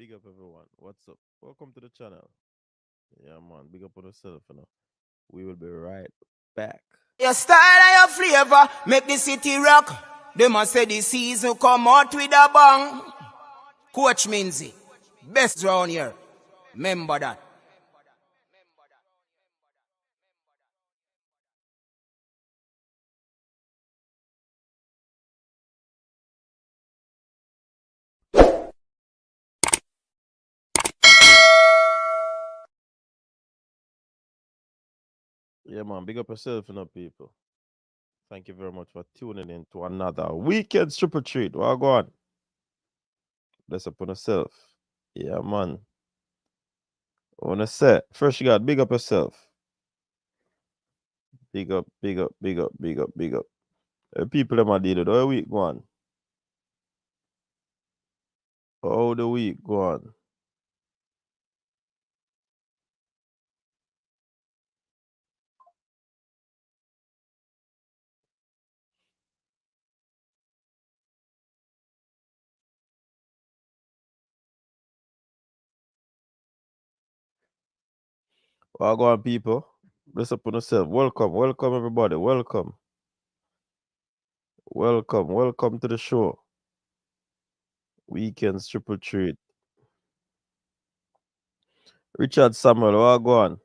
Big up everyone. What's up? Welcome to the channel. Yeah, man. Big up on yourself, We will be right back. Your style and your flavor make the city rock. They must say the season come out with a bang. Coach Minzy, best round here. Remember that. Yeah, man. Big up yourself, people. Thank you very much for tuning in to another weekend super treat. Well, go on. Bless up on yourself. Yeah, man. I wanna say, first you got big up yourself. Big up, big up, big up, big up, big up. People in my deal with all week go on. All the week go on. Well, go on, people. Bless up on yourself. Welcome, welcome everybody. Welcome. Welcome, welcome to the show. Weekends triple treat. Richard Samuel, what go on?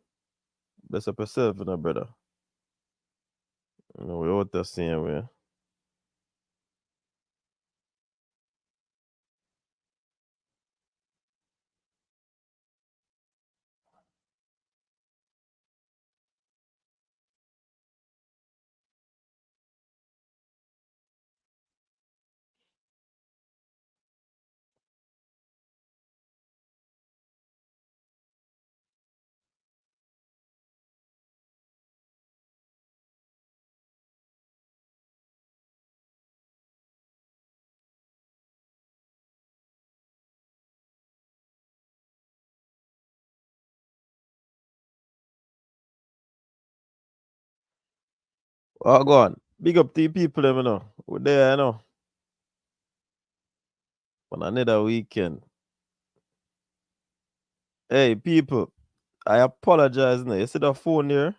Bless up yourself, brother. We all the same way. What go on? Big up to the people, We're there, On another weekend. Hey, people, I apologize now. You see the phone here?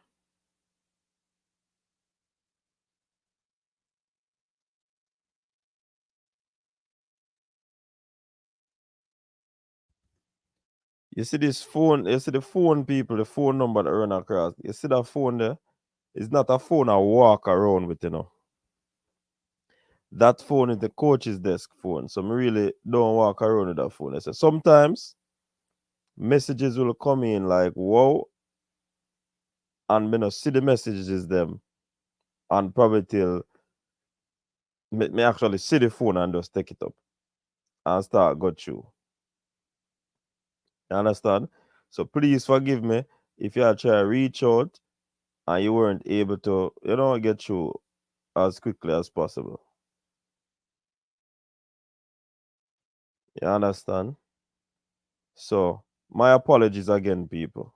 You see this phone, you see the phone, people, the phone number that run across. You see that phone there? It's not a phone I walk around with. That phone is the coach's desk phone. So I really don't walk around with that phone. I say sometimes messages will come in like, whoa, and me not see the messages them. And probably till me actually see the phone and just take it up and start go through. You understand? So please forgive me if you are trying to reach out and you weren't able to, get through as quickly as possible. You understand? So my apologies again, people.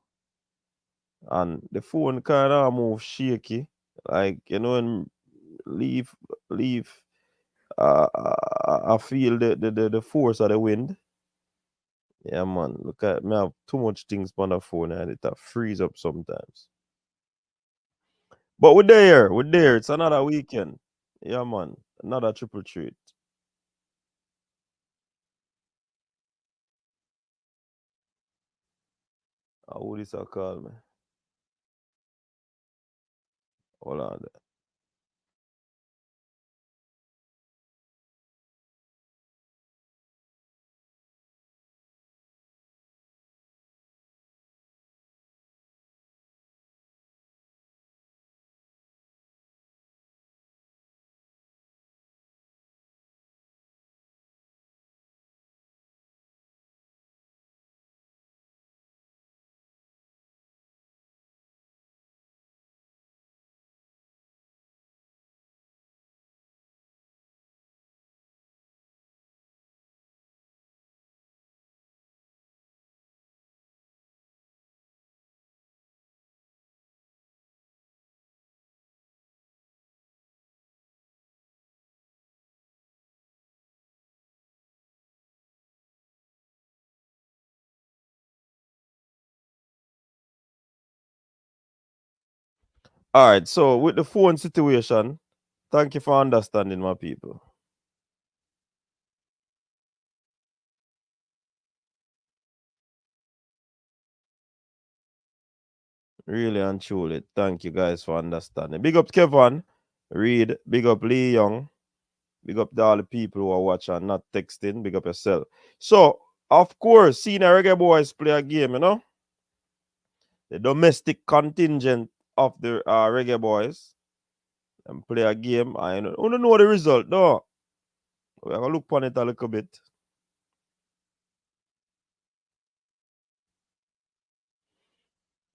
And the phone kind of move shaky, like and leave leave. I feel the force of the wind. Yeah, man. Look at me. I have too much things on the phone and it freeze up sometimes. But we're there. We're there. It's another weekend. Yeah, man. Another triple treat. Who this a call me? Hold on. All right, so with the phone situation, thank you for understanding, my people. Really and truly, thank you guys for understanding. Big up Kevin, Reed, big up Lee Young, big up to all the people who are watching, not texting, big up yourself. So, of course, seeing a Reggae Boyz play a game, you know, the domestic contingent of the Reggae Boyz, and play a game. I don't know the result, though. We're going to look on it a little bit.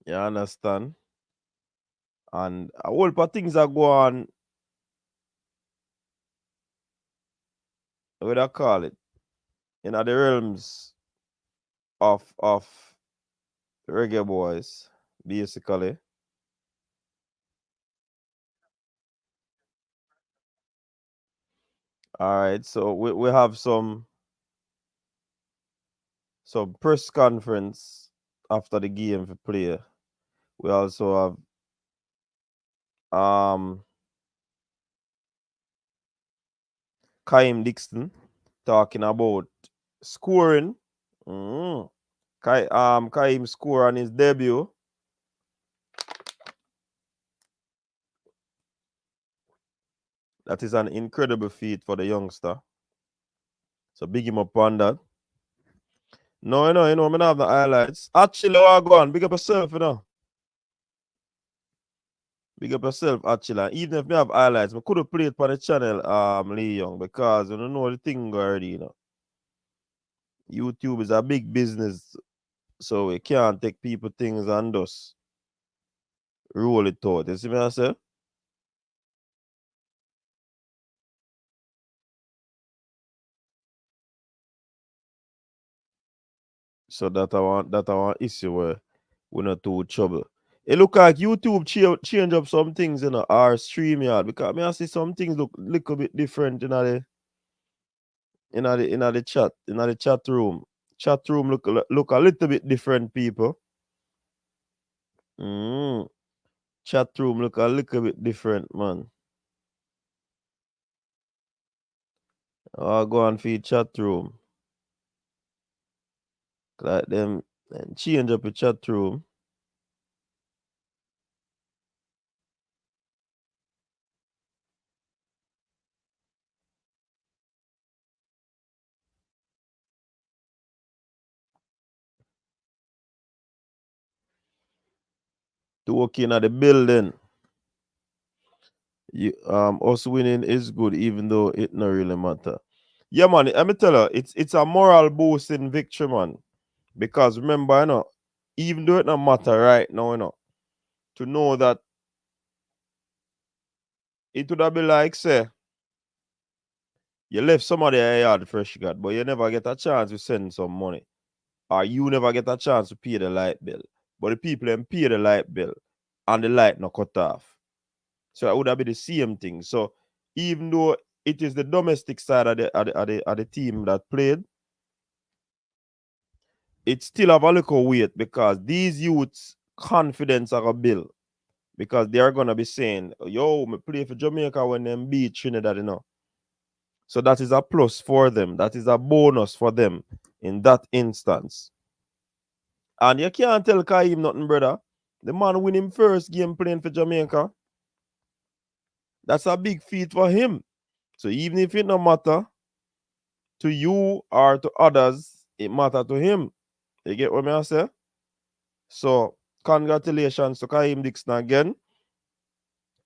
You understand? And a whole lot of things are going on, what do I call it, in the realms of Reggae Boyz, basically. All right, so we have some press conference after the game for play. We also have Kaim Dixon talking about scoring. Mm. Kaim score on his debut. That is an incredible feat for the youngster. So big him up on that. No, you know, I'm gonna have the highlights. Actually, I go on, big up yourself, you know. Big up yourself, actually. Even if we have highlights, we could have played for the channel, Lee Young, because you don't know the thing already, you know. YouTube is a big business, so we can't take people things and just roll it out. You see me I say? So that I want issue where we're not too trouble. It look like YouTube change up some things, you know, our StreamYard, because I see some things look little bit different in the chat room. Chat room look a little bit different, people. Mm. Chat room look a little bit different, man. I'll go and feed chat room. Like them and change up the chat room. To work in at the building. Us winning is good, even though it not really matter. Yeah, man. Let me tell you, it's a moral boosting victory, man. Because remember, you know, even though it not matter right now, you know, to know that it would have been like, say, you left somebody a yard fresh got, but you never get a chance to send some money. Or you never get a chance to pay the light bill. But the people them pay the light bill and the light not cut off. So it would have been the same thing. So even though it is the domestic side of the team that played, it still have a little weight because these youths' confidence are a build. Because they are gonna be saying, yo, me play for Jamaica when them beat Trinidad, you know. So that is a plus for them. That is a bonus for them in that instance. And you can't tell Kaim nothing, brother. The man win him first game playing for Jamaica. That's a big feat for him. So even if it no matter to you or to others, it matter to him. You get what I say? So congratulations to Kaim Dixon again.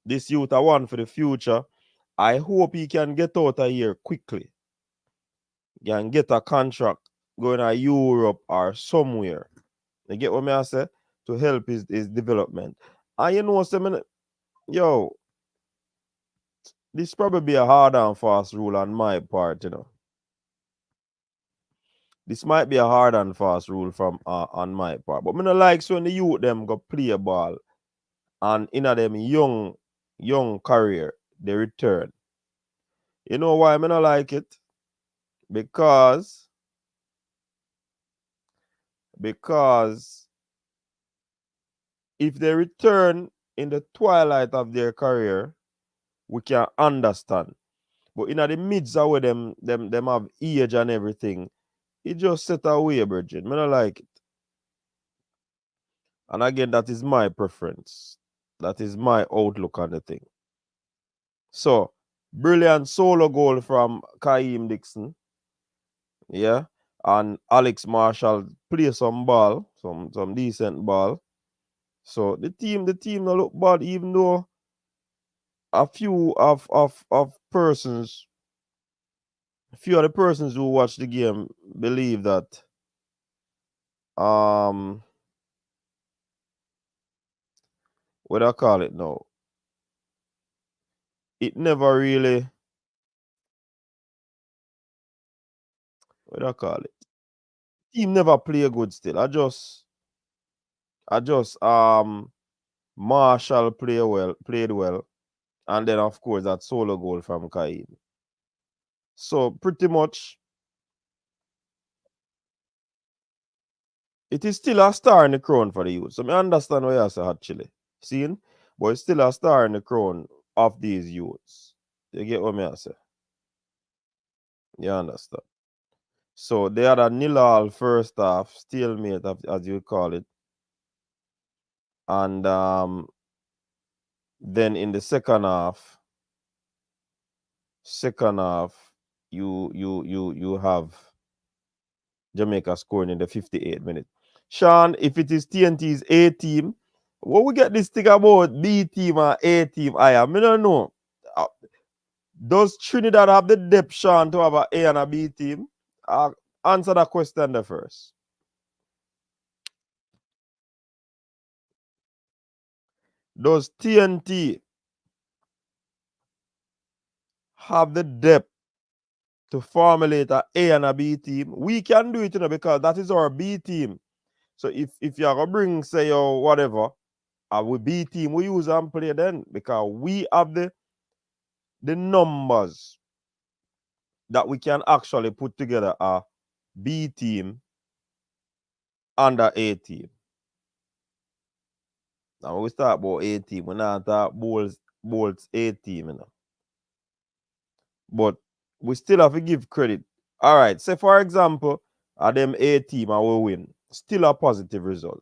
This youth are one for the future. I hope he can get out of here quickly. He can get a contract going to Europe or somewhere. You get what I say? To help his development. And you know, yo, this probably be a hard and fast rule on my part, you know. This might be a hard and fast rule from on my part. But me no like so when the youth them go play a ball and in a them young career they return. You know why me not like it? Because because if they return in the twilight of their career, we can understand. But in the midst of where them have age and everything, it just set away, Bridget. I don't like it. And again, that is my preference. That is my outlook on the thing. So, brilliant solo goal from Kaim Dixon. Yeah. And Alex Marshall play some ball, some decent ball. So the team don't look bad, even though a few of persons, a few of the persons who watch the game believe that what do I call it now? It never really, what do I call it? Team never play good still. I just Marshall played well. And then of course that solo goal from Kaid. So pretty much it is still a star in the crown for the youth. So I understand what you say actually. Seeing? But it's still a star in the crown of these youths. You get what I say? You understand? So they had a nil-all first half, stalemate as you call it. And then in the second half, you have Jamaica scoring in the 58th minute. Sean, if it is TNT's A team, what we get this thing about B team or A team? I don't know. Does Trinidad have the depth, Sean, to have an A and a B team? Answer that question there first. Does TNT have the depth to formulate an A and a B team? We can do it, because that is our B team. So if you're going to bring, say, or whatever, our B team, we use and play then, because we have the numbers that we can actually put together a B team and a A team. Now when we start about A team, we not talk Bolts A team, But we still have to give credit. All right, say for example, a them A team and we win, still a positive result.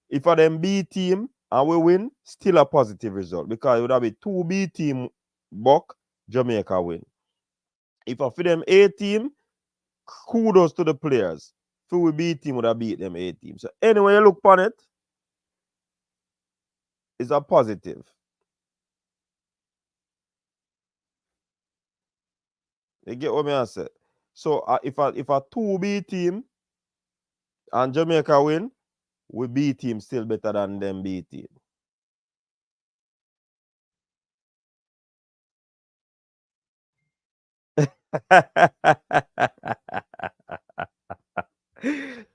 If a them B team and we win, still a positive result, because it would have been 2 B team buck, Jamaica win. If I for them A team, kudos to the players. If we B team would have beat them A team. So anyway, you look upon it, it's a positive. You get what I say? So if a 2B team and Jamaica win, we B team still better than them B team.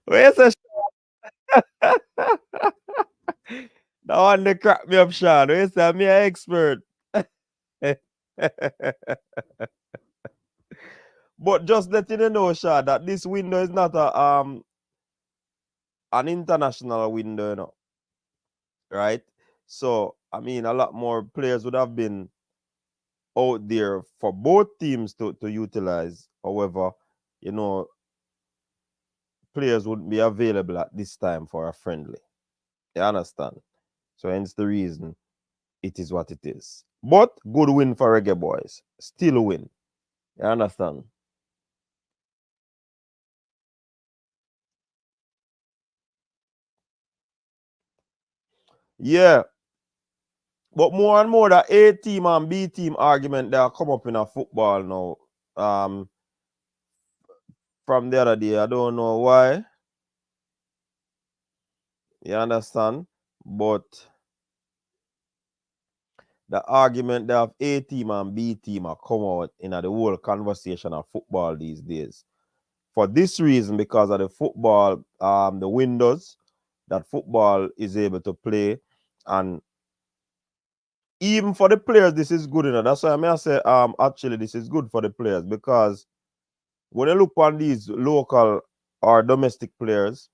Where's the that one they crack me up, Sean? Where's that? Me an expert. But just letting you know, Sean, that this window is not an international window, right? So I mean, a lot more players would have been out there for both teams to utilize. However, players wouldn't be available at this time for a friendly. You understand? So hence the reason it is what it is. But good win for Reggae Boyz. Still a win. You understand? Yeah. But more and more the A team and B team argument that come up in a football now. From the other day. I don't know why. You understand? But the argument that of A team and B team are come out in the whole conversation of football these days. For this reason, because of the football, the windows that football is able to play, and even for the players, this is good enough. That's why I may say, actually, this is good for the players, because when you look on these local or domestic players,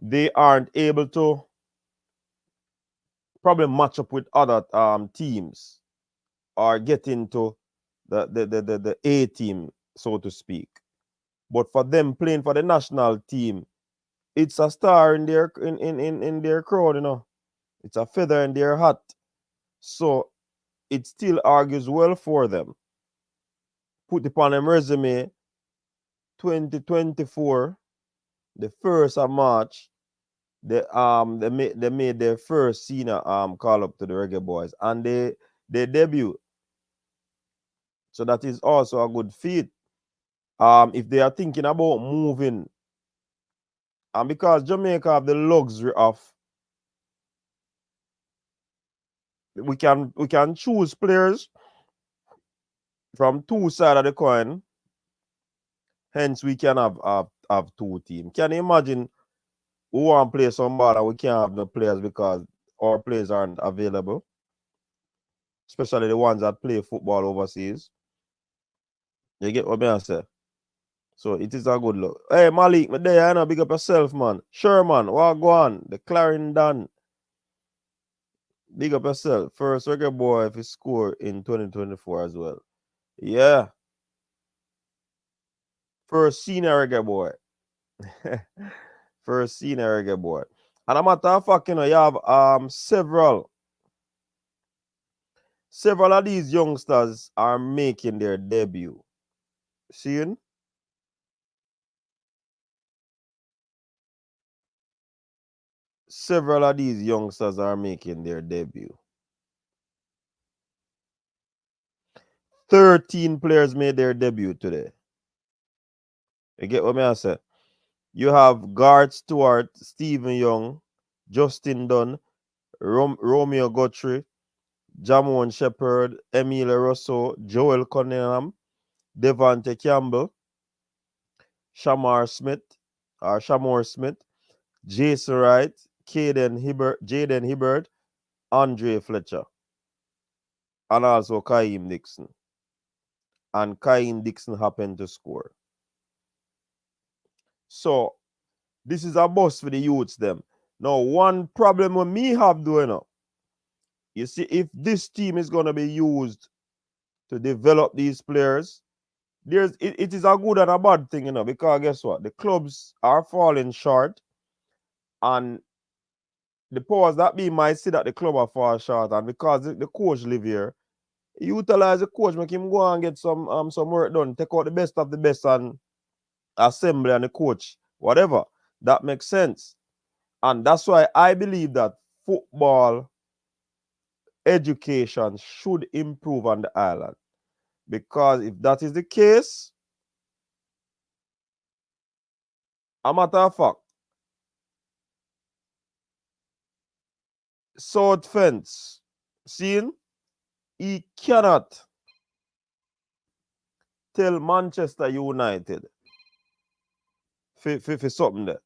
they aren't able to probably match up with other teams or get into the A team, so to speak. But for them playing for the national team, it's a star in their crown, you know. It's a feather in their hat. So it still argues well for them. Put upon them resume 2024, the 1st of March, they made their first senior call up to the Reggae Boyz and they debut. So that is also a good feat. If they are thinking about moving, and because Jamaica have the luxury of we can choose players from two sides of the coin. Hence, we can have two teams. Can you imagine we want to play some ball and we can't have no players because our players aren't available, especially the ones that play football overseas. You get what I say? So it is a good look. Hey Malik, my day, I know, big up yourself, man. Sure, man. What go on? The Clarendon. Big up yourself. First Reggae Boy if he score in 2024 as well. Yeah. First senior Reggae Boy. First senior Reggae Boy. And a matter of fact, you know, you have several of these youngsters are making their debut. Seeing? Several of these youngsters are making their debut. 13 players made their debut today. You get what I say? You have Garth Stewart, Stephen Young, Justin Dunn, Romeo Guthrie, Jamon Shepherd, Emile Rousseau, Joel Cunningham, Devante Campbell, Shamar Smith, Jason Wright, Jaden Hibbert, Andre Fletcher, and also Kaim Dixon. And Kaim Dixon happened to score. So this is a bust for the youths them. Now, one problem with me have doing up. You see, if this team is gonna be used to develop these players, it is a good and a bad thing, you know, because guess what? The clubs are falling short, and the powers that be might see that the club are falling short, and because the coach live here, utilize the coach, make him go and get some work done, take out the best of the best and assembly and the coach, whatever. That makes sense. And that's why I believe that football education should improve on the island. Because if that is the case, a matter of fact, South Fence, seeing, he cannot tell Manchester United for something there.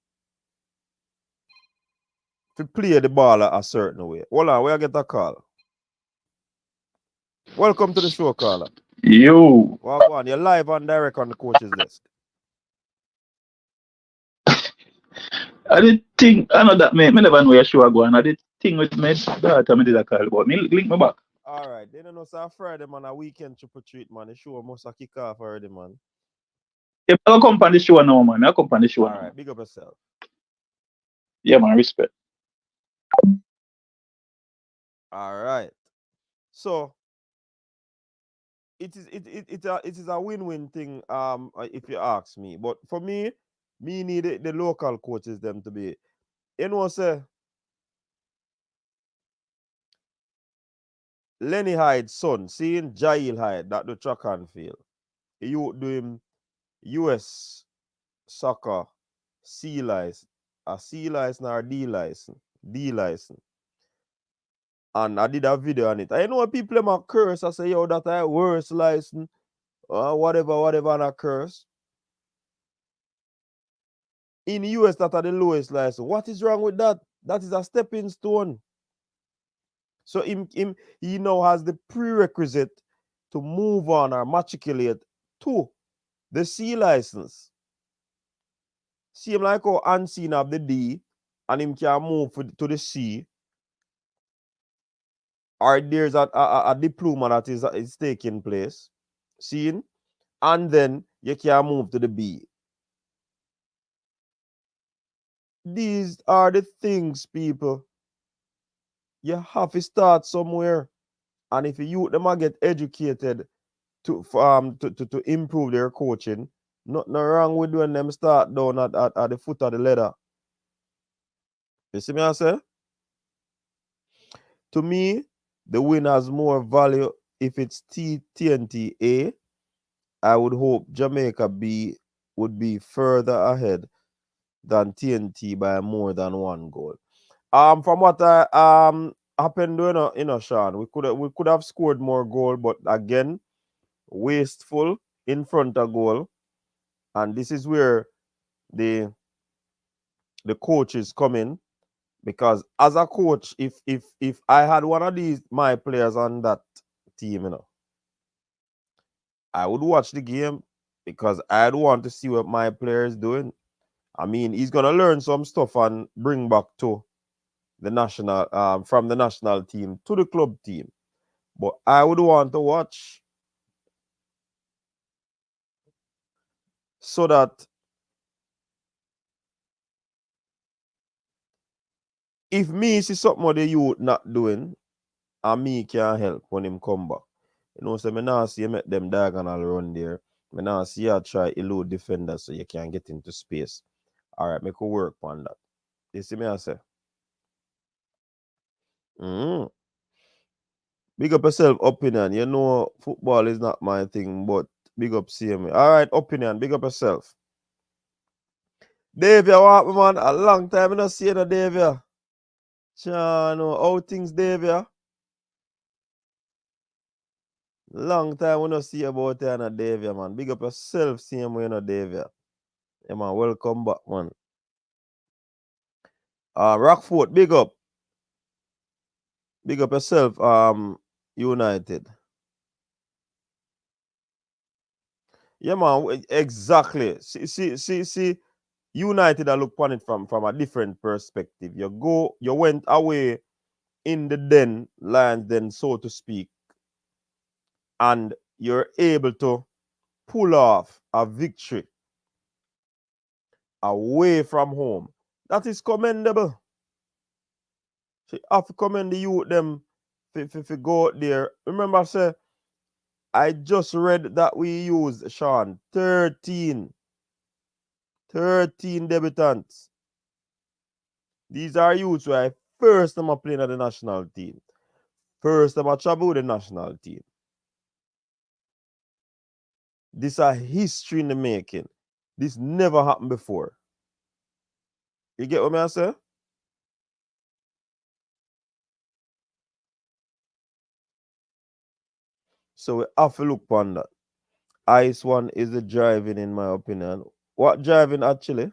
To play the ball a certain way. Hold on, where I get a call? Welcome to the show, caller. Yo. Well, go on, you're live and direct on the coach's desk. I did think, I know that me never know your show go on. I did think with my daughter, me did a call about me. Link me back. All right, they don't know, sir. Friday, man, a weekend triple treat, man. The show must have kick off already, man. Yeah, I'll come on the show now, man. I'll come on the show now. All right, big up yourself. Yeah, man, respect. All right. So it is a win-win thing, if you ask me. But for me need the local coaches them to be, you know, say Lenny Hyde's son, seeing Jail Hyde that the track and field. You do him US soccer C license, a C license or D license. D license. And I did a video on it. I know people them a curse. I say, yo, that I worst license. Whatever, and a curse. In the US, that are the lowest license. What is wrong with that? That is a stepping stone. So he now has the prerequisite to move on or matriculate to the C license. See him like how Unseen have the D and him can move to the C or there's a diploma that is taking place, seeing, and then you can move to the B. These are the things, people. You have to start somewhere. And if you them are get educated to improve their coaching, nothing wrong with when them start down at the foot of the ladder. You see me I say? To me, the win has more value if it's TnT A. I would hope Jamaica B would be further ahead than TnT by more than one goal. From what I happened, Sean, we could have scored more goal, but again, wasteful in front of goal, and this is where the coaches come in, because as a coach, if I had one of these my players on that team, I would watch the game because I'd want to see what my player is doing. I mean, he's gonna learn some stuff and bring back to the national from the national team to the club team. But I would want to watch so that if me see something what the youth not doing, and me can help when him come back. So me now see you make them diagonal run there. Me now see you try elude defenders so you can get into space. All right, me could work on that. You see me I say? Big up yourself, opinion. Football is not my thing, but big up CMA. All right, opinion, big up yourself. Dave, you want me, man? A long time I don't see you, Dave. How things, Dave? Long time we don't see about you, Dave, man. Big up yourself, same way, Dave. Yeah, man, welcome back, man. Rockford, big up. Big up yourself, United. Yeah, man, exactly. See, United, I look upon it from a different perspective. You went away in the den, Lions den, so to speak, and you're able to pull off a victory away from home. That is commendable. So you have to commend the youth them if you go out there. Remember, I just read that we used, Sean, 13 debutants. These are youths who I first time playing at the national team. First time I travel with the national team. This is a history in the making. This never happened before. You get what I say? So we have to look on that. Ice one is the driving, in my opinion. What driving actually?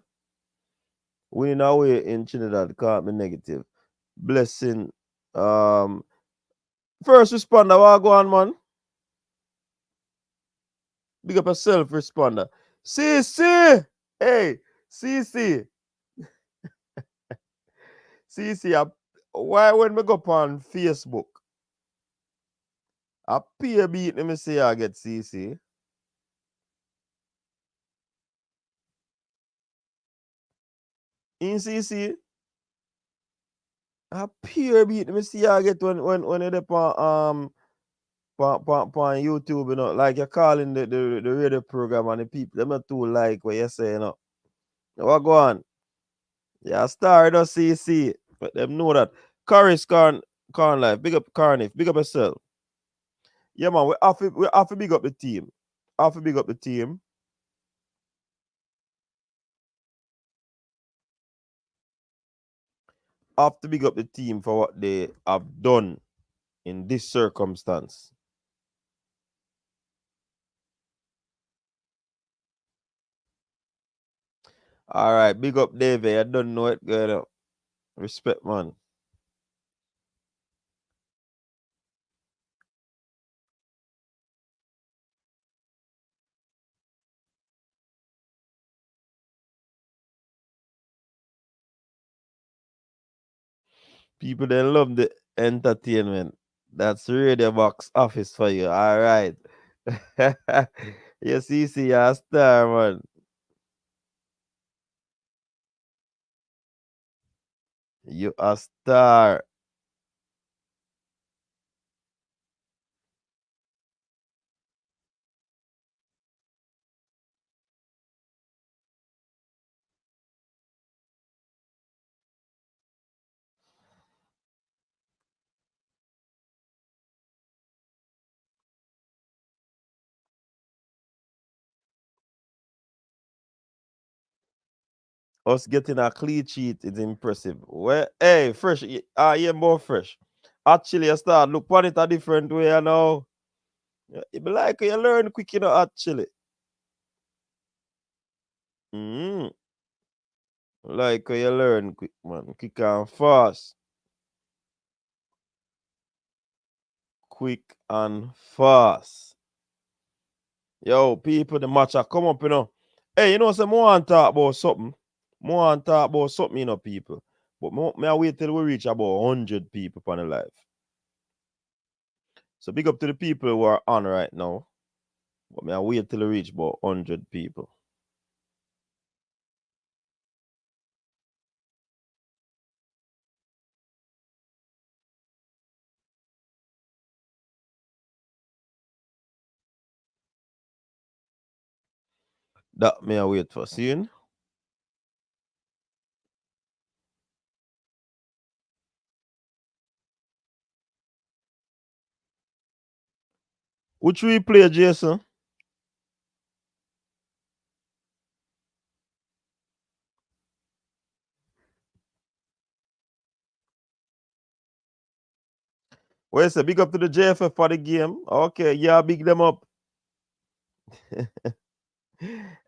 Winning away in Trinidad can't be negative. Blessing. First responder, what go on, man? Big up a self responder. CC! Hey, CC. CC, why when we go on Facebook, I peer beat me say I get CC. In CC, I peer beat me see I get when you're on on YouTube, like you're calling the radio program and the people them not too like what you say, What go on? Yeah, star does CC. But them know that. Curry's Corn Life. Big up Carnif. Big up yourself. Yeah, man, we have to big up the team. Have to big up the team. Have to big up the team for what they have done in this circumstance. All right, big up David. I don't know it, girl. Respect, man. People they love the entertainment. That's Radio Box office for you. All right. You see, you're a star, man. You a star. Us getting a clean sheet is impressive. Well, hey, fresh. Yeah, more fresh. Actually, I start look at it a different way, you know. It be like you learn quick, you know, actually. Mm. Like you learn quick, man. Quick and fast. Quick and fast. Yo, people, the match are come up, you know. Hey, you know, say more and talk about something. More and talk about something, you know, people. But me I wait till we reach about 100 people on the live. So big up to the people who are on right now. But me I wait till we reach about 100 people. That me I wait for. Seeing? Which we play, Jason? Well, say big up to the JFF for the game. Okay, yeah, big them up.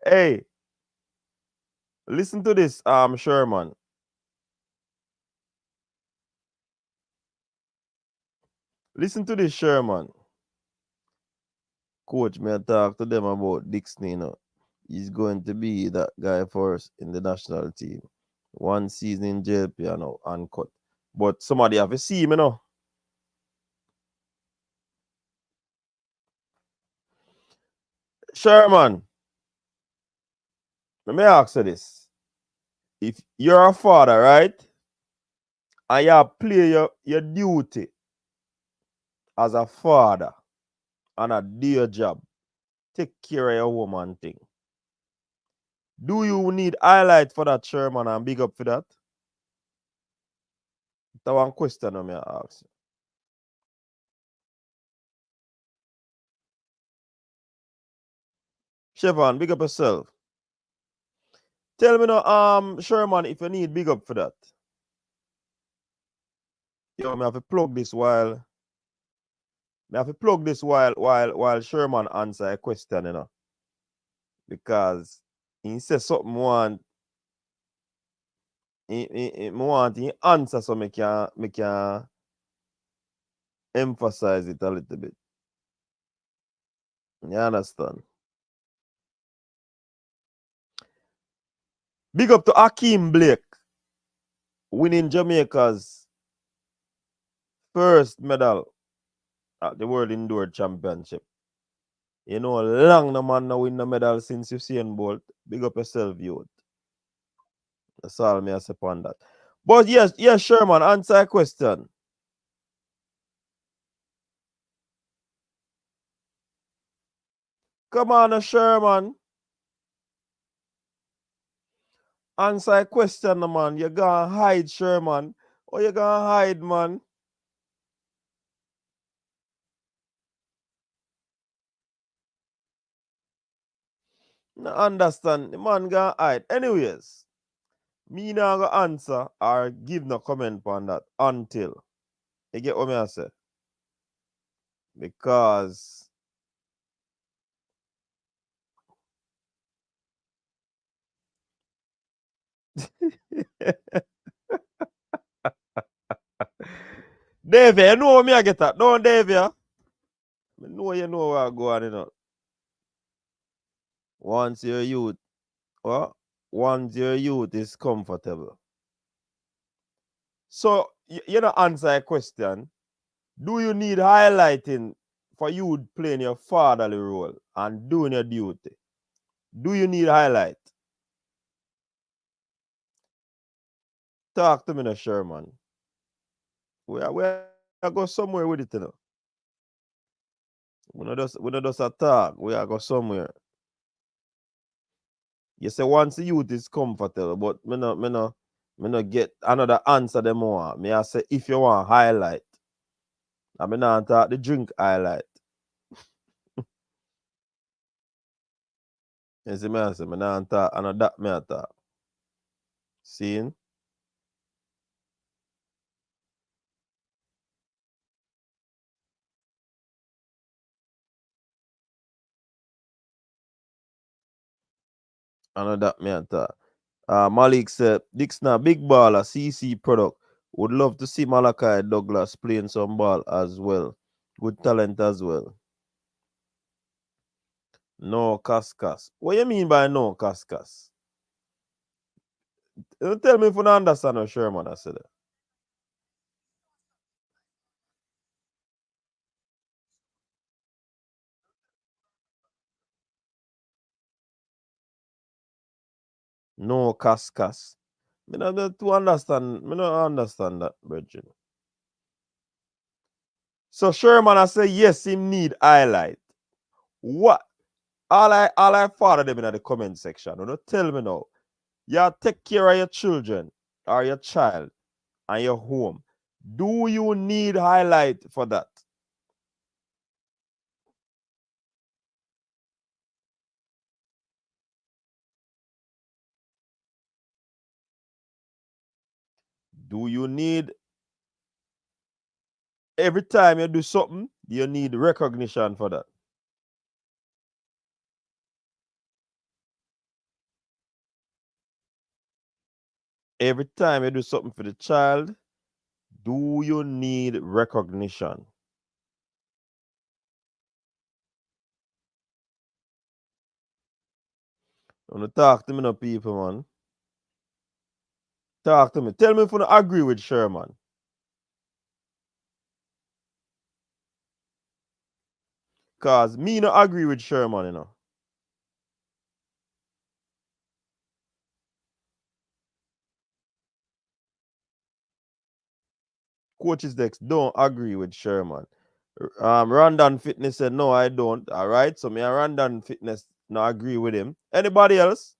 Hey, listen to this, Sherman. Listen to this, Sherman. Coach, may I talk to them about Dixon, you know. He's going to be that guy for us in the national team. One season in JLP, you know, uncut. But somebody have to see him, you know. Sherman, let me ask you this. If you're a father, right? And you play your duty as a father on a day job, take care of your woman thing. Do you need highlight for that, Sherman, and big up for that? That's one question I'm ask you. Chevron, big up yourself. Tell me now, Sherman, if you need big up for that. Yo, me have to plug this while Sherman answer a question, you know. Because he says something he want he answer so me can emphasize it a little bit. You understand? Big up to Akeem Blake, winning Jamaica's first medal at the World Indoor Championship. You know, long the man now win the medal since you've seen Bolt. Big up yourself, youth. That's all me I say upon that. But yes, Sherman, answer a question. Come on, Sherman. Answer a question, man. You gonna hide, Sherman. Or you gonna hide, man? No understand. The man gonna hide. Anyways, me not gonna answer or give no comment on that until. You get what me I say? Because Davey, you know what me I get at? Don't Davey, yeah? I know you know where I go on, you know. Once your youth, what? Once your youth is comfortable. So you don't answer a question. Do you need highlighting for you playing your fatherly role and doing your duty? Do you need highlight? Talk to me now, Sherman. We are go somewhere with it, you know. We not just attack. We are go somewhere. You say once the youth is comfortable, but me no get another answer them more. Me I say if you want highlight, I mean not talk the drink highlight. You see me I say me not talk another that me I talk. Seeing? Another that me I talk. Malik said, Dixon, big baller, CC product. Would love to see Malachi Douglas playing some ball as well. Good talent as well. No Cascas. What you mean by no Cascas? You tell me if you don't understand what Sherman I said. No Cascas. Me not to understand. Me not understand that, Bridget. So Sherman I say yes, him need highlight. What? All I follow them in the comment section. You don't tell me now. You take care of your children or your child and your home. Do you need highlight for that? Do you need every time you do something, you need recognition for that? Every time you do something for the child, do you need recognition? When you talk to me, no people, man. Talk to me. Tell me if you don't agree with Sherman. Cause me no agree with Sherman, you know. Coaches Dex don't agree with Sherman. Random Fitness said no, I don't. All right, so me and Random Fitness no agree with him. Anybody else?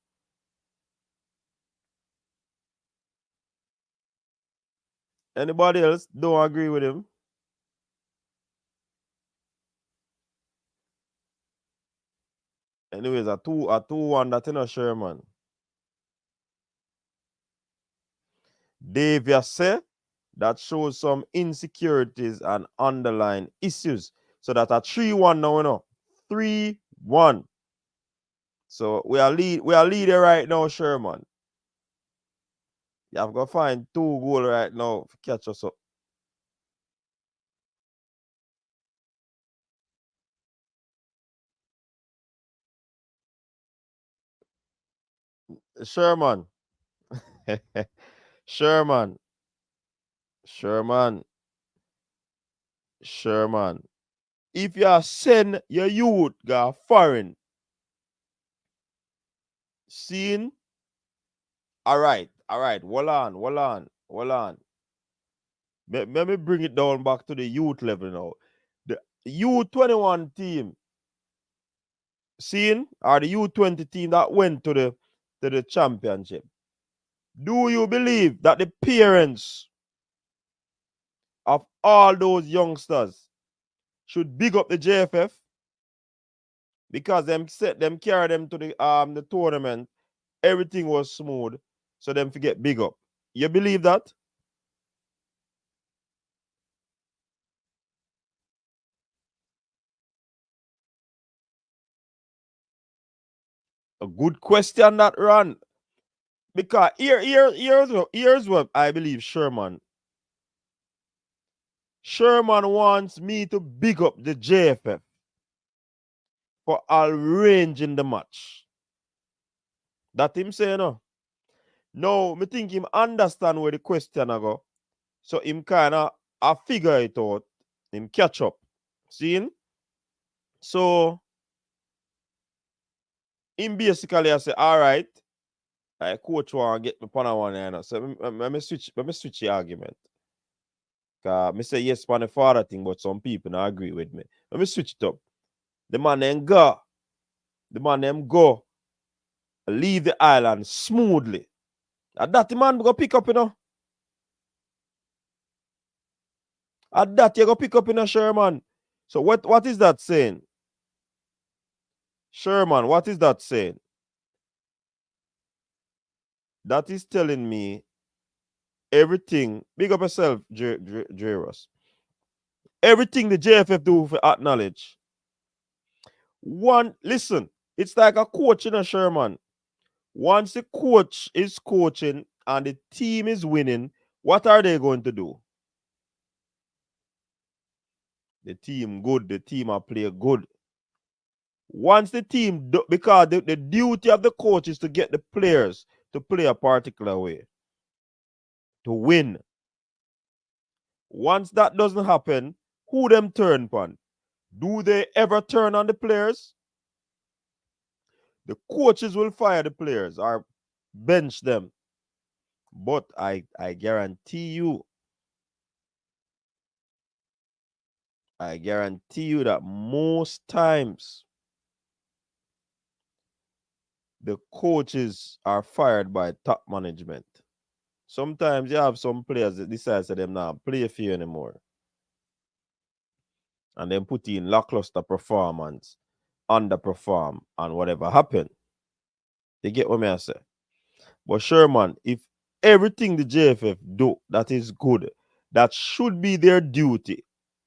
Anybody else don't agree with him? Anyways, a 2-1 that in a Sherman. Dave, you say that shows some insecurities and underlying issues. So that a 3-1 now, you know. 3-1. So we are leading right now, Sherman. You have got to find 2 goals right now to catch us up. Sherman. Sherman. Sherman. Sherman. If you send your youth go foreign, seeing, all right. Hold on. Let me bring it down back to the youth level now. The U21 team, seeing, or the U20 team that went to the championship. Do you believe that the parents of all those youngsters should big up the JFF because them carry them to the tournament, everything was smooth, so them forget big up. You believe that? A good question that run. Because here's what I believe Sherman. Sherman wants me to big up the JFF for arranging the match. That him say no. No, me think him understand where the question I go. So him kinda I figure it out him catch up. Seeing? So him basically I say, all right, I coach want get me on one, you know. So let me switch the argument. Cause me say yes for the father thing, but some people don't agree with me. Let me switch it up. The man then go. Leave the island smoothly. And that the man go pick up, you know. And that you go pick up in a Sherman. So what is that saying? Sherman, what is that saying? That is telling me everything. Big up yourself, J-Ross. Everything the JFF do for acknowledge. Listen, it's like a coach in a Sherman. Once the coach is coaching and the team is winning, what are they going to do? The team good, the team are play good. Once the team, because the duty of the coach is to get the players to play a particular way, to win. Once that doesn't happen, who them turn upon? Do they ever turn on the players? The coaches will fire the players or bench them. But I guarantee you that most times the coaches are fired by top management. Sometimes you have some players that decide that them not play for you anymore. And then put in lackluster performance, underperform, and whatever happened. You get what I say? But Sherman, if everything the JFF do that is good, that should be their duty,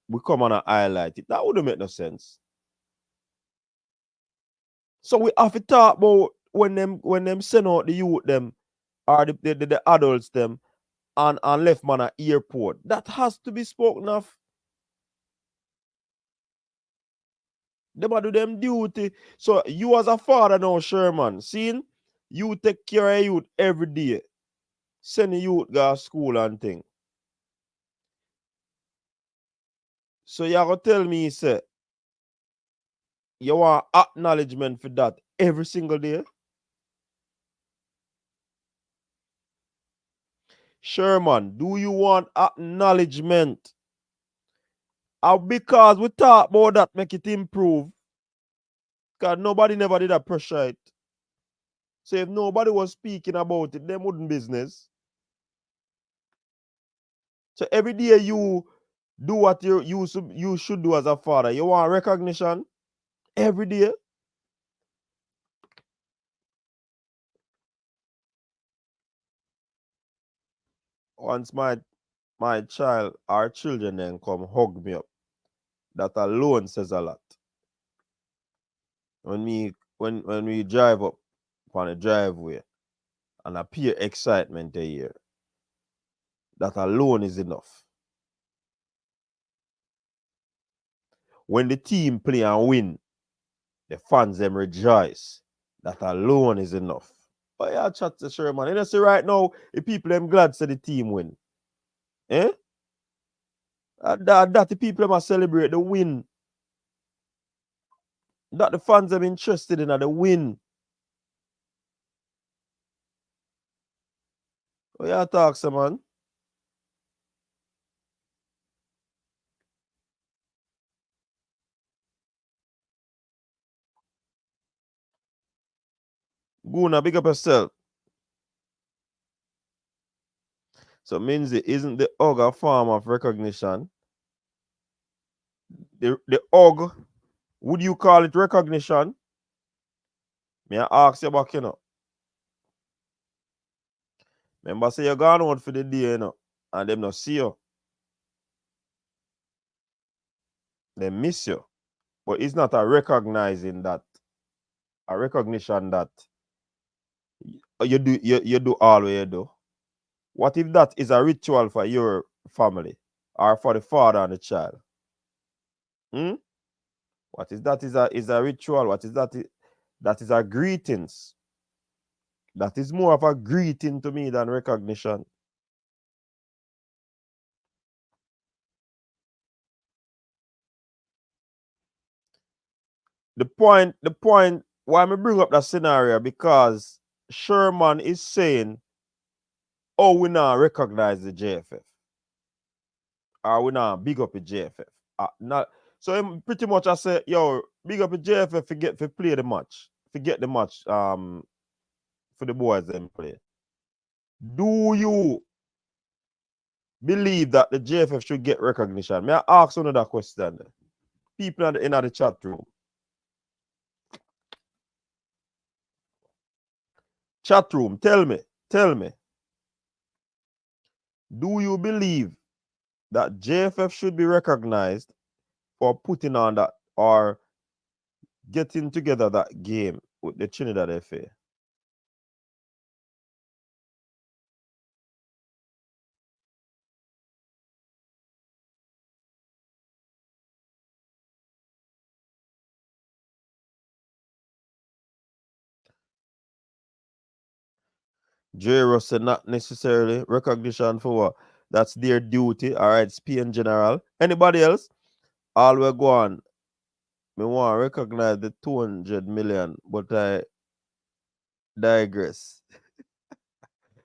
we come on and highlight it. That wouldn't make no sense. So we have to talk about when them send out the youth them or the adults them and left man at airport. That has to be spoken of. Them a do them duty. So you as a father now, Sherman, seeing you take care of youth every day. Send the youth go to school and thing. So you gonna tell me, say, you want acknowledgement for that every single day? Sherman, do you want acknowledgement? Because we talk about that, make it improve. Because nobody never did a pressure it. So if nobody was speaking about it, them wouldn't business. So every day you do what you should do as a father. You want recognition every day. Once my child, our children then come hug me up, that alone says a lot. When we drive up on a driveway and appear excitement a year, that alone is enough. When the team play and win, the fans them rejoice. That alone is enough. But yeah, chat to Sherman. You know, see right now, the people them glad say the team win. Eh? That the people them are celebrate the win. That the fans them interested in the win. Oh yeah, talk some man. Guna, big up yourself. So Minzy, isn't the hug a form of recognition? The hug, would you call it recognition? May I ask you back, you know? Remember, say you're gone out for the day, you know, and them not see you. They miss you. But it's not a recognizing that, a recognition that you do all what you do. What if that is a ritual for your family or for the father and the child? Hmm? What is that is a ritual? What is that? That is a greetings. That is more of a greeting to me than recognition. the point why me bring up that scenario because Sherman is saying, oh, we now recognize the JFF. Or we now big up the JFF. Not so him pretty much I say, yo, big up the JFF forget to play the match. Forget the match for the boys them play. Do you believe that the JFF should get recognition? May I ask another question? People in the chat room. Chat room, tell me. Do you believe that JFF should be recognized for putting on that or getting together that game with the Trinidad FA? J. said not necessarily recognition for what? That's their duty. All right, it's P in general. Anybody else? All we go on. Me want to recognize the 200 million, but I digress.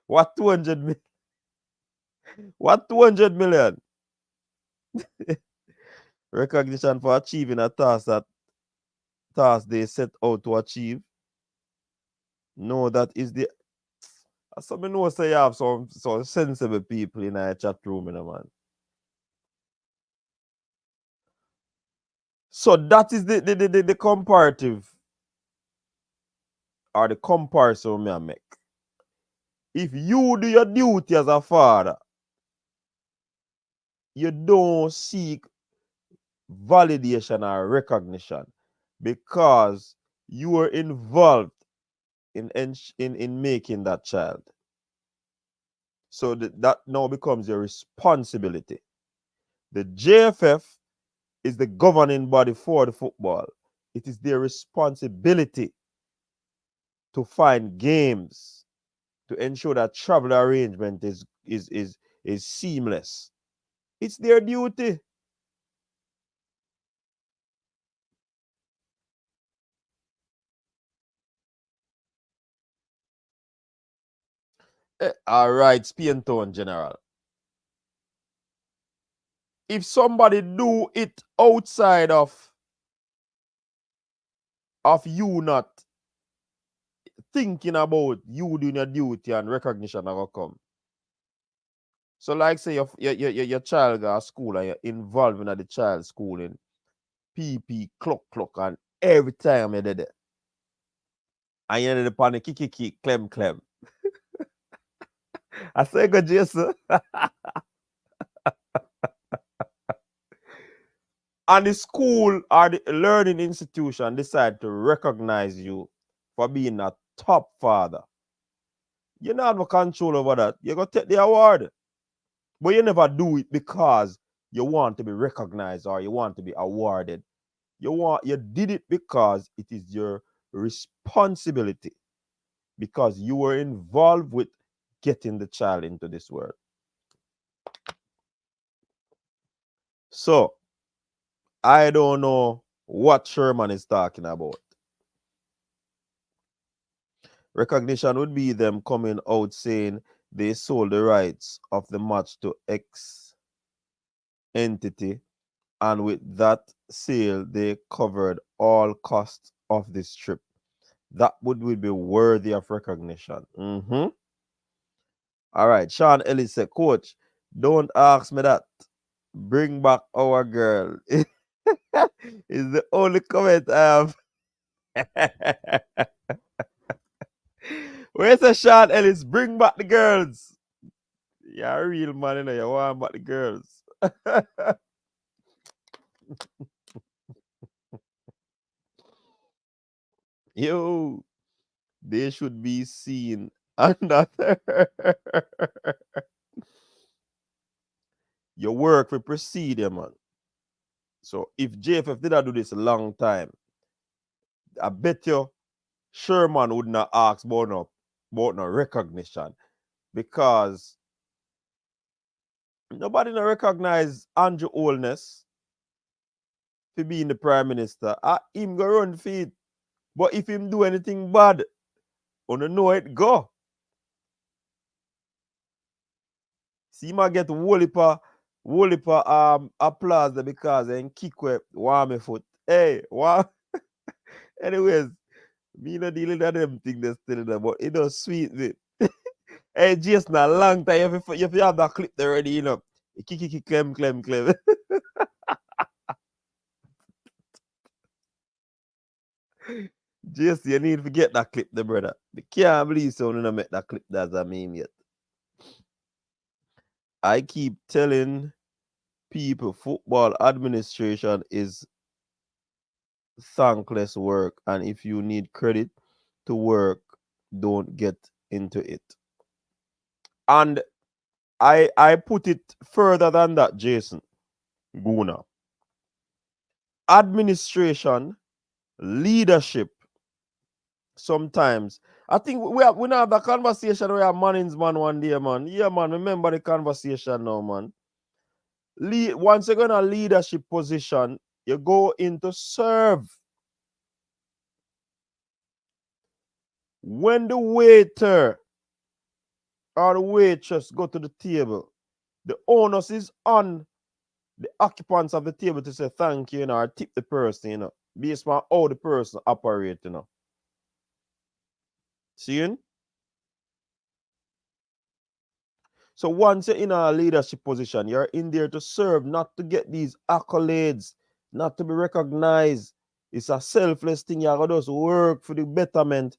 What 200 million? What 200 million? Recognition for achieving a task they set out to achieve. No, that is the. So me know say you have some sensible people in a chat room, you know, man. So that is the comparative or the comparison me I make. If you do your duty as a father, you don't seek validation or recognition because you are involved in making that child. So that now becomes your responsibility. The JFF is the governing body for the football. It is their responsibility to find games, to ensure that travel arrangement is seamless. It's their duty. All right, Spain Town General. If somebody do it outside of you not thinking about you doing your duty and recognition will come. So like say your child go to school and you're involved in the child schooling, PP, clock, and every time you're there. And you're upon the kiki, clem. I say go Jason. And the school or the learning institution decide to recognize you for being a top father. You don't have no control over that. You're going to take the award. But you never do it because you want to be recognized or you want to be awarded. You did it because it is your responsibility. Because you were involved with getting the child into this world. So, I don't know what Sherman is talking about. Recognition would be them coming out saying they sold the rights of the match to X entity, and with that sale, they covered all costs of this trip. That would be worthy of recognition. All right, Sean Ellis said, Coach, don't ask me that. Bring back our girl. Is the only comment I have. Where's the Sean Ellis? Bring back the girls. You're a real man, you know. You want back the girls. Yo, they should be seen another. Your work will precede you, man. So if JFF did not do this a long time, I bet you Sherman would not ask about no recognition because nobody not recognize Andrew Holness. for being the prime minister. Him go run for it. But if him do anything bad, you don't know it go. See him get whole heap of applause there because he kick with warm foot. Hey, wow. Anyways, me not dealing with them things that's still there, but it does sweet me. Hey, Jason, a long time you have that clip there already, you know. Kick, clem. Jason, you need to get that clip there, brother. I can't believe someone don't make that clip that's a meme yet. I keep telling people football administration is thankless work, and if you need credit to work, don't get into it. And I put it further than that, Jason Guna. Administration, leadership, sometimes. I think we now have the conversation where Manning's man one day, man. Yeah, man. Remember the conversation now, man. Once you're gonna leadership position, you go into serve. When the waiter or the waitress go to the table, the onus is on the occupants of the table to say thank you, you know, or tip the person, you know, based on how the person operates, you know. Seeing? So once you're in a leadership position, you're in there to serve, not to get these accolades, not to be recognized. It's a selfless thing. You're gonna just work for the betterment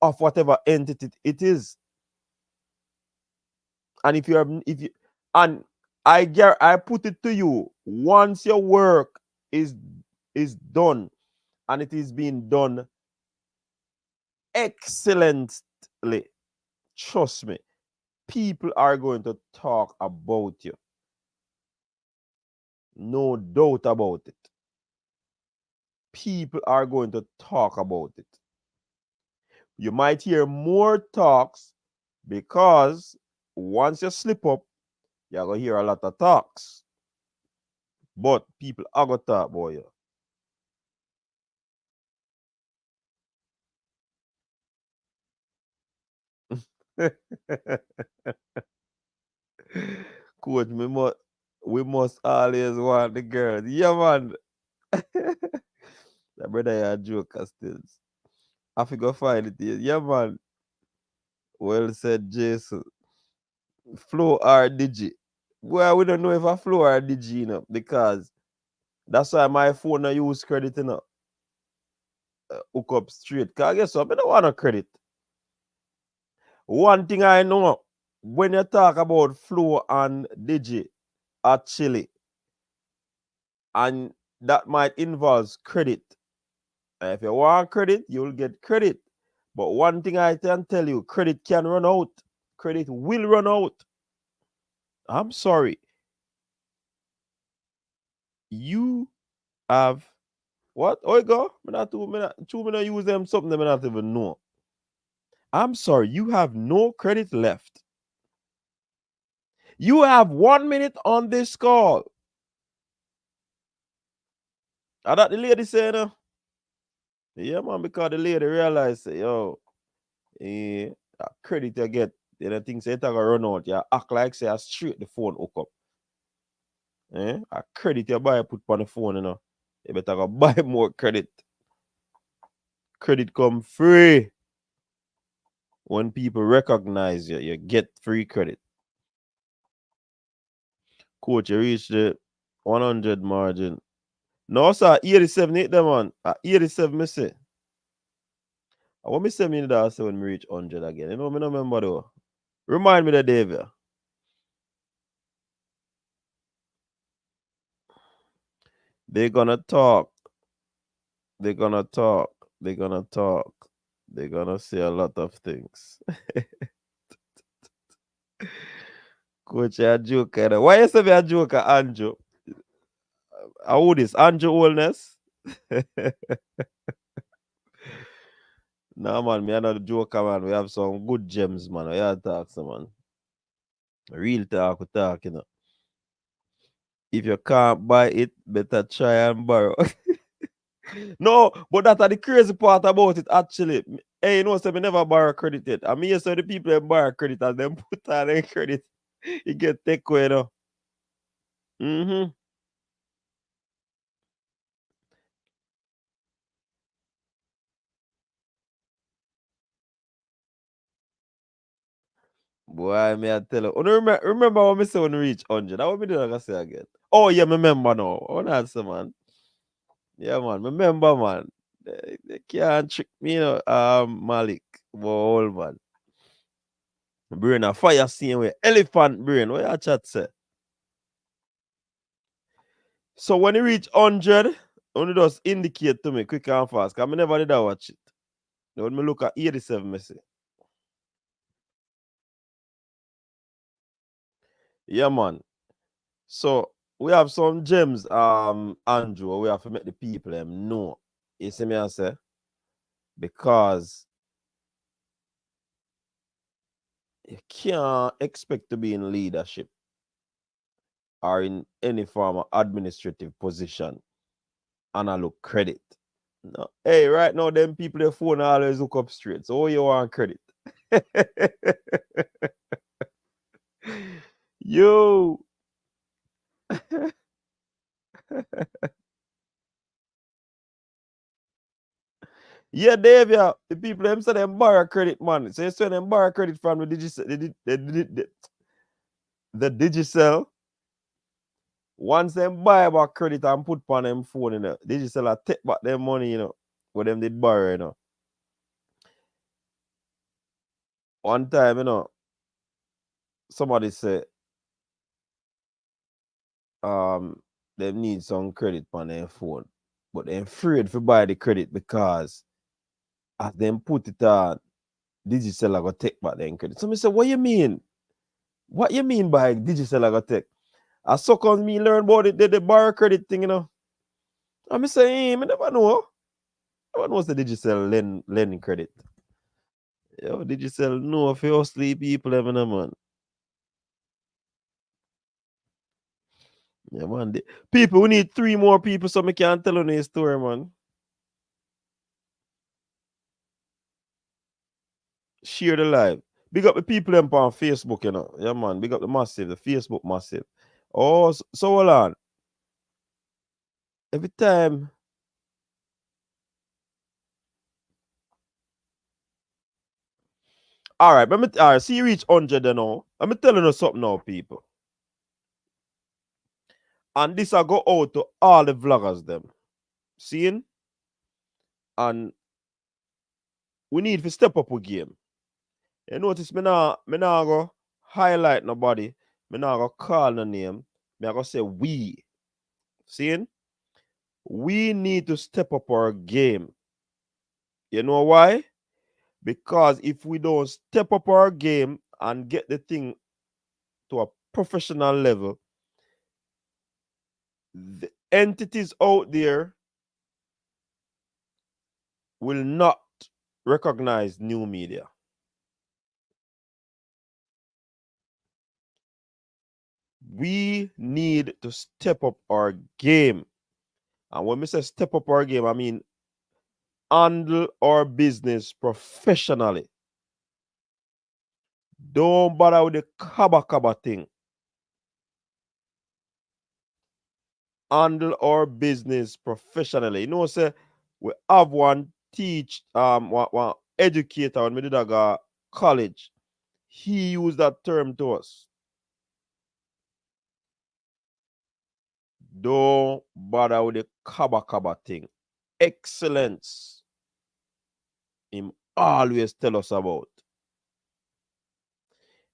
of whatever entity it is. And I put it to you, once your work is done and it is being done excellently, trust me, people are going to talk about you. No doubt about it. People are going to talk about it. You might hear more talks because once you slip up, you're going to hear a lot of talks. But people are going to talk about you. Coach, we must always want the girls. Yeah, man. That brother, you're a joker still. I figure find it here. Yeah, man. Well said, Jason. Flow or Digi. Well, we don't know if I flow or Digi, you know, because that's why my phone I use credit, you know. Hook up straight. Because guess what? I don't want no credit. One thing I know, when you talk about flow and Digi, actually, and that might involve credit. And if you want credit, you'll get credit. But one thing I can tell you, credit can run out. Credit will run out. I'm sorry. You have what? Oh, go. Me not use them something that I not even know. I'm sorry. You have no credit left. You have 1 minute on this call. I that the lady said, yeah, man, because the lady realized, yo, credit you get, the things say it's gonna run out. You act like say I straight the phone hook up. A credit you buy put on the phone, you know. You better go buy more credit. Credit come free. When people recognize you, you get free credit. Coach, you reach the 100 margin. No, sir, 87 hit them on. 87, me say. I want me say me that say when me reach 100 again. You know, me no remember though. Remind me the David. They're gonna talk. They're gonna talk. They're gonna talk. They're gonna say a lot of things. Coach, you're a joker. Why you say me a joker, Andrew? How this? Andrew Oldness? Nah, man, me another joker, man. We have some good gems, man. We have talk, some man. Real talk, we talk, you know. If you can't buy it, better try and borrow. No, but that's the crazy part about it, actually. Hey, you know, so me never borrow credit yet. I mean, so the people that borrow credit and then put on their credit, you get take away, you know. Mm-hmm. Boy, me I tell you. Oh, remember what me say when we reach 100? That what me did I say again. Oh, yeah, me remember now. Oh, that's man. Yeah, man. Me remember, man. They can't trick me, you know, Malik. Boy, man. Brain a fire scene with elephant brain. What you chat say? So when you reach 100, only just indicate to me quick and fast. Because I never did that watch it. When me look at 87, me say. Yeah, man. So we have some gems, Andrew, we have to make the people know. You see me I say? Because you can't expect to be in leadership or in any form of administrative position and I look credit. No. Hey, right now, them people, their phone always hook up straight. So, you want credit? Yo. Yeah, Dave, yeah. The people, them say them borrow credit, man. So, you say them borrow credit from the Digicel. The Digicel. Once them buy back credit and put on them phone, you know, Digicel will take back them money, you know, what them did borrow, you know. One time, you know, somebody said, them need some credit on their phone, but they're afraid to buy the credit because as them put it on, Digicel go take back their credit. So I say, what you mean? What you mean by Digicel go take? I suck on me learn about it, the borrow credit thing, you know. I'm saying, I never know. I never know the Digicel lending credit. Yo, Digicel know if you sleep people, you know, man. Yeah, man. People, we need 3 more people so I can tell you a story, man. Share the live. Big up the people them on Facebook, you know. Yeah, man. Big up the massive, the Facebook massive. Oh, so hold on. Every time. All right, all right. See you reach 100 you know. I'm telling you something now, people. And this I go out to all the vloggers them. Seeing? And we need to step up a game. You notice me now go highlight nobody. Me now go call no name. Me I go say we. Seeing? We need to step up our game. You know why? Because if we don't step up our game and get the thing to a professional level, the entities out there will not recognize new media. We need to step up our game. And when we say step up our game, I mean handle our business professionally. Don't bother with the kaba thing. Handle our business professionally. You know, say we have one one educator when we did college. He used that term to us. Don't bother with the kaba thing. Excellence. Him always tell us about.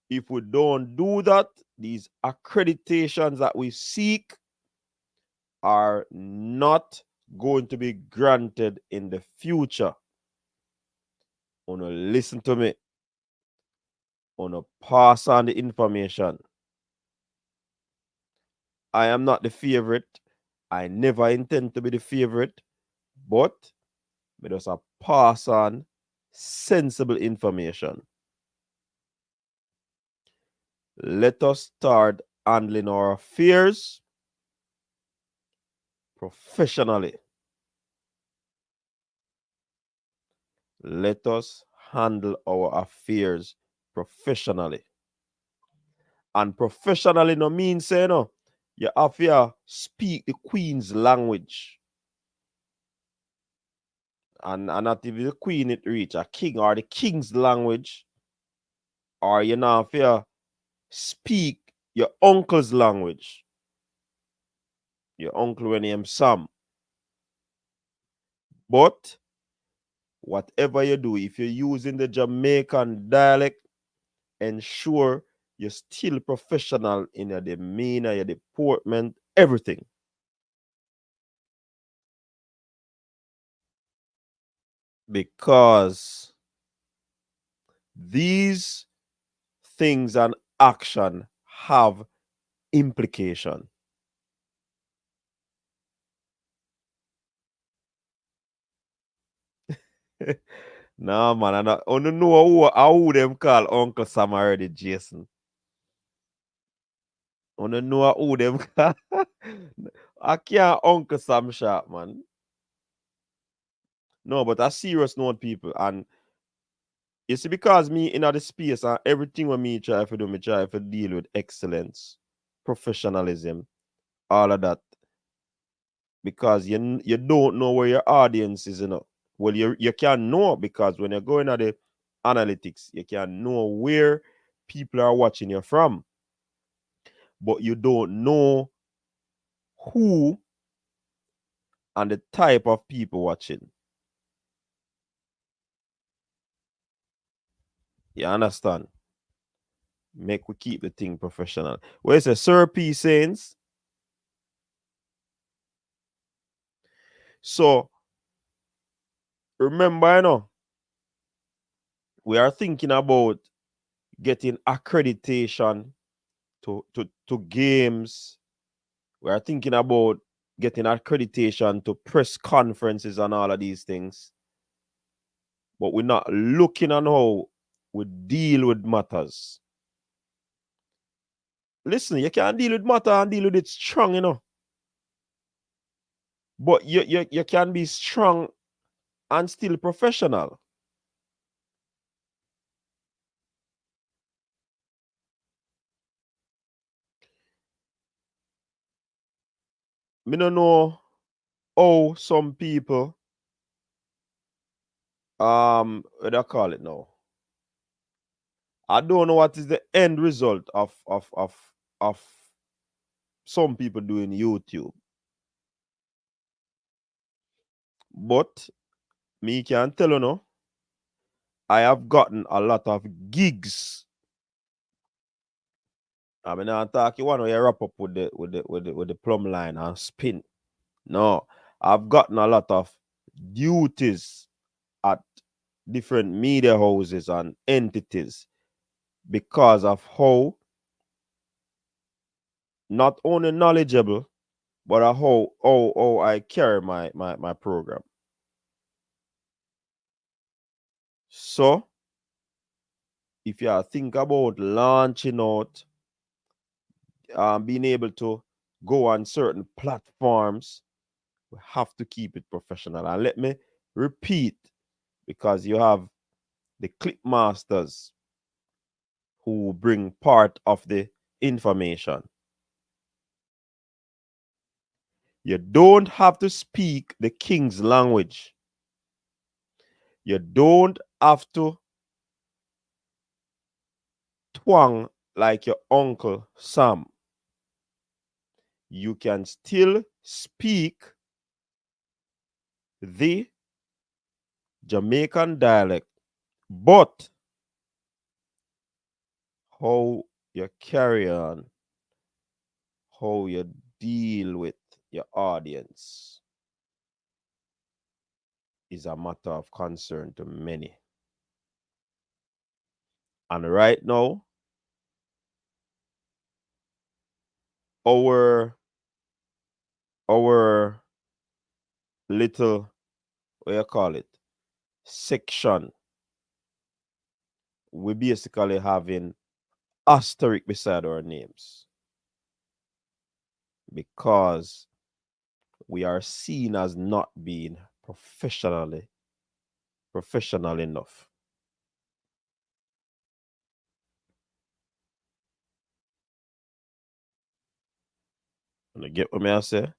If we don't do that, these accreditations that we seek are not going to be granted in the future. Wanna listen to me. Wanna pass on the information. I am not the favorite. I never intend to be the favorite, but we just a pass on sensible information. Let us start handling our affairs professionally. Let us handle our affairs professionally. And professionally no means say no. You have to speak the Queen's language. And not if the Queen it reach a king or the king's language, or you know have to speak your uncle's language. Your uncle when named Sam. But whatever you do, if you're using the Jamaican dialect, ensure you're still professional in your demeanor, your deportment, everything. Because these things and action have implication. Nah, man, I don't know who them call Uncle Sam already, Jason. I don't know who them call. I can't Uncle Sam sharp, man. No, but I serious note, people. And you see, because me in the space and everything with me try to do, me try to deal with excellence, professionalism, all of that. Because you don't know where your audience is, you know. Well, you can know because when you're going at the analytics, you can know where people are watching you from. But you don't know who and the type of people watching. You understand? Make we keep the thing professional. Where is a Sir P Saints? So remember, you know, we are thinking about getting accreditation to games. We are thinking about getting accreditation to press conferences and all of these things. But we're not looking on how we deal with matters. Listen, you can deal with matter and deal with it strong, you know. But you can be strong and still professional. Me don't know how some people what do I call it now? I don't know what is the end result of some people doing YouTube. But me can tell you no, I have gotten a lot of gigs. I mean, I talk you want to wrap up with the plumb line and spin. No, I've gotten a lot of duties at different media houses and entities because of how not only knowledgeable, but how I carry my program. So, if you think about launching out, being able to go on certain platforms, we have to keep it professional. And let me repeat, because you have the clip masters who bring part of the information. You don't have to speak the king's language. You don't have to twang like your uncle Sam. You can still speak the Jamaican dialect, but how you carry on, how you deal with your audience is a matter of concern to many. And right now, our little, what you call it, section, we basically having asterisk beside our names because we are seen as not being professional enough. You get what I say?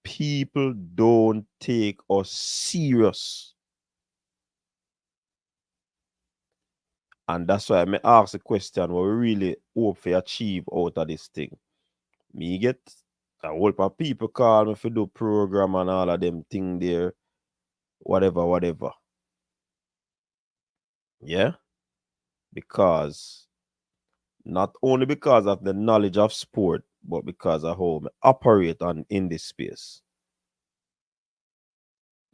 People don't take us serious. And that's why I may ask the question what we really hope to achieve out of this thing. Me get a whole lot of people call me for do program and all of them thing there. Whatever. Yeah? Because not only because of the knowledge of sport, but because of how I operate in this space.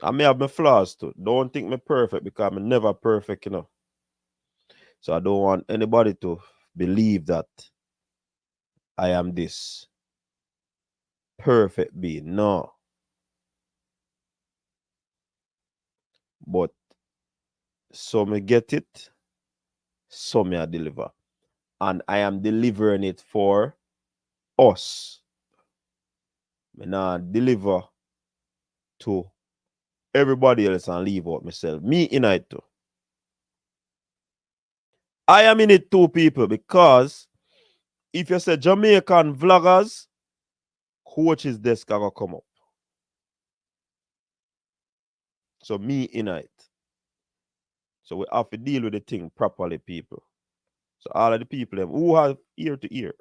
I may have my flaws too. Don't think me perfect because I'm never perfect, So I don't want anybody to believe that I am this perfect being. No. But some get it, some I deliver. And I am delivering it for us. I now deliver to everybody else and leave out myself. Me in it too. I am in it too, people, because if you say Jamaican vloggers, coach's desk are gonna come up. So me in it. So we have to deal with the thing properly, people. So all of the people who have ear to ear,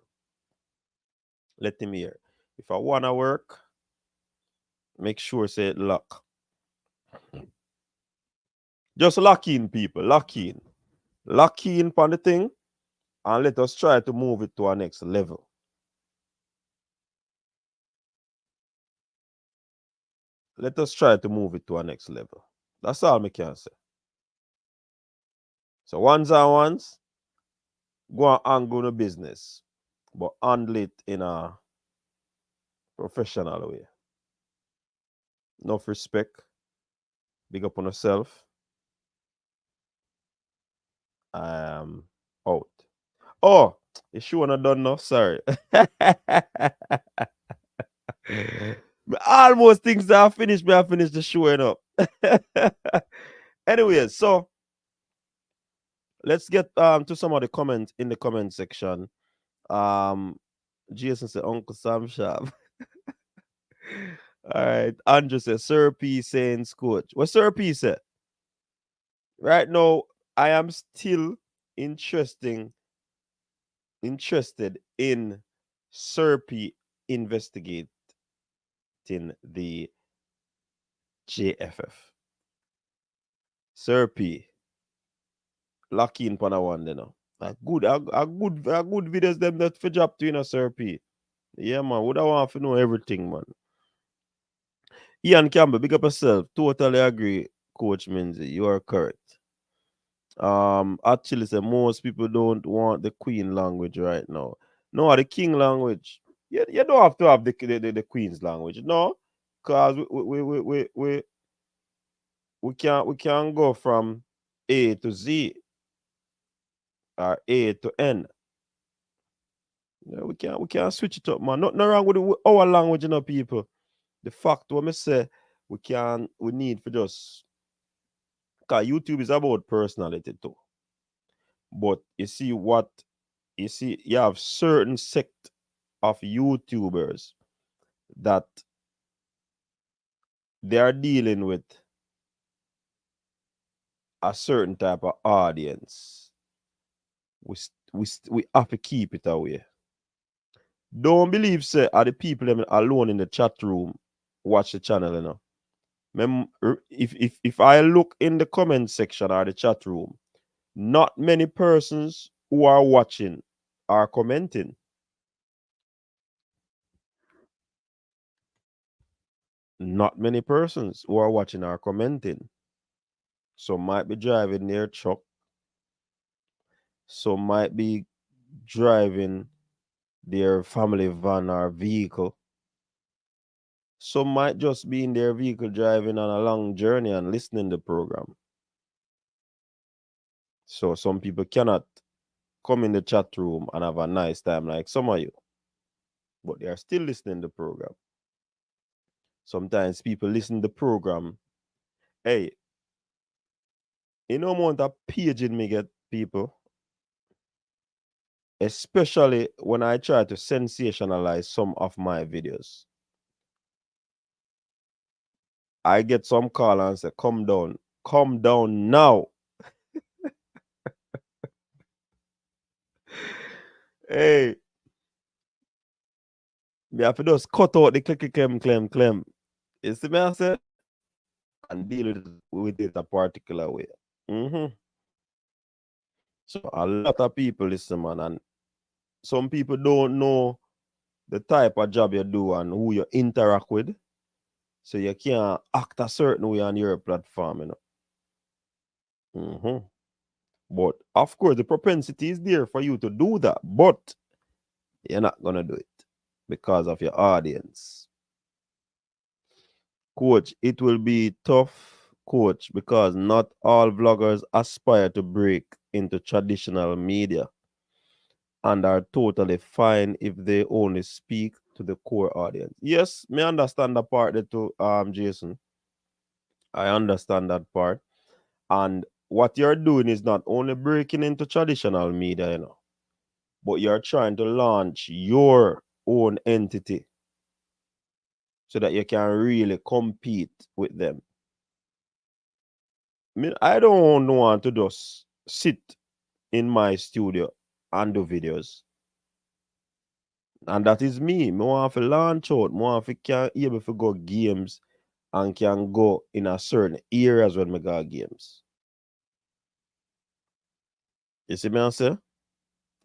let them hear. If I wanna work, make sure say it lock. Just lock in, people. Lock in. Lock in upon the thing and let us try to move it to our next level. Let us try to move it to our next level. That's all I can say. So ones and ones, go and go to business, but handle it in a professional way. Enough respect. Big up on yourself. I am out. Oh, the show not done now. Sorry. Almost things that I finished, but I finished the show up. Anyway, so let's get to some of the comments in the comment section. Jason said Uncle Sam Sharp. All right. Andrew says Sir P saying coach. What Sir P said? Right now, I am still interested in Sir P investigating the JFF. Sir P, lock in for one, A good videos them that for job to Sir P. Yeah, man. Would I want to know everything, man? Ian Campbell, big up yourself. Totally agree, Coach Minzy. You are correct. Actually, say most people don't want the Queen language right now. No, the King language. You don't have to have the Queen's language. No, because we can go from A to Z or A to N. Yeah, we can switch it up, man. Nothing wrong with our language, people. The fact what me say we need for just because YouTube is about personality too. But you see, you have certain sect of YouTubers that they are dealing with a certain type of audience. We have to keep it away. Don't believe say are the people alone in the chat room watch the channel, If I look in the comment section or the chat room, not many persons who are watching are commenting. Not many persons who are watching are commenting. Some might be driving their truck. Some might be driving their family van or vehicle. Some might just be in their vehicle driving on a long journey and listening to the program. So some people cannot come in the chat room and have a nice time like some of you. But they are still listening to the program. Sometimes people listen to the program. Hey, you know amount of paging me get people, especially when I try to sensationalize some of my videos. I get some call and say, come down now. Hey, me have to just cut out the clicky clem. You see me I say? And deal with it a particular way. Mm-hmm. So a lot of people listen, man, and some people don't know the type of job you do and who you interact with. So you can't act a certain way on your platform, you know. Mm-hmm. But of course, the propensity is there for you to do that, but you're not gonna do it because of your audience. Coach, it will be tough, coach, because not all vloggers aspire to break into traditional media and are totally fine if they only speak to the core audience. Yes, me understand the part that too, Jason. I understand that part. And what you're doing is not only breaking into traditional media, you know, but you're trying to launch your own entity so that you can really compete with them. I mean, I don't want to just sit in my studio and do videos. And that is me. I want to launch out. I want to can able to go games and can go in a certain areas when I go games. You see me I say?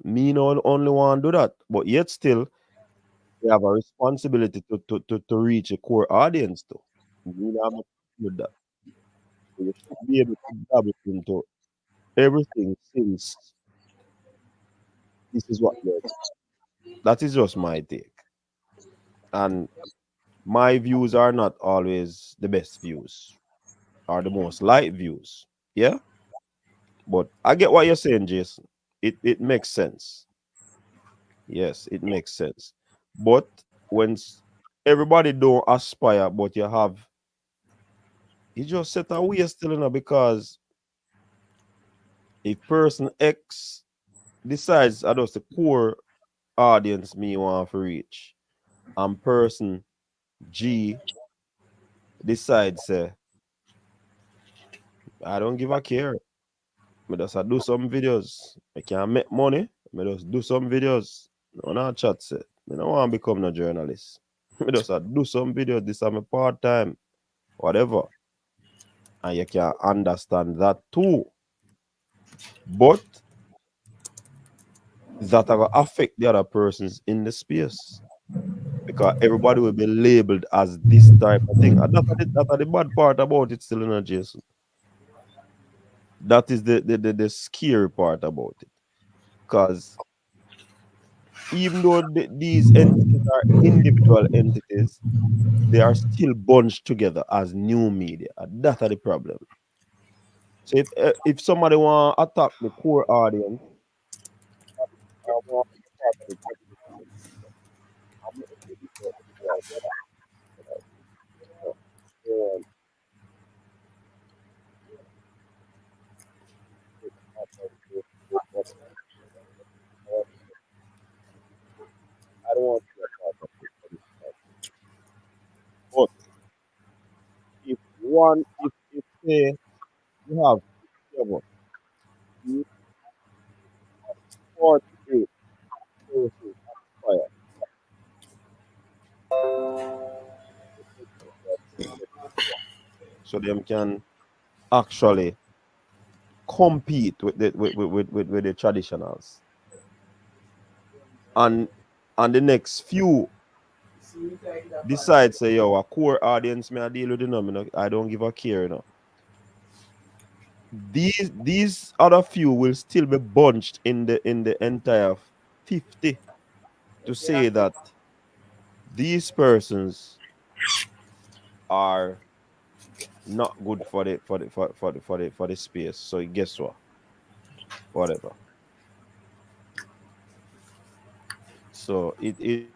Me not only want to do that, but yet still we have a responsibility to reach a core audience too. You know, I'm with that. So you should be able to dabble into everything since this is what you're doing. That is just my take. And my views are not always the best views or the most light views. Yeah? But I get what you're saying, Jason. It makes sense. Yes, it makes sense. But when everybody don't aspire, but you just set a way still, you know, because if person X decides I just the core audience me want to reach, and person G decides say I don't give a care. Me just a do some videos. I can make money. Me just do some videos. No, not chat say. Me don't want to become no journalist. Me just a do some videos. This is my part time, whatever. And you can understand that too. But that will affect the other persons in the space. Because everybody will be labeled as this type of thing. And that's the bad part about it still, Jason. That is the scary part about it. Because even though these entities are individual entities, they are still bunched together as new media. And that's the problem. So if somebody want to attack the core audience, want to be part of the conversation, I'm not going to be part of the conversation. So, I don't want to be a part of this. But if say you have seven, you 48 persons aspire, so them can actually compete with with the traditionals. And the next few decide say yo a core audience me I deal with them, you know, I don't give a care, you know. These other few will still be bunched in the entire 50 to say that these persons are not good for the space. So guess what? Whatever. So it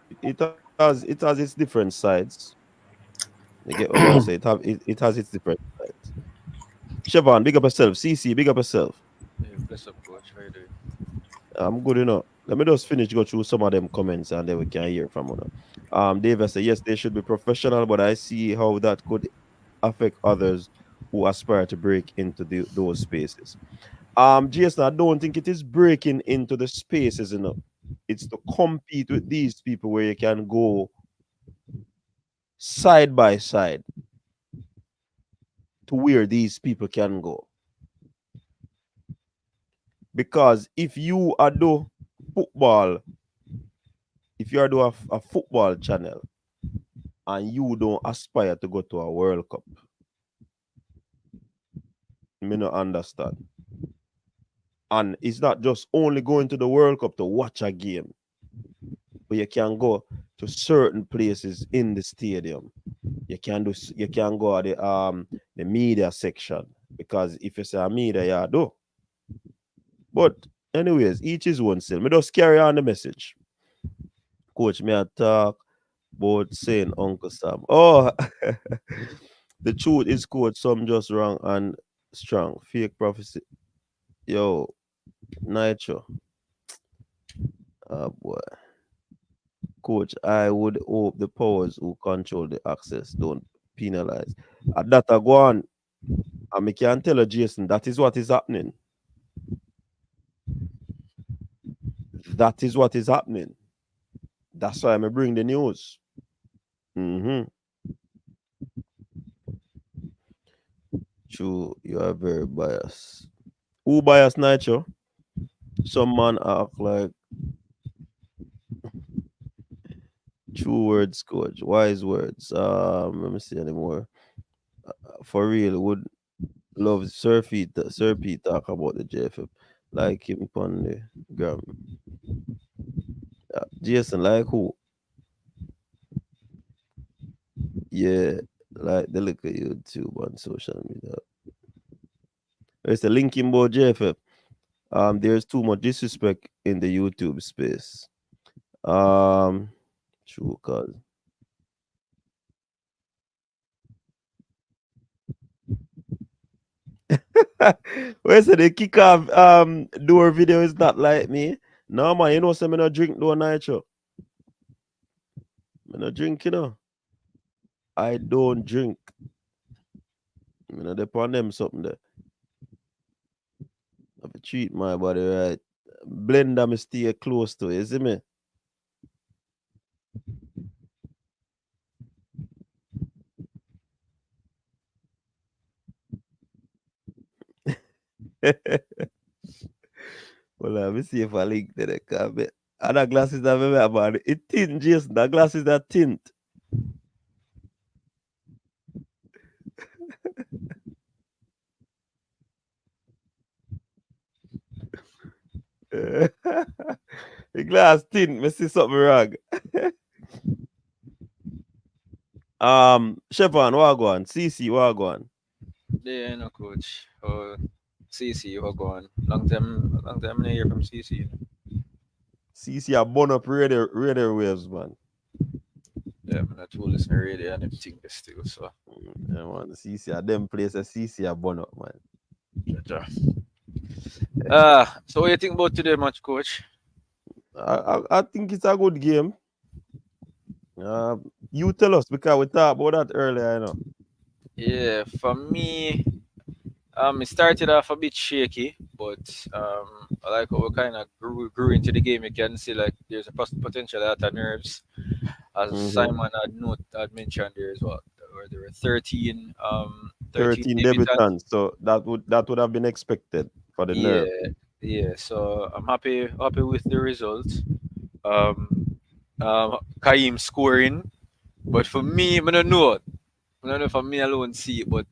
has its different sides. You get what I say? It has its different sides. Siobhan, big up yourself. CC, big up yourself. Yeah, bless up, coach. How you doing? I'm good enough. Let me just finish go through some of them comments and then we can hear from you. David said yes, they should be professional, but I see how that could affect others who aspire to break into those spaces. Jason, I don't think it is breaking into the spaces enough. It's to compete with these people where you can go side by side to where these people can go. Because if you are do football, if you are do a football channel and you don't aspire to go to a World Cup, me not understand. And it's not just only going to the World Cup to watch a game, but you can go to certain places in the stadium. You can go at the media section, because if you say a media, yeah, do. But anyways, each is one still. Me just carry on the message. Coach, me a talk about saying Uncle Sam. Oh, the truth is, coach, some just wrong and strong. Fake prophecy. Yo, Nitro. Oh boy. Coach, I would hope the powers who control the access don't penalize. That I go on. And I can tell you, Jason, that is what is happening. That is what is happening. That's why I bring the news. Mm-hmm. True, you are very biased. Who biased, Nitro? Some man act like true words, coach. Wise words. Let me see anymore. For real, would love Sir Pete talk about the JFF. Like him on the gram. Jason, like who? Yeah, like the look at YouTube on social media. There's a link in both JFF. There's too much disrespect in the YouTube space. True, cause where's the kick off door video is not like me. No man, you know some me no drink no nitro. Me no drink, you know. I don't drink. Me no depend them something there. I have to treat my body right. Blender me stay close to it, you see me? Well, let me see if I link to the comment. Other glasses that we have about it tint, Jason. The glasses that tint. The glass tint, me see something wrong. Chevron, what go on? CC, what go on? Yeah, no, coach. Oh, CC, how going? Long time I hear from CC. CC a burn up radio waves, man. Yeah, man, I told listen radio and everything this too. So, Yeah, man. CC a them places CC a burn up, man. ja. So what you think about today match, coach? I think it's a good game. You tell us because we talked about that earlier, you know. Yeah, for me, it started off a bit shaky, but I like how we kind of grew into the game. You can see like there's a potential out of nerves, as Mm-hmm. Simon had mentioned there as well. Where there were 13 13 debutants. debutants, so that would have been expected for the Yeah, nerve. yeah. So I'm happy with the results. Um, Kaim scoring, but for me, I don't know. I don't know if me alone see it, but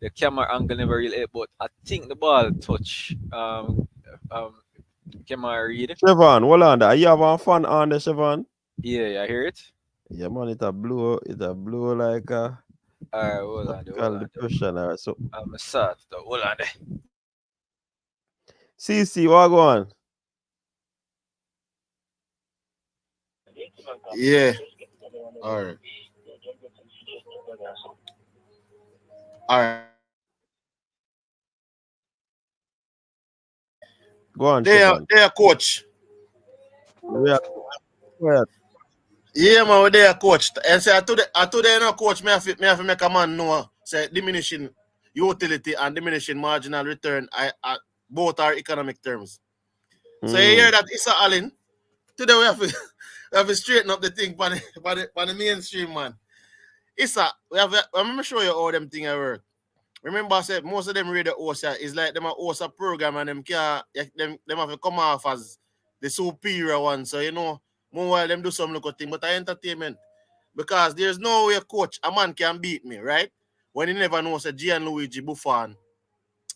the camera angle never really hit, but I think the ball touch um camera read. Chevron, hold on there. You have one fan on the Chevron? Yeah, I hear it. Yeah, man, it a blow like Alright, hold tropical on depression or so. I'm a sat though. Hold on there. CC, what go on? Yeah. All right. All right. Go on, They are Siobhan. coach. We are quiet. Yeah, man, they are coach. And say I told them no coach, me have to make a man know say diminishing utility and diminishing marginal return I both are economic terms. So you hear that Issa Allen? Today we have to we have to straighten up the thing for the mainstream, man. Issa, I'm show you how them thing I work. Remember I said most of them radio hosts is like them a host a program and them can them have to come off as the superior one. So you know, more while them do some local thing, but I entertainment. Because there's no way coach a man can beat me, right? When he never knows that Gianluigi Buffon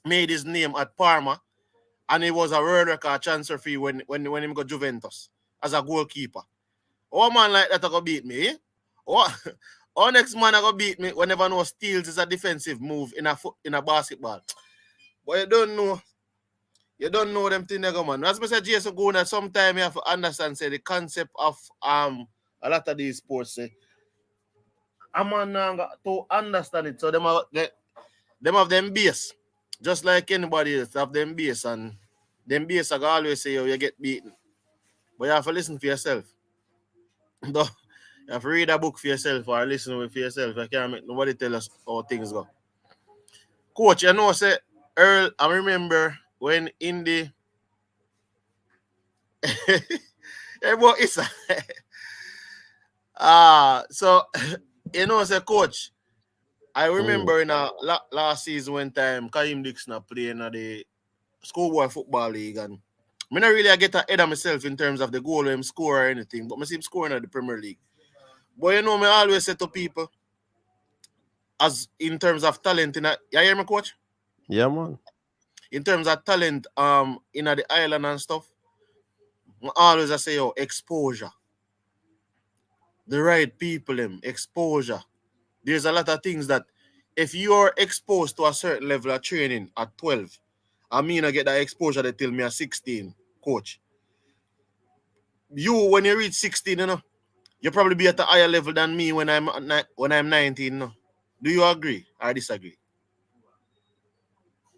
made his name at Parma and he was a world record transfer fee when he got Juventus as a goalkeeper. Oh man like that gonna beat me, eh? Or next man gonna beat me whenever no steals is a defensive move in a basketball. But you don't know them thing go, man. As I said, Jason Gona, sometimes you have to understand say the concept of a lot of these sports say a man got to understand it. So them have them base. Just like anybody else have them base and them base I always say you get beaten. But you have to listen for yourself. You have to read a book for yourself or listen for yourself. I can't make nobody tell us how things go. Coach, you know, say Earl, I remember when in the hey, boy, it's so you know, say coach, I remember in a last season one time Kaim Dixon playing in the schoolboy football league and I not really get ahead of myself in terms of the goal him score or anything, but I see him scoring at the Premier League. But you know, me always say to people, as in terms of talent, you hear me, coach? Yeah, man. In terms of talent, in the island and stuff, I always I say, yo, exposure. The right people, exposure. There's a lot of things that if you're exposed to a certain level of training at 12, I mean I get that exposure that till me at 16, coach. You when you reach 16, you know, you probably be at a higher level than me when I'm 19. No? Do you agree or disagree?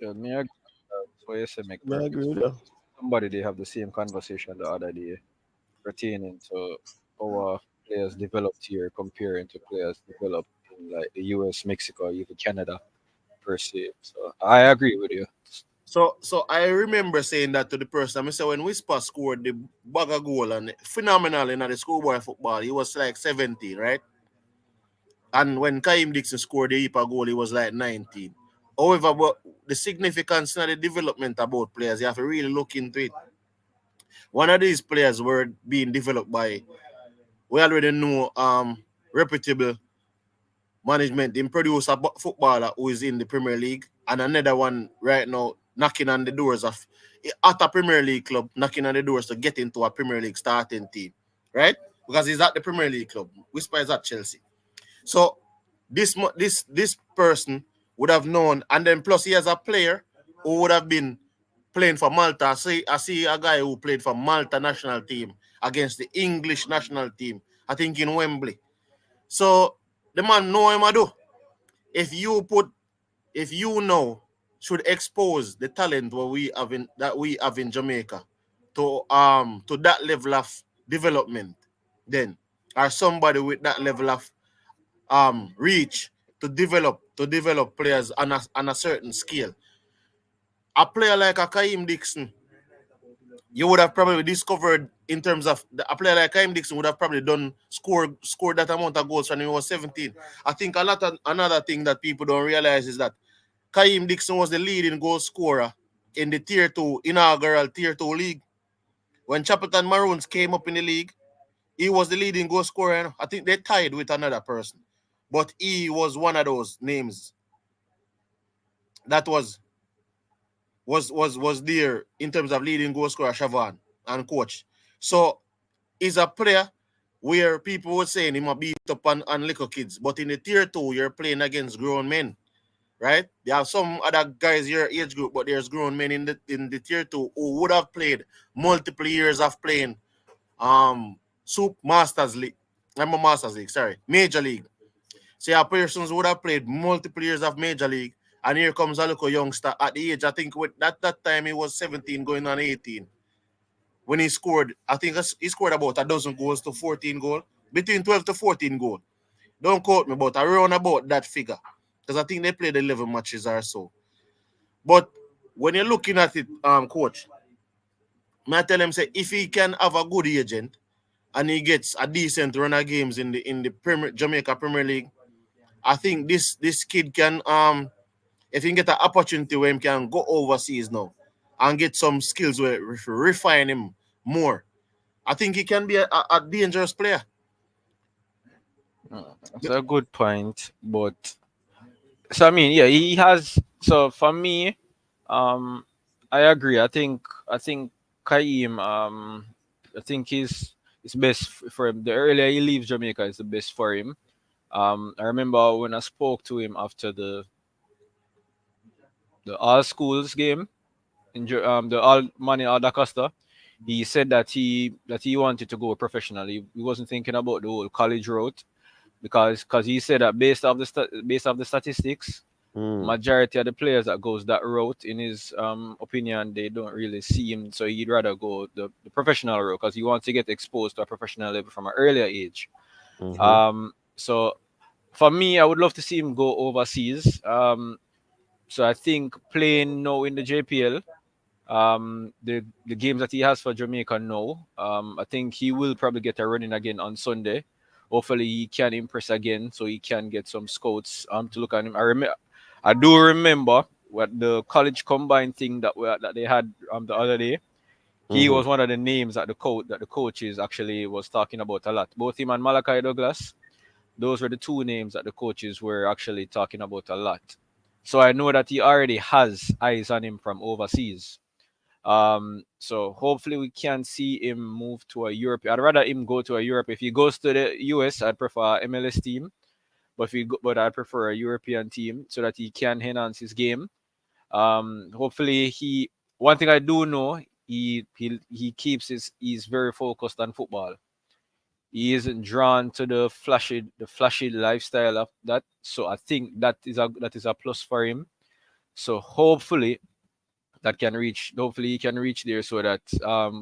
Yeah, me agree. That's why you say make I perfect agree with sense. you. Somebody they have the same conversation the other day pertaining to our players developed here comparing to players developed in like the US, Mexico, even Canada per se. So I agree with you. So I remember saying that to the person. I said when Whisper scored the bugger goal and phenomenal in the schoolboy football, he was like 17, right? And when Kaim Dixon scored the Ipa goal, he was like 19. However, but the significance of the development about players, you have to really look into it. One of these players were being developed by, we already know, reputable management. They produce a footballer who is in the Premier League, and another one right now knocking on the doors of at a Premier League club, knocking on the doors to get into a Premier League starting team, right? Because he's at the Premier League club. Whisper is at Chelsea. So this person would have known, and then plus he has a player who would have been playing for Malta. I see a guy who played for Malta national team against the English national team. I think in Wembley. So the man know him I do. If you know should expose the talent that we have in Jamaica to that level of development, then or somebody with that level of reach to develop players on a certain scale. A player like a Kaim Dixon, you would have probably discovered in terms of a player like Kaim Dixon would have probably done scored that amount of goals when he was 17. I think another thing that people don't realize is that Kaim Dixon was the leading goal scorer in the inaugural Tier 2 league. When Chapelton Maroons came up in the league, he was the leading goal scorer. I think they tied with another person. But he was one of those names that was there in terms of leading goal scorer, Siobhan, and coach. So he's a player where people were saying he might beat up on little kids. But in the Tier 2, you're playing against grown men. Right? There are some other guys your age group, but there's grown men in the Tier 2 who would have played multiple years of playing Masters League. Major League. Say our persons would have played multiple years of Major League, and here comes a little youngster at the age, I think with that time he was 17 going on 18. When he scored, I think he scored about a dozen goals to 14 goals, between 12 to 14 goals. Don't quote me, but around about that figure. Because I think they played 11 matches or so. But when you're looking at it, coach, I tell him, say, if he can have a good agent and he gets a decent run of games in the Jamaica Premier League, I think this kid can, if he can get an opportunity where he can go overseas now and get some skills where refine him more, I think he can be a dangerous player. That's a good point, but so I mean, yeah, he has. So for me, I agree. I think Kaim, I think it's best for him. The earlier he leaves Jamaica is the best for him. I remember when I spoke to him after the all schools game the all money all da Costa. He said that he wanted to go professional. He wasn't thinking about the whole college route because he said that based off the statistics, Mm. majority of the players that goes that route, in his opinion, they don't really see him. So he'd rather go the professional route because he wants to get exposed to a professional level from an earlier age. Mm-hmm. So for me, I would love to see him go overseas. So I think playing now in the JPL, the games that he has for Jamaica now, I think he will probably get a running again on Sunday. Hopefully he can impress again, so he can get some scouts to look at him. I do remember what the college combined thing that they had the other day. He Mm-hmm. was one of the names that the coaches actually was talking about a lot. Both him and Malachi Douglas, those were the two names that the coaches were actually talking about a lot. So I know that he already has eyes on him from overseas. So hopefully we can see him move to a Europe. I'd rather him go to a Europe. If he goes to the US, I'd prefer a MLS team. But I'd prefer a European team so that he can enhance his game. Hopefully one thing I do know, he keeps he's very focused on football. He isn't drawn to the flashy lifestyle of that. So I think that is a plus for him. So hopefully he can reach there so that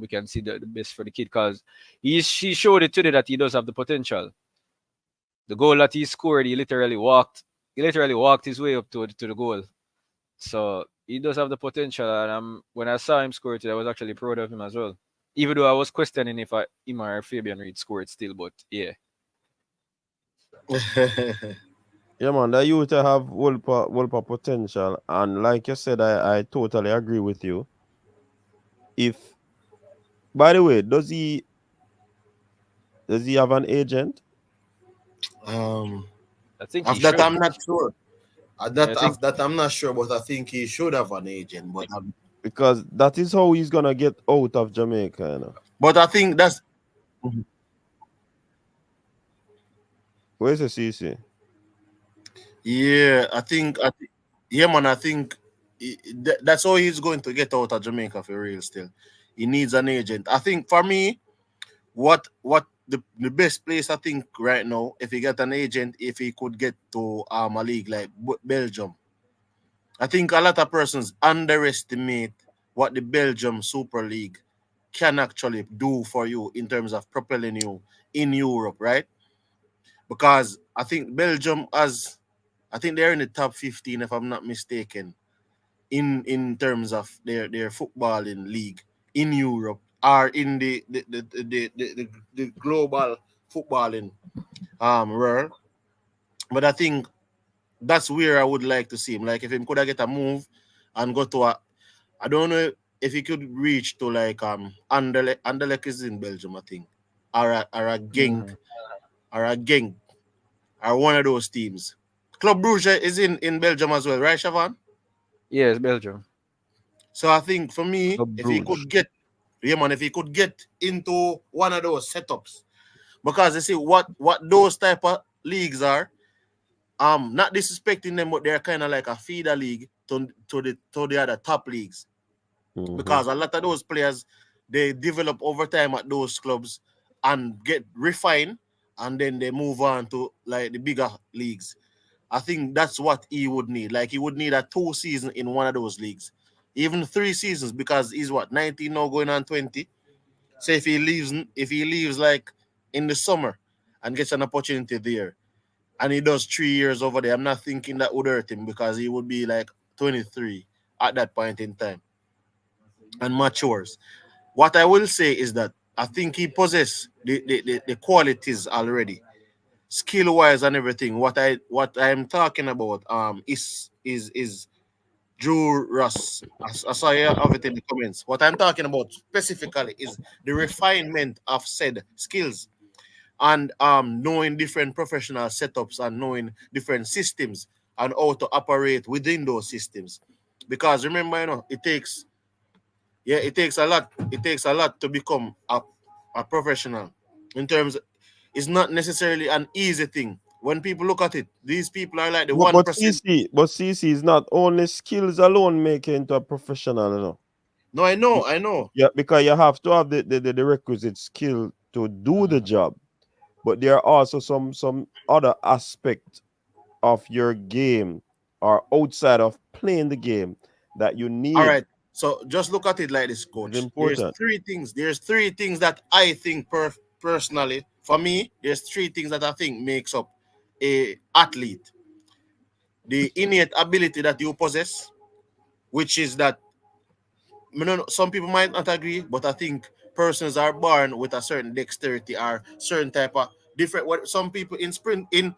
we can see the best for the kid because he showed it today that he does have the potential. The goal that he scored, he literally walked his way up to the goal. So he does have the potential, and when I saw him score today, I was actually proud of him as well. Even though I was questioning if him or Fabian Reed scored still, but yeah. Yeah, man, that youth have whole potential, and like you said, I totally agree with you. If, by the way, does he have an agent? um, I think he of that, should. I'm not sure. I think Of that, I'm not sure, but I think he should have an agent. Because that is how he's gonna get out of Jamaica, you know. But I think that's Where's the CC? yeah. Yeah, man. I think that's how he's going to get out of Jamaica for real. Still, he needs an agent. I think for me, what the best place I think right now, if he get an agent, if he could get to a league like Belgium. I think a lot of persons underestimate what the Belgium Super League can actually do for you in terms of propelling you in Europe, right? Because I think I think they're in the top 15 if I'm not mistaken in terms of their footballing league in Europe or in the global footballing world. But I think that's where I would like to see him. Like if him could get a move and go to I don't know if he could reach to like Anderlecht is in Belgium, I think. Or a Genk mm, or a Genk or one of those teams. Club Brugge is in Belgium as well, right, Siobhan? yeah, it's Belgium. So I think for me, Club if he Bruges. could get yeah man, if he could get into one of those setups, because you see what those type of leagues are, not disrespecting them, but they're kind of like a feeder league to the other top leagues. Mm-hmm. Because a lot of those players they develop over time at those clubs and get refined and then they move on to like the bigger leagues. I think that's what he would need. Like he would need a 2 season in one of those leagues, even 3 seasons, because he's what 19 now, going on 20. So if he leaves like in the summer and gets an opportunity there, and he does 3 years over there, I'm not thinking that would hurt him because he would be like 23 at that point in time and matures. What I will say is that I think he possesses the qualities already, skill wise and everything. What I'm talking about is Drew Russ. I saw you have it in the comments. What I'm talking about specifically is the refinement of said skills and knowing different professional setups and knowing different systems and how to operate within those systems. Because remember, it takes a lot. It takes a lot to become a professional. In terms, it's not necessarily an easy thing. When people look at it, these people are like the But 1%. CC is not only skills alone make you into a professional, you know. No, I know. Yeah, because you have to have the requisite skill to do the job. But there are also some other aspect of your game or outside of playing the game that you All need. right. So just look at it like this, It's coach. There's important. three things. There's 3 things that I think personally, for me, there's 3 things that I think makes up a athlete. The innate ability that you possess, which is that some people might not agree, but I think persons are born with a certain dexterity or certain type of different. What some people in sprint in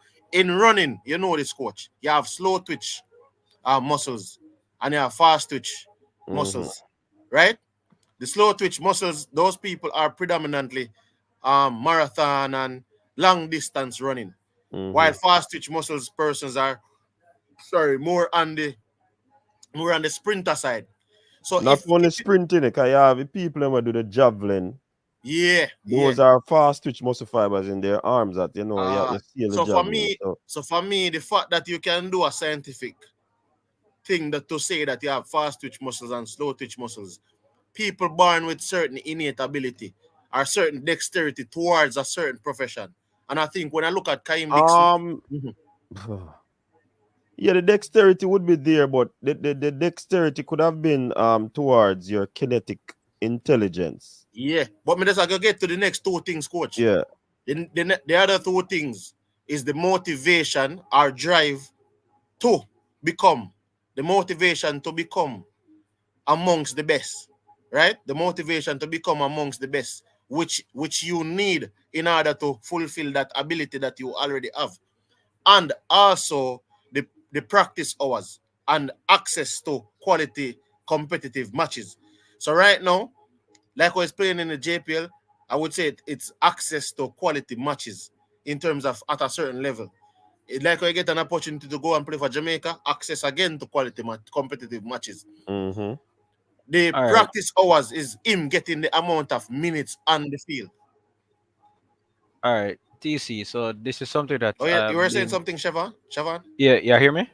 running, you know this, coach. You have slow twitch muscles and you have fast twitch Mm-hmm. muscles, right? The slow twitch muscles, those people are predominantly marathon and long distance running, while Mm-hmm. fast twitch muscles persons are more on the sprinter side. So Not if only sprinting, because you have the people who do the javelin. yeah. Those are fast twitch muscle fibers in their arms that you see the So for javelin. me, So the fact that you can do a scientific thing that to say that you have fast twitch muscles and slow twitch muscles, people born with certain innate ability or certain dexterity towards a certain profession. And I think when I look at Kaim Dixon, um mhm, yeah, the dexterity would be there, but the dexterity could have been towards your kinetic intelligence. yeah. But me just I go get to the next 2 things, coach. Yeah. The other 2 things is the motivation or drive to become, the motivation to become amongst the best, right? The motivation to become amongst the best, which you need in order to fulfill that ability that you already have, and also the practice hours and access to quality competitive matches. So right now, like I was playing in the JPL, I would say it's access to quality matches in terms of at a certain level. Like I get an opportunity to go and play for Jamaica, access again to quality competitive matches. Mm-hmm. The All right, practice hours is him getting the amount of minutes on the field. all right. TC. So this is something that Oh, yeah, I you were saying believe. something, Siobhan? Siobhan? Yeah, yeah. Hear me?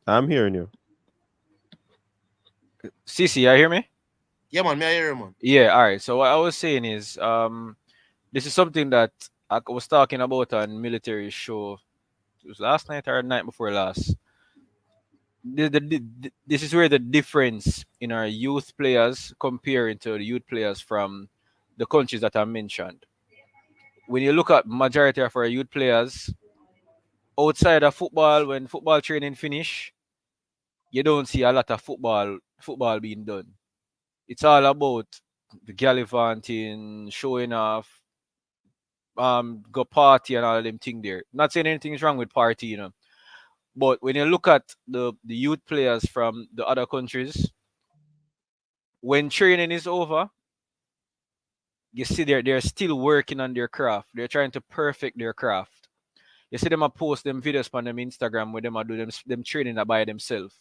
I'm hearing you. CC, you hear me? Yeah, man, me I hear you, man. Yeah. All right. So what I was saying is, this is something that I was talking about on military show. It was last night or night before last. This is where the difference in our youth players comparing to the youth players from the countries that I mentioned. When you look at majority of our youth players outside of football, when football training finish, you don't see a lot of football being done. It's all about the gallivanting, showing off, go party and all of them thing there. Not saying anything's wrong with party, But when you look at the youth players from the other countries, when training is over, you see they're still working on their craft. They're trying to perfect their craft. You see them a post them videos on them Instagram where them a do them training by themselves.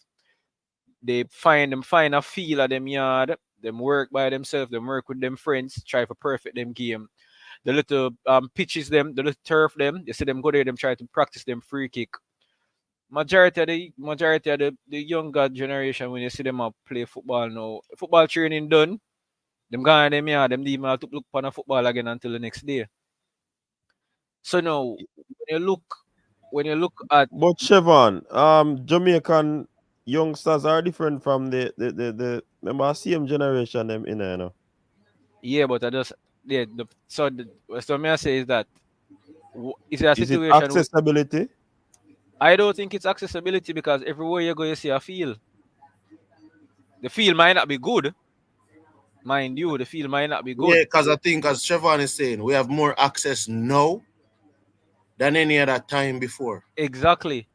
They find a feel of them yard, them work by themselves, them work with them friends, try to perfect them game. The little pitches them, the little turf them, you see them go there, them try to practice them free kick. Majority of the younger generation when you see them play football now, football training done, them gone them yard, them even have to look upon a football again until the next day. So now when you look at But Chevron, Jamaican youngsters are different from the remember same generation them in there, you know. yeah, but I just yeah. So may I say is that is it a Is it situation? accessibility? I don't think it's accessibility because everywhere you go, you see a field. The field might not be good, mind you. The field might not be Yeah, good. because I think, as Trevor is saying, we have more access now than any other time before. Exactly.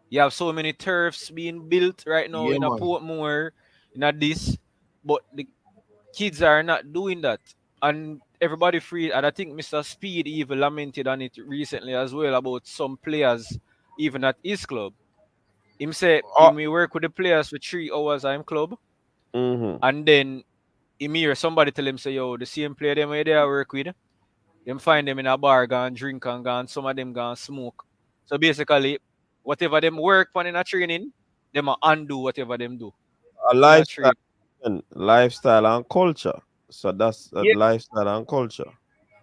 You have so many turfs being built right now Yeah, in a man. Portmore, in a this, but the kids are not doing that. And everybody free. And I think Mr. Speed even lamented on it recently as well about some players, even at his club. Him say he Uh, may work with the players for 3 hours at him club, mm-hmm. and then him hear somebody tell him say, yo, the same player them where they are work with, them find them in a bar, gone drink and gone, some of them gone smoke. So basically, whatever them work on in a training, them a undo whatever them do A in a lifestyle, trade. and lifestyle and culture. So that's a Yeah. lifestyle and culture.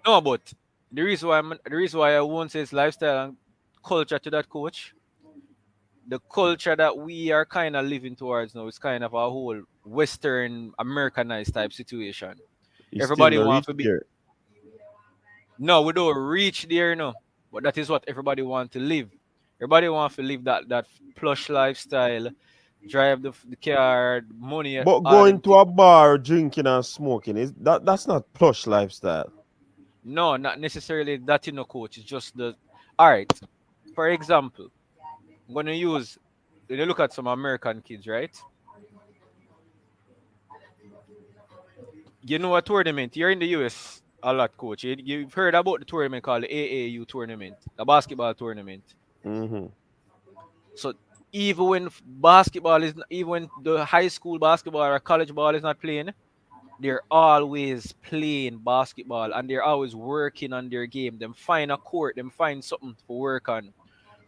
No, but the reason why I won't say it's lifestyle and culture to that coach, the culture that we are kind of living towards now is kind of a whole Western Americanized type situation. You still Everybody not want reach to be there. no, we don't reach there no, but that is what everybody want to live. Everybody want to live that plush lifestyle, drive the car, money, But all of going them to things. a bar, drinking and smoking is that's not plush lifestyle. No, not necessarily that coach. It's just the all right. For example, I'm gonna use when you look at some American kids, right? You know a tournament. You're in the US a lot, coach. You've heard about the tournament called the AAU tournament, a basketball tournament. Mm-hmm. So even when basketball is even when the high school basketball or college ball is not playing, they're always playing basketball and they're always working on their game. Them find a court, them find something to work on.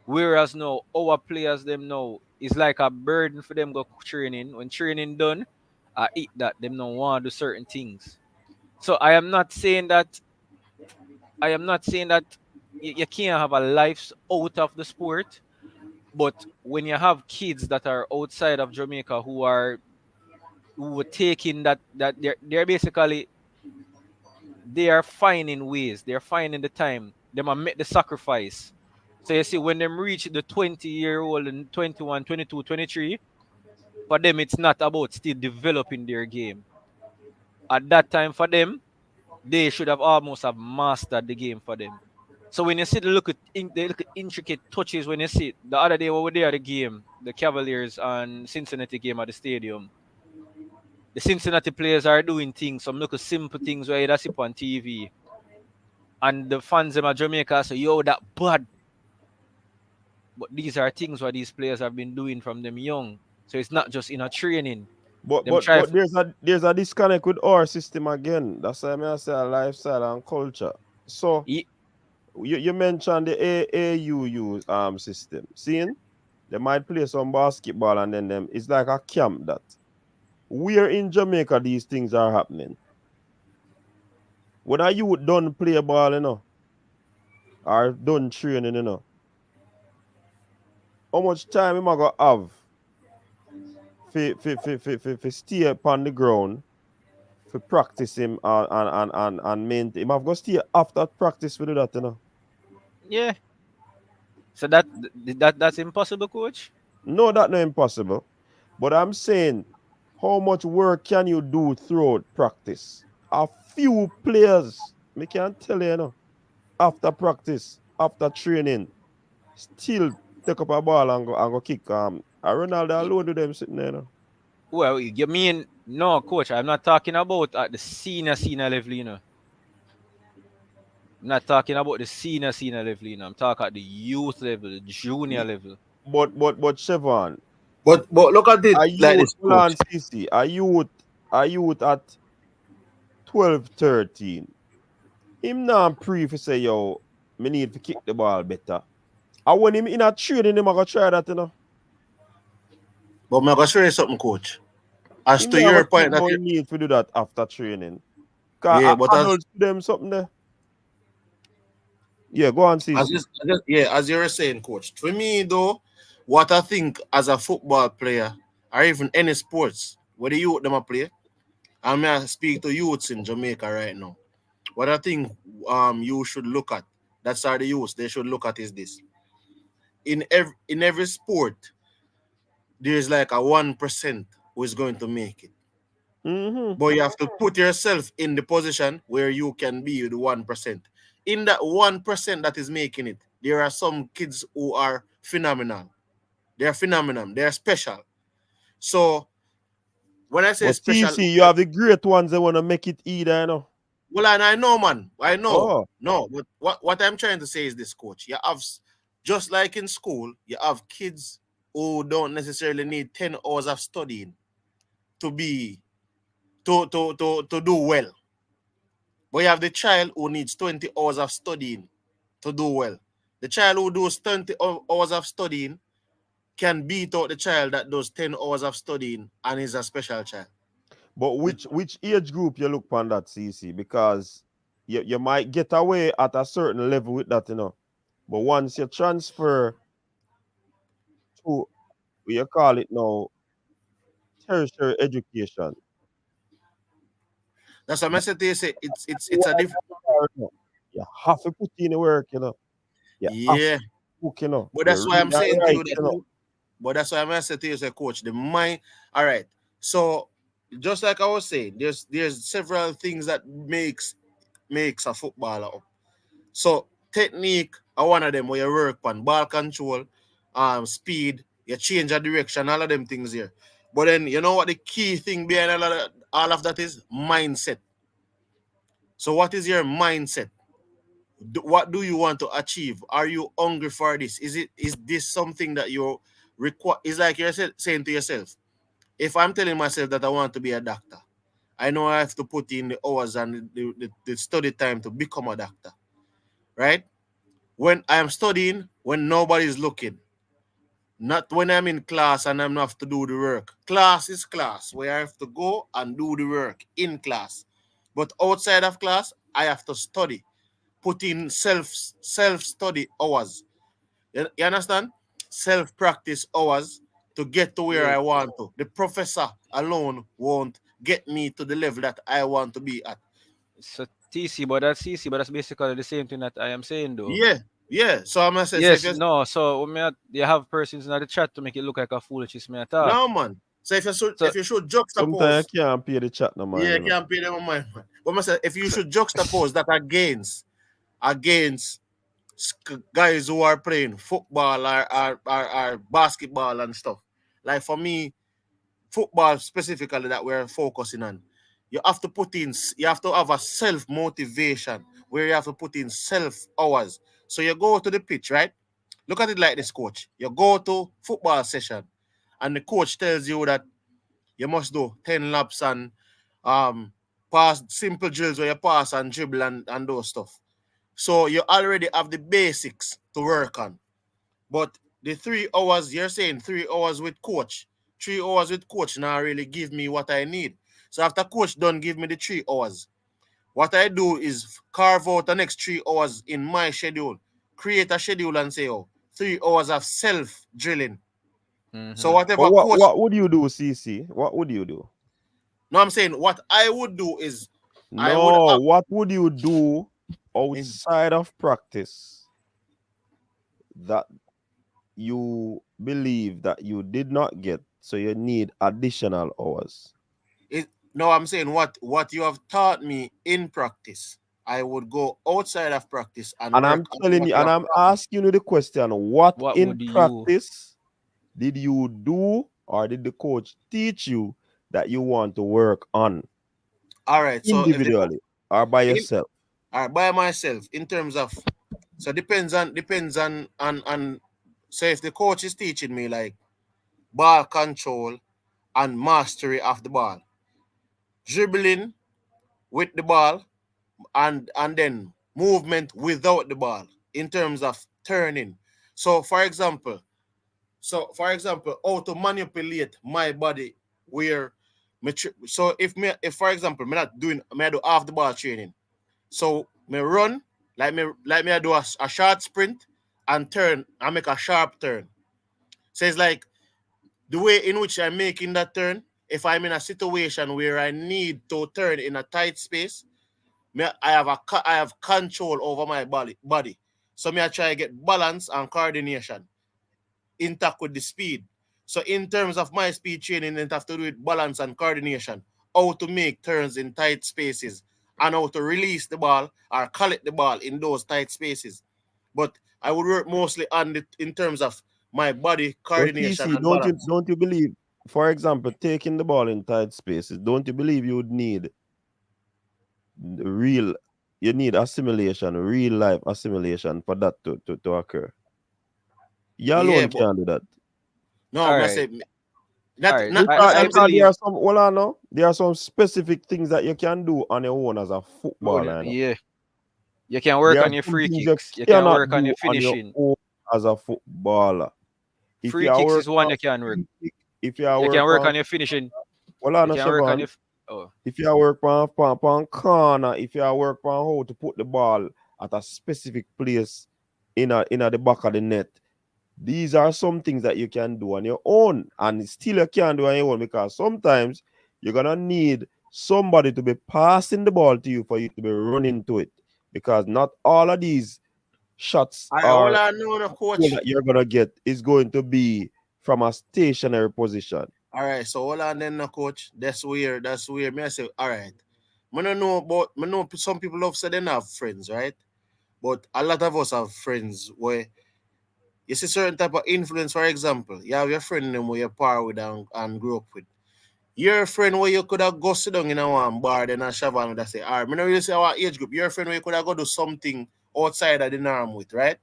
Whereas now our players them now is like a burden for them go training. When training done, I eat that. Them don't want to do certain things. So I am not saying that you can't have a life out of the sport, but when you have kids that are outside of Jamaica who are taking that they're basically they are finding ways, they're finding the time, they might make the sacrifice. So you see, when them reach the 20-year-old and 21, 22, 23, for them it's not about still developing their game. At that time for them, they should have almost have mastered the game for them. So when you see the look at intricate touches when you see the other day we were there at the game, the Cavaliers and Cincinnati game at the stadium. The Cincinnati players are doing things, some look simple things where you see on TV. And the fans in Jamaica say, yo, that bad. But these are things what these players have been doing from them young. So it's not just in a training. But Them but try but there's a disconnect with our system again. That's why I say lifestyle and culture. So you mentioned the AAUU system. Seeing they might play some basketball and then them it's like a camp that. Where in Jamaica these things are happening? When a youth done play ball, or done training, how much time am I gonna have for stay upon the ground for practice him and maintain him? I've got to stay after practice with that. yeah. So that's impossible, coach. No, that's not impossible. But I'm saying, how much work can you do throughout practice? A few players, me can tell after practice, after training, still take up a ball and go kick. A Ronaldo Y- alone do them sitting there. Well, you mean no, coach? I'm not talking about at the senior level, I'm not talking about the senior level, I'm talking at the youth level, the junior level. But Chevron, But look at it a like youth, this, hold on, coach. CC, a youth at 12, 13. Him now pre for say, yo, me need to kick the ball better. And when him in a training, him a go try that. But I'm gonna show you something, coach. As Him to never your think point that about you, he need to do that after training. Cause yeah, but as adults do them something there. Yeah, go on, As CC. as you were saying, coach. For me though, what I think as a football player or even any sports, whether you them a play, I mean I speak to youths in Jamaica right now. What I think you should look at, that's how the youths they should look at is this. In every sport, there's like a 1% who is going to make it. Mm-hmm. But you have to put yourself in the position where you can be the 1%. In that 1% that is making it, there are some kids who are phenomenal. They are phenomenal. They are special. So when I say But special, CC, you have the great ones that want to make it either, you know. well, and I know, man. I know. Oh, No, but what I'm trying to say is this, coach. You have, just like in school, you have kids who don't necessarily need 10 hours of studying to be to do well. But you have the child who needs 20 hours of studying to do well. The child who does 20 hours of studying can beat out the child that does 10 hours of studying and is a special child. but which age group you look on that, CC? Because you might get away at a certain level with that, you know. But once you transfer to, you call it now, tertiary education, That's what I that said to you. Say it's a different. you have to put in the work, you know. You have Yeah, to book, you know. but You that's why read I'm and saying to write, you that. you know. But that's why I'm saying to you, say, coach, the mind. All right. So just like I was saying, there's several things that makes a footballer up. So technique are one of them where you work on ball control, speed, you change your direction, all of them things here. But then you know what the key thing behind all of that is? Mindset. So what is your mindset? What do you want to achieve? Are you hungry for this? Is this something that you require? It's like you're saying to yourself, if I'm telling myself that I want to be a doctor, I know I have to put in the hours and the study time to become a doctor, right? When I'm studying, when nobody's looking, not when I'm in class and I'm not have to do the work. Class is class, where I have to go and do the work in class. But outside of class, I have to study, put in self study hours. You understand? Self practice hours to get to where Yeah. I want to. The professor alone won't get me to the level that I want to be at. So TC, but that's CC, but that's basically the same thing that I am saying though. Yeah, yeah. So I'm gonna say, so if Yes, you no. So you have persons in the chat to make it look like a foolishness me I talk. no man. So So if you should Sometimes juxtapose, you can't pay the chat no man, yeah, you you know. can't pay them on my man. But I say if you should juxtapose that against guys who are playing football or basketball and stuff. Like for me, football specifically that we're focusing on, you have to have a self motivation where you have to put in self hours. So you go to the pitch, right? Look at it like this, coach. You go to football session, and the coach tells you that you must do 10 laps and um pass simple drills where you pass and dribble and those stuff. So you already have the basics to work on. But the 3 hours, you're saying 3 hours with coach. 3 hours with coach now really give me what I need. So after coach done give me the 3 hours, what I do is carve out the next 3 hours in my schedule, create a schedule and say, oh, 3 hours of self drilling. So mm-hmm. But whatever what coach, what would you do, CC? What would you do? no, I'm saying what I would do is I would No, what would you do in, outside of practice that you believe that you did not get, so you need additional hours? no, I'm saying what you have taught me in practice. I would go outside of practice and And work I'm on telling what you, you and have I'm taught me. asking you the question, what What in would you? practice did you do or did the coach teach you that you want to work on All right. So if the individually or by in, yourself? all right, by myself in terms of, so depends on so if the coach is teaching me like ball control and mastery of the ball, dribbling with the ball and then movement without the ball in terms of turning. So for example, how to manipulate my body where so if for example me not doing me I do half the ball training. So me run Like me I do a short sprint and turn and make a sharp turn. So it's like the way in which I'm making that turn, if I'm in a situation where I need to turn in a tight space, I have control over my body. So me I try to get balance and coordination intact with the speed. So in terms of my speed training, it have to do with balance and coordination, how to make turns in tight spaces, and how to release the ball or collect the ball in those tight spaces. But I would work mostly on it in terms of my body But coordination TC, and balance. don't you believe, for example, taking the ball in tight spaces, don't you believe you would need real, you need assimilation, real life assimilation for that to occur? You Yeah, alone but can't do that. no, All I right. say that All right. not I I'm saying There believe. are some, well, I know, there are some specific things that you can do on your own as a footballer. You know? Yeah. You can There work are on your some free things you kicks. You can cannot work on do your on your finishing. own as a footballer. If Free you are kicks work is one on you can work. free kick, if you are You can work work on, on your finishing. well, I You know, can work on Siobhan, your. Oh. if you are work on corner, if you are work on how to put the ball at a specific place in the back of the net, these are some things that you can do on your own, and still you can't do on your own because sometimes you're gonna need somebody to be passing the ball to you for you to be running to it, because not all of these shots all are I know, no, goal coach. that you're gonna get is going to be from a stationary position. All right, so hold on then, no, coach. That's weird. That's weird. Me I say, all right. I don't know about. I know some people love say they don't have friends, right? But a lot of us have friends where you see certain type of influence. For example, you have your friend them where you par with and grew up with. Your friend where you could have go sit down in a one bar, then a Shavan would say, all right, I know you say our age group. Your friend where you could have go do something outside of the norm with, right?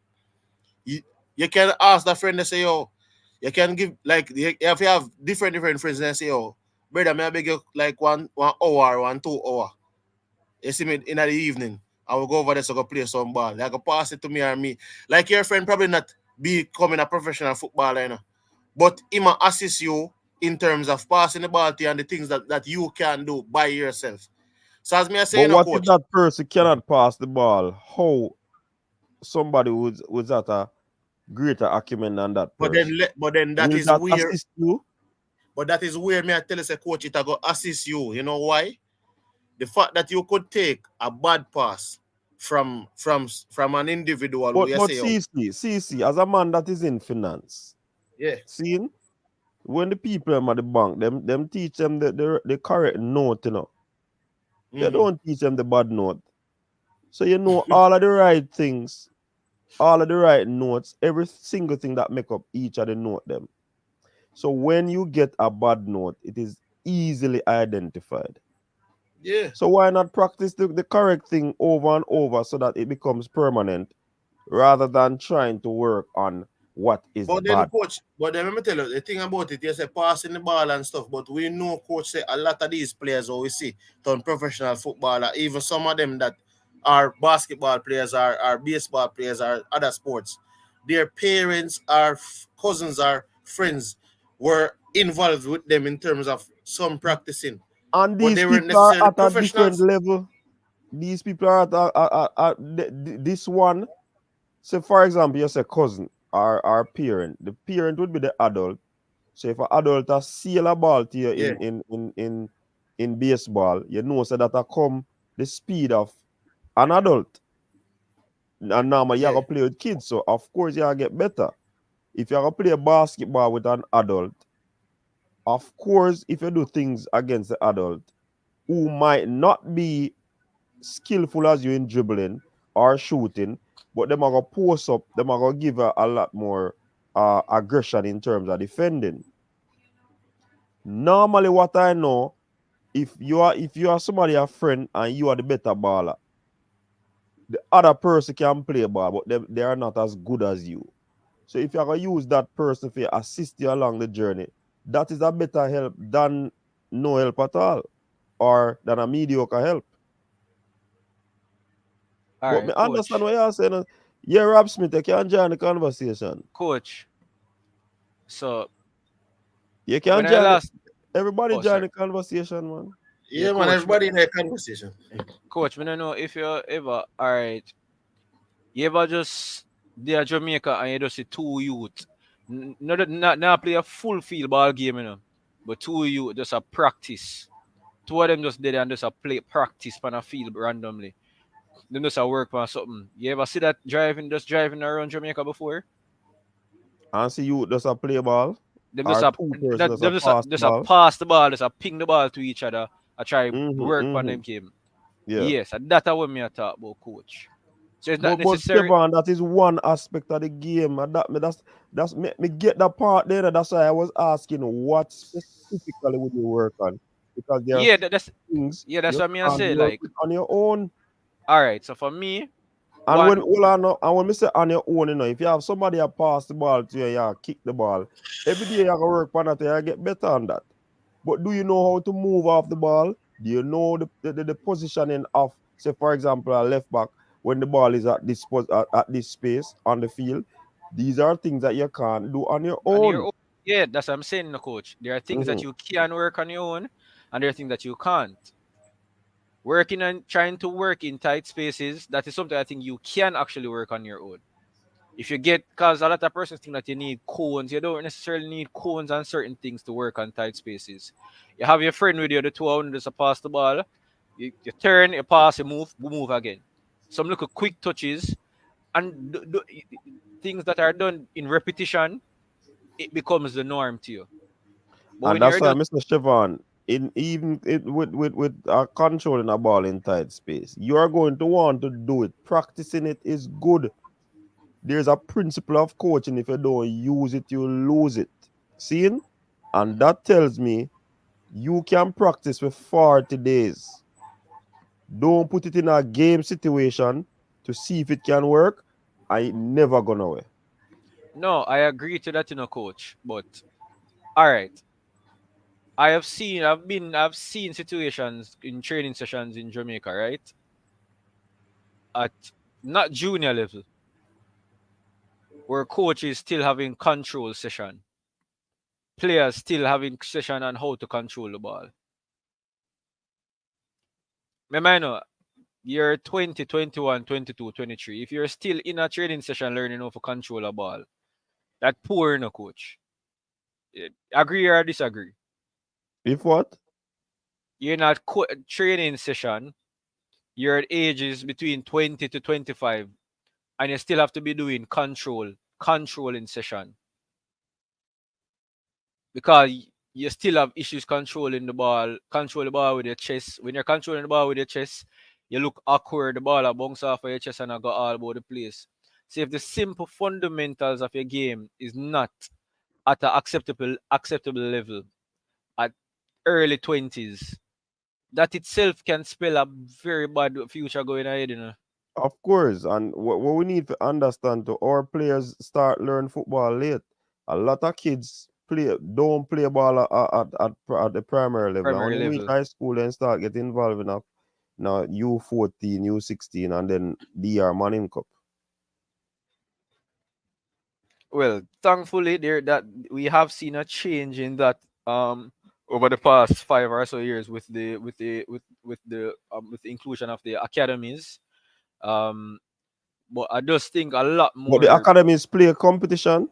You you can ask that friend to say, yo, you can give like if you have different friends and say, yo, brother, may I beg you like 1 hour, 2 hour. You see me in the evening. I will go over there to go play some ball. Like, go pass it to me or me. Like your friend probably not becoming a professional footballer, you know. But he might assist you in terms of passing the ball to you and the things that you can do by yourself. So as me I say, But you know, what if coach. that person cannot pass the ball? How somebody who's at a greater acumen than that person? But then that Will is that where assist you? but that is where me I tell you say coach it go assist you. You know why? The fact that you could take a bad pass from an individual who you But say, oh, CC, as a man that is in finance, yeah. seeing when the people them at the bank, them teach them the correct note, you know. They Mm-hmm. don't teach them the bad note. So you know all of the right things, all of the right notes, every single thing that make up each of the note them. So when you get a bad note, it is easily identified. Yeah. So why not practice the correct thing over and over so that it becomes permanent rather than trying to work on what is But then, bad? coach, but then let me tell you the thing about it. You say passing the ball and stuff, but we know, coach, say a lot of these players who we see turn professional footballer, even some of them that are basketball players, are baseball players, are other sports. Their parents, are cousins, are friends were involved with them in terms of some practicing, And but these they weren't people are necessarily at a different professionals. level. These people are this one. So, for example, you say cousin or parent. The parent would be the adult. So, if an adult has seal a ball to you Yeah, in baseball, you know so that I come the speed of an adult. And now you yeah, have to play with kids, so of course you have to get better. If you have to play basketball with an adult, of course, if you do things against the adult who might not be skillful as you in dribbling or shooting, but them are gonna post up, them are gonna give a lot more aggression in terms of defending. Normally, what I know, if you are somebody a friend and you are the better baller, the other person can play ball, but they are not as good as you. So if you're gonna use that person to assist you along the journey, that is a better help than no help at all, or than a mediocre help. All But me right, understand coach. what you're saying. Yeah, Rob Smith, you can join the conversation. Coach. So You when can I join it. last. Everybody Oh, join sorry. the conversation, man. Yeah, yeah, man. Everybody in a conversation. coach. Me don't know if you ever. All right. You ever just there Jamaica and you just see two youth, not play a full field ball game, but two youth just a practice. Two of them just did and just a play practice on a field randomly. Them just a work on something. You ever see that driving around Jamaica before? And see you just a play ball, Them just or a two person that just a them pass the just a ball. pass the ball, just a ping the ball to each other. I try Mm-hmm, work on mm-hmm. them game. Yeah. Yes, and that's what me I talk about, coach. So it's not But necessary. Stefan, that is one aspect of the game. And that's me get the part there. That's why I was asking what specifically would you work on? Because there are Yeah, things that's you what me I can't say. work Like, with on your own. all right. So for me, And when one, all I know, and when me say on your own, if you have somebody that pass the ball to you, you kick the ball. Every day you can work on that, you get better on that. But do you know how to move off the ball? Do you know the positioning of, say, for example, a left back when the ball is at at this space on the field? These are things that you can't do on your on your own. own. Yeah, that's what I'm saying, no, coach. There are things that Mhm. you can work on your own, and there are things that you can't. Working and trying to work in tight spaces, that is something I think you can actually work on your own. If you get, because a lot of persons think that you need cones, you don't necessarily need cones on certain things to work on tight spaces. You have your friend with you, the two of them just pass the ball, you turn, you pass, you move again. Some little quick touches, and things that are done in repetition, it becomes the norm to you. But And when that's you're why, just Mr. Siobhan, with controlling a ball in tight space, you are going to want to do it. Practicing it is good. There's a principle of coaching. If you don't use it, you lose it. Seeing? And that tells me you can practice for 40 days. Don't put it in a game situation to see if it can work. I never gonna work. no, I agree to that, coach. But all right, I've seen situations in training sessions in Jamaica, right? At not junior level, where coaches still having control session, players still having session on how to control the ball. Remember, you're 20, 21, 22, 23. If you're still in a training session learning how to control a ball, that poor, coach. Agree or disagree? If what? You're in a training session, you're at ages between 20 to 25, and you still have to be doing controlling session. Because you still have issues control the ball with your chest. When you're controlling the ball with your chest, you look awkward, the ball will bounce off of your chest and I go all over the place. So if the simple fundamentals of your game is not at an acceptable level at early 20s, that itself can spell a very bad future going ahead. Of course. And what we need to understand to our players start learn football late. A lot of kids don't play ball at the primary level. And when Primary they reach level. high school, then start getting involved in U14, U16, and then DR Manning Cup. Well, thankfully, there that we have seen a change in that over the past 5 or so years with the inclusion of the academies. Um, but I just think But the academies play competition.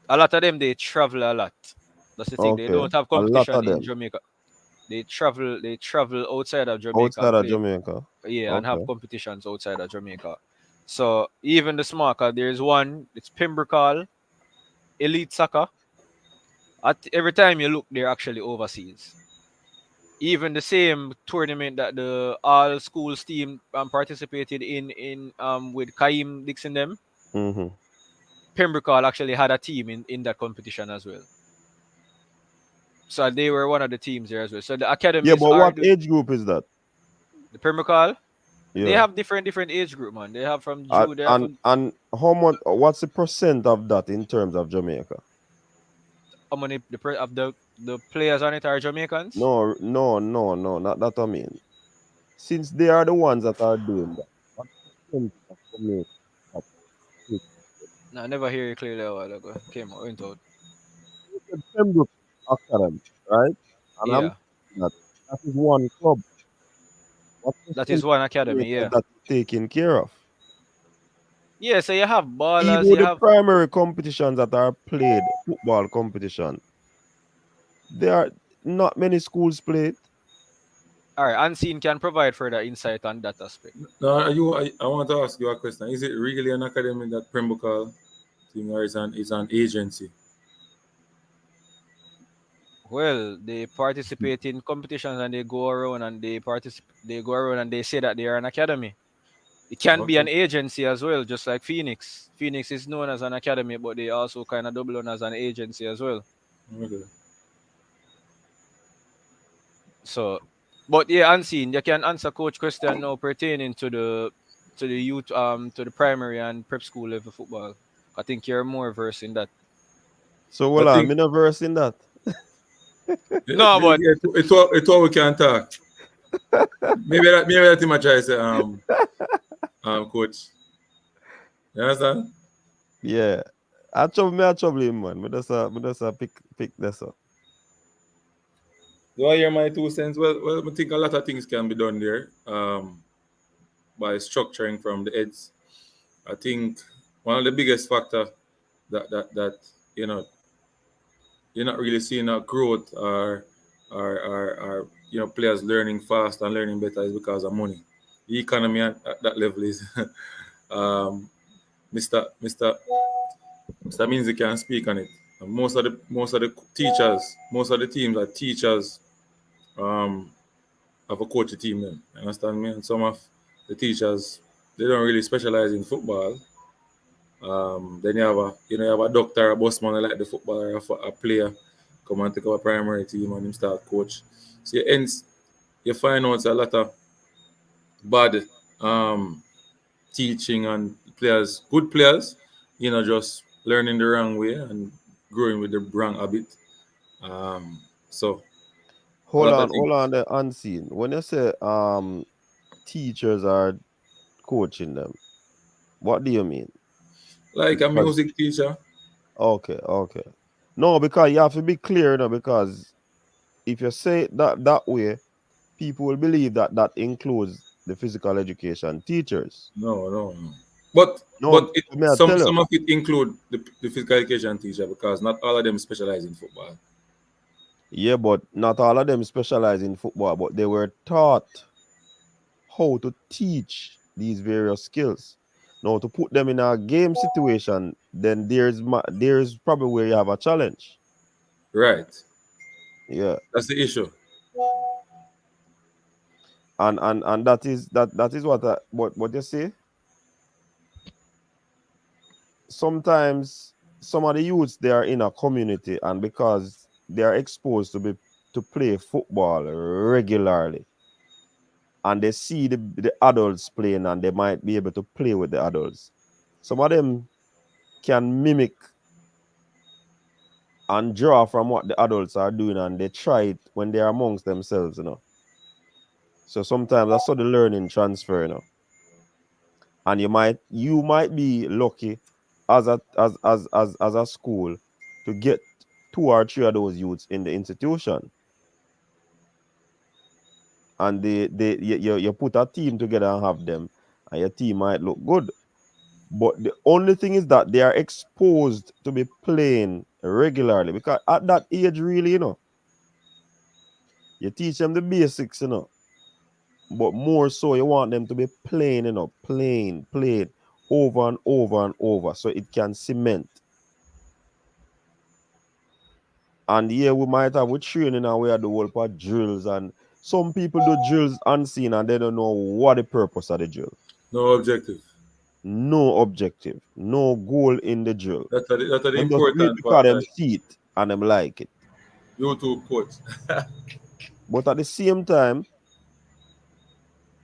a lot of them they travel a lot. That's the thing. They Okay. don't have A lot competition of in them Jamaica. They travel outside of Jamaica outside and of play, Jamaica. yeah, and have Okay. competitions outside of Jamaica. So even the small, 'cause there's one, it's Pembroke Elite Soccer. Every time you look, they're actually overseas. Even the same tournament that the all schools team participated in with Kaim Dixon them, Mm-hmm. Pembroke actually had a team in that competition as well. So they were one of the teams there as well. So the Yeah, academies but are what age group is that? the Pembroke. They Yeah. have different age group, man. They have from Jew. They have from And how much? What's the percent of that in terms of Jamaica? how many the players on it are Jamaicans. No, no, no, no, not that I mean. Since they are the ones that are doing that, what percent of Jamaica that take No, I never hear you clearly a while ago. Came out, went out. the Pembroke Academy, right? And I'm Yeah, saying that is one club. What that percent is of one academy. Jamaica is Yeah. that taken care of? Yeah, so you have ballers, Even you the have primary competitions that are played, football competition, there are not many schools play it. all right, Unseen can provide further insight on that aspect. No, I want to ask you a question. Is it really an academy that Pembroke thing, or is an agency? Well, they participate in competitions and they go around and they go around and they say that they are an academy. It can be Okay. an agency as well, just like Phoenix. Phoenix is known as an academy, but they also kind of double on as an agency as well. Okay. So, but yeah, Unseen, you can answer coach question now pertaining to the youth to the primary and prep school level football. I think you're more versed in that. So I well, I'm think in a verse in that. No, but it's all we can talk. Maybe that him I try to say coach. You understand? Yeah. I trouble him, man. Me just a pick this up. Do I hear my 2 cents? Well, I think a lot of things can be done there. By structuring from the heads. I think one of the biggest factor that you know you're not really seeing a growth or players learning fast and learning better is because of money. The economy at that level is um, Mr. Minzy can speak on it. And most of the teachers, most of the teams are teachers um, have a coach team then. You understand me? And some of the teachers they don't really specialize in football. Then you have a doctor, a bossman like the footballer, a player come and take over primary team and him start coach. So you find out a lot of bad teaching and players, good players, just learning the wrong way and growing with the wrong habit. So a lot of things. Hold on, the unseen. When you say teachers are coaching them, what do you mean? Like a Because music teacher. okay. No, because you have to be clear, because if you say it that way, people will believe that that includes the physical education teachers. No. But No, but it, may I some tell you? some of it include the physical education teacher because not all of them specialize in football. Yeah, but not all of them specialize in football, but they were taught how to teach these various skills. Now, to put them in a game situation, then there's probably where you have a challenge. Right. Yeah, That's the issue. and that is what you say. Sometimes some of the youths they are in a community, and because they are exposed to play football regularly, and they see the adults playing, and they might be able to play with the adults. Some of them can mimic and draw from what the adults are doing, and they try it when they're amongst themselves. So sometimes that's how the learning transfer. And you might be lucky as a school to get 2 or 3 of those youths in the institution. And you put a team together and have them, and your team might look good. But the only thing is that they are exposed to be playing regularly, because at that age, really, you teach them the basics. But more so, you want them to be playing over and over and over, so it can cement. And yeah, we might have with training, and we have the whole part drills, and some people do drills unseen and they don't know what the purpose of the drill. No objective. No objective, no goal in the drill. That's the Them just do it important because part. them Like see it and them like it. YouTube coach. But at the same time,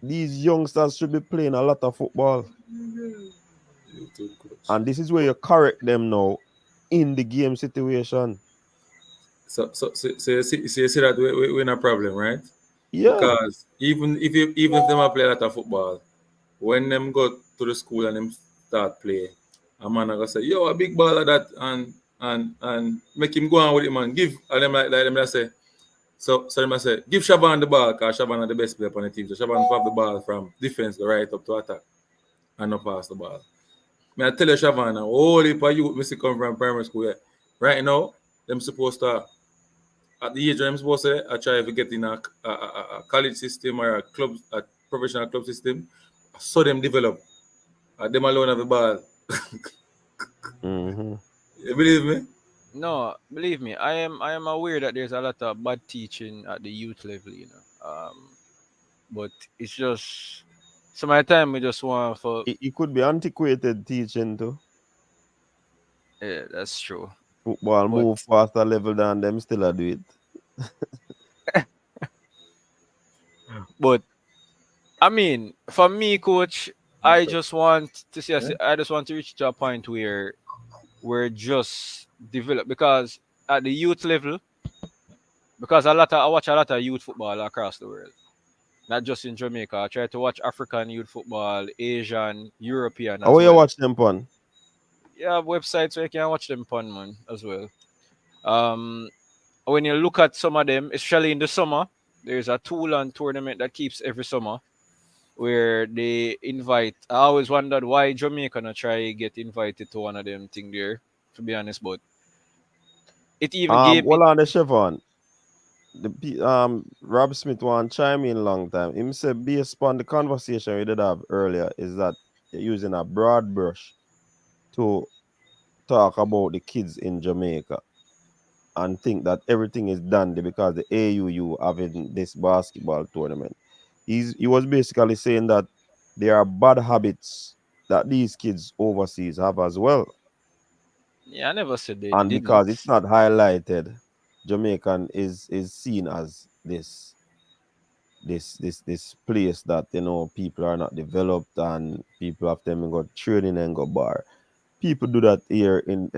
these youngsters should be playing a lot of football. YouTube coach. And this is where you correct them now in the game situation. So you see that we're in a problem, right? Yeah. Because even if them a play a lot of football, when them go to the school and them start play, a man gonna say, yo, a big ball of that and make him go on with him and give and them like them just say. So them say, give Shaban the ball because Shaban is the best player on the team. So Shaban have the ball from defense go right up to attack and not pass the ball. I tell you, Shavana, all the youth must come from primary school. Yeah. Right now, them supposed to at the age I'm supposed to I try to get in a college system or a professional club system. So them develop. Them alone have a ball. Mm-hmm. You believe me? No, believe me, I am aware that there's a lot of bad teaching at the youth level, but it's just some of the time we just want for It could be antiquated teaching too. yeah, that's true. Football But move faster level than them still a do it. but I mean, for me, coach, I just want to see. I just want to reach to a point where we're just develop because at the youth level, because I watch a lot of youth football across the world, not just in Jamaica. I try to watch African youth football, Asian, European How as you well. watch them pon? You have websites where you can watch them pun man as well. Um, when you look at some of them, especially in the summer, there's a Toulon tournament that keeps every summer where they invite. I always wondered why Jamaica not try get invited to one of them thing there. To be honest, but it even gave Well it. on the Chevron. Rob Smith want chime in long time. Him say based upon the conversation we did have earlier is that you're using a broad brush to talk about the kids in Jamaica and think that everything is done there because the AUU having this basketball tournament. He was basically saying that there are bad habits that these kids overseas have as well. Yeah, I never said they And because didn't. it's not highlighted, Jamaican is seen as this place that people are not developed and people have them go training and go bar. People do that here in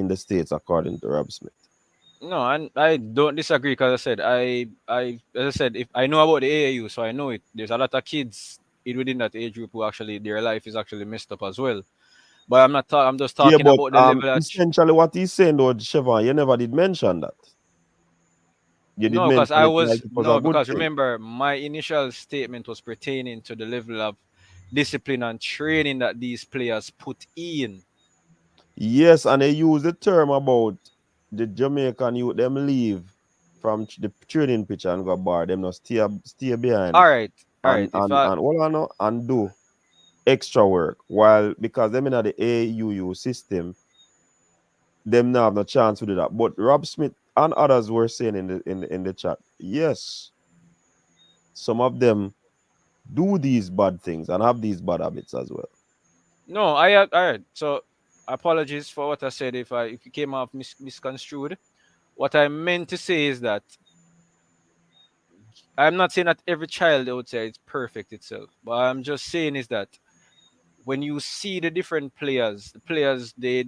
the States, according to Rob Smith. No, and I don't disagree because as I said, if I know about the AAU, so I know it. There's a lot of kids within that age group who actually their life is actually messed up as well. But I'm not. I'm just Yeah, talking but about the level. essentially what he's saying though, Chevron, you never did mention that. You did No, because I mention it like was it was a no, good because thing. remember my initial statement was pertaining to the level of discipline and training that these players put in. Yes, and they use the term about the Jamaican youth them leave from the training pitch and go bar. Them not stay behind All right. If I and what I know and do extra work. While because them in the AUU system, them now have no chance to do that. But Rob Smith and others were saying in the chat, yes, some of them do these bad things and have these bad habits as well. no, all right. So apologies for what I said if it came off misconstrued. What I meant to say is that I'm not saying that every child out there is perfect itself, but I'm just saying is that when you see the different players, the players they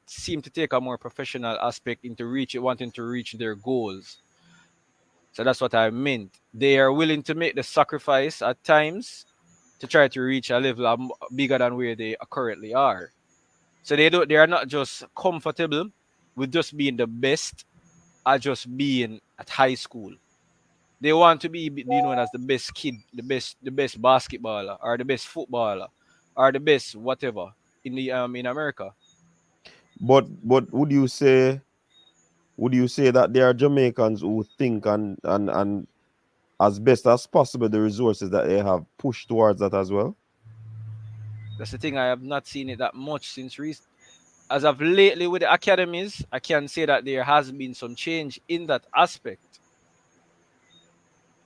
seem to take a more professional aspect into wanting to reach their goals. So that's what I meant. They are willing to make the sacrifice at times to try to reach a level bigger than where they currently are. So they are not just comfortable with just being the best at just being at high school. They want to be known as the best kid, the best basketballer, or the best footballer, or the best whatever in America. But would you say that there are Jamaicans who think and as best as possible the resources that they have push towards that as well? That's the thing. I have not seen it that much since recent. As of lately with the academies, I can say that there has been some change in that aspect.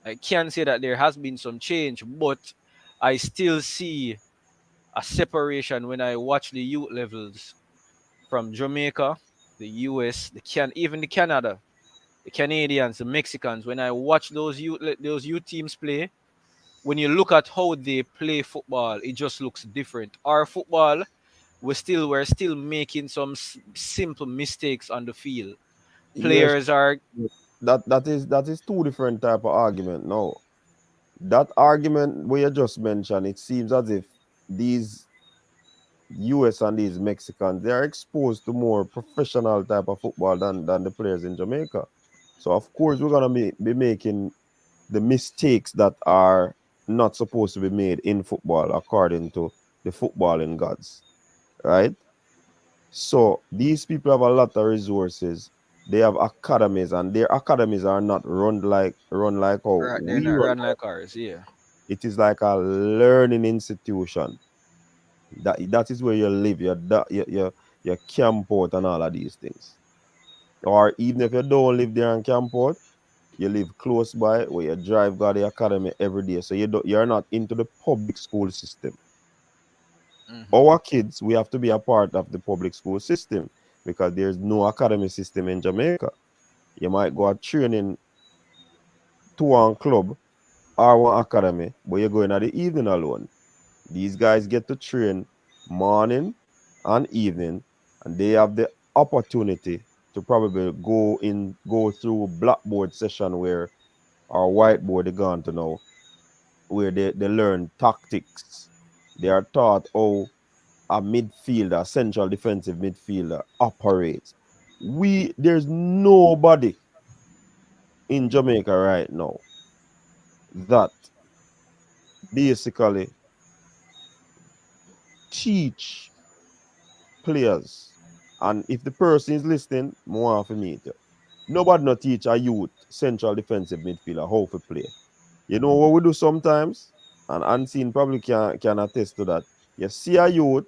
I can say that there has been some change, but I still see a separation when I watch the youth levels from Jamaica, the US, even the Canada, the Canadians, the Mexicans. When I watch those youth teams play, when you look at how they play football, it just looks different. Our football, we're still making some simple mistakes on the field. Yes, Players are that is two different type of argument. No, that argument where you just mentioned, it seems as if these US and these Mexicans they are exposed to more professional type of football than the players in Jamaica. So of course we're gonna be making the mistakes that are not supposed to be made in football according to the footballing gods, right? So these people have a lot of resources. They have academies, and their academies are not run like how Right, they're we not run. run like ours. Yeah. It is like a learning institution. That is where you live, your camp out and all of these things. Or even if you don't live there and camp out, you live close by where you drive got the academy every day. So you're not into the public school system. Mm-hmm. Our kids, we have to be a part of the public school system because there's no academy system in Jamaica. You might go a training to one club or one academy, but you're going at the evening alone. These guys get to train morning and evening, and they have the opportunity to probably go through blackboard session where our whiteboard they gone to now, where they learn tactics. They are taught how a midfielder, central defensive midfielder operates. There's nobody in Jamaica right now that basically teach players. And if the person is listening, more for me. Nobody not teach a youth central defensive midfielder how to play. You know what we do sometimes? And Unseen probably can attest to that. You see a youth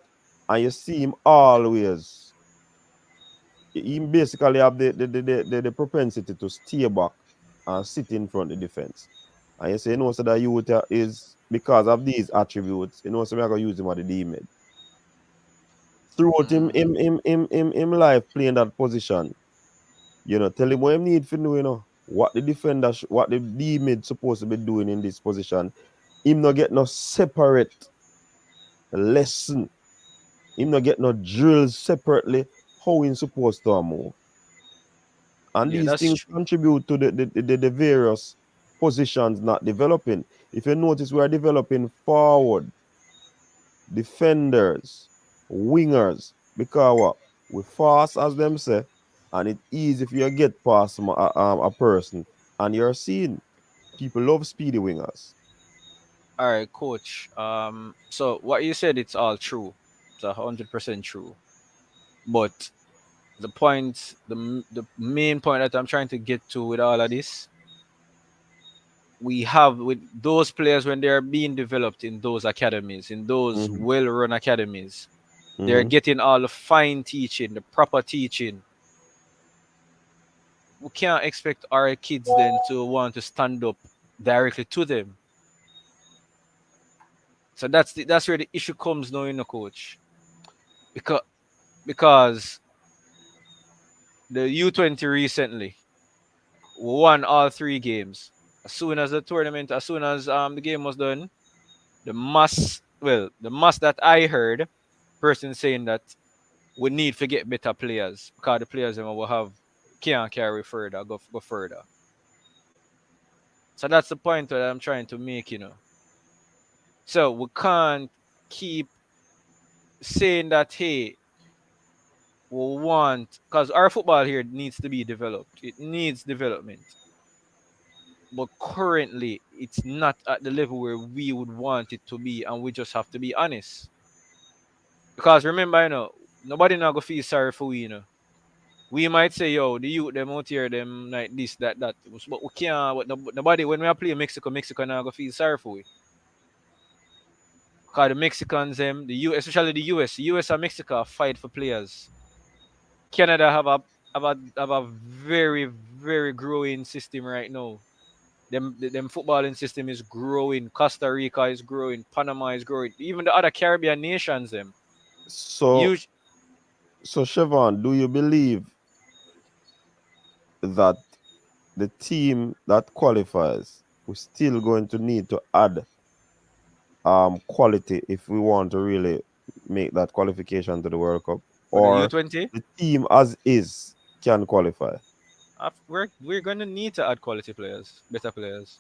and you see him always. He basically have the propensity to stay back and sit in front of the defense. And you say, so that youth is because of these attributes, so we're gonna use him at the D mid. Throughout Mm-hmm. him life playing that position, tell him what him need to know, what the defender, what the D mid supposed to be doing in this position. Him not get no separate lesson. Him not get no drills separately how him supposed to move. And Yeah, these that's things true. contribute to the various positions not developing. If you notice, we are developing forward, defenders, wingers, because what? We fast as them say, and it's easy if you get past a person, and you're seeing people love speedy wingers. All right, coach. So what you said, it's all true. It's 100% true. But the main point that I'm trying to get to with all of this, we have with those players when they are being developed in those academies, in those Mm-hmm. well-run academies, they're Mm-hmm. getting all the fine teaching, the proper teaching. We can't expect our kids then to want to stand up directly to them. So that's where the issue comes now, coach. Because because the U20 recently won all three games. As soon as the game was done, the mass that I heard, person saying that we need to get better players because the players them will have can't carry further, go further. So that's the point that I'm trying to make. So we can't keep saying that hey, we want because our football here needs to be developed. It needs development. But currently it's not at the level where we would want it to be, and we just have to be honest. Because remember, nobody not gonna feel sorry for we. We might say, yo, the youth them out here, them like this, that. But we can't. But nobody when we are playing Mexico, Mexico not gonna feel sorry for we. Because the Mexicans, especially the US and Mexico fight for players. Canada have a very very growing system right now. Them footballing system is growing. Costa Rica is growing. Panama is growing. Even the other Caribbean nations, them. So, You so Siobhan, do you believe that the team that qualifies, we're still going to need to add quality if we want to really make that qualification to the World Cup, for the or U20, the team as is can qualify? we're gonna need to add quality players, better players.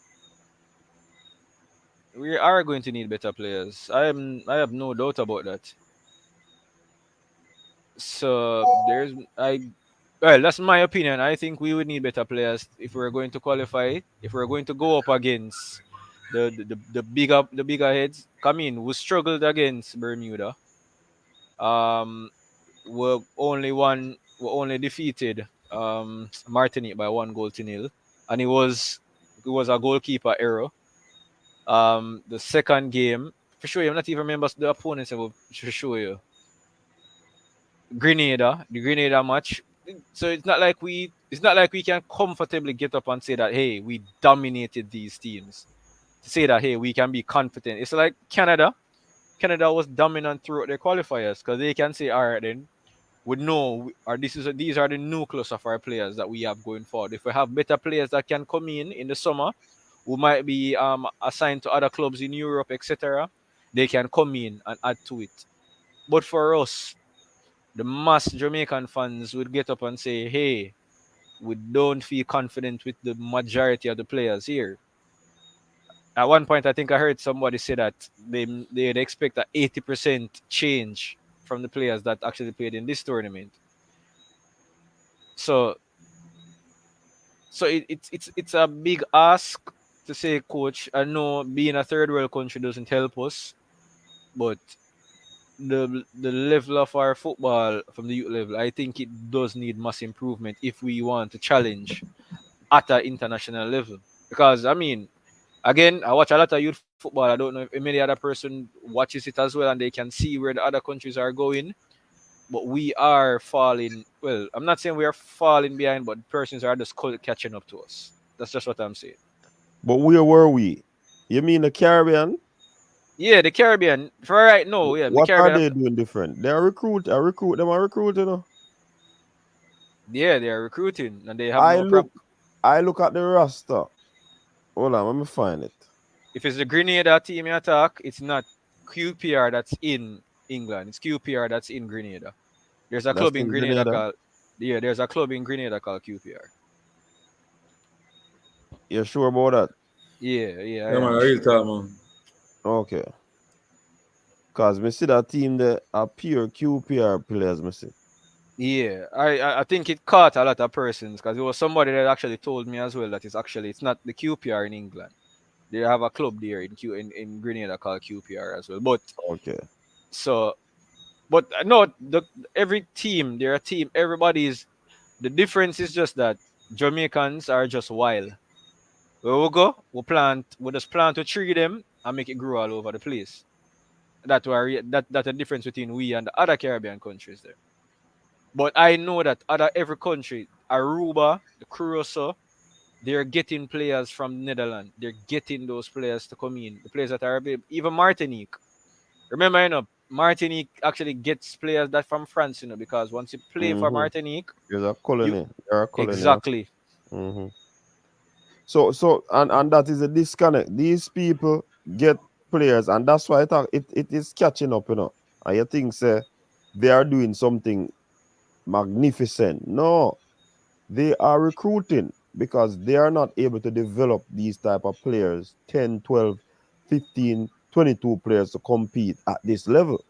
We are going to need better players. I have no doubt about that. So there's I well, that's my opinion. I think we would need better players if we're going to qualify. If we're going to go up against the bigger heads. Come in, we struggled against Bermuda. Um, we only defeated Martinique by 1 goal to nil, and it was a goalkeeper error. The second game, for sure, I'm not even remember the opponents. I will for show you. The Grenada match. So it's not like we can comfortably get up and say that hey, we dominated these teams. To say that hey, we can be confident. It's like Canada. Canada was dominant throughout their qualifiers because they can say, all right, then we know these are the nucleus of our players that we have going forward. If we have better players that can come in the summer, who might be assigned to other clubs in Europe, etc., they can come in and add to it. But for us, the mass Jamaican fans would get up and say, hey, we don't feel confident with the majority of the players here. At one point, I think I heard somebody say that they'd expect a 80% change from the players that actually played in this tournament. So, it's a big ask to say, coach. I know being a third world country doesn't help us, but the level of our football from the youth level, I think it does need mass improvement if we want to challenge at an international level. Because I mean, again, I watch a lot of youth football. I don't know if many other person watches it as well, and they can see where the other countries are going. But we are falling. Well, I'm not saying we are falling behind, but persons are just catching up to us. That's just what I'm saying. But where were we? You mean the Caribbean? Yeah, the Caribbean. For right now, yeah, the What are Caribbean. they doing different? They are recruit. I recruit them. I recruit. You know. Yeah, they are recruiting, and they have I no look. problem. I look at the roster. Hold on, let me find it. If it's the Grenada team you attack, it's not QPR that's in England. It's QPR that's in Grenada. There's a That's club in in Grenada Grenada. called there's a club in Grenada called QPR. You sure about that? Yeah, I Yeah, man, am a real sure. talk, man. Okay. Cause me see that team there are pure QPR players. Me see. Yeah, I think it caught a lot of persons because it was somebody that actually told me as well that it's not the QPR in England. They have a club there in Grenada called QPR as well. But Okay. so but no, every team they're a team. Everybody's the difference is just that Jamaicans are just wild. Where we go, we just plant a tree them and make it grow all over the place. That's the difference between we and the other Caribbean countries there. But I know that other every country, Aruba, the Curacao, they're getting players from Netherlands. They're getting those players to come in. The players that are even Martinique. Remember, Martinique actually gets players that from France, because once you play for Mm-hmm. Martinique, There's a you colony. There are a colony. exactly. Mm-hmm. So and that is a disconnect. These people get players, and that's why I thought it is catching up. And you think say they are doing something magnificent. No, they are recruiting because they are not able to develop these type of players 10, 12, 15, 22 players to compete at this level.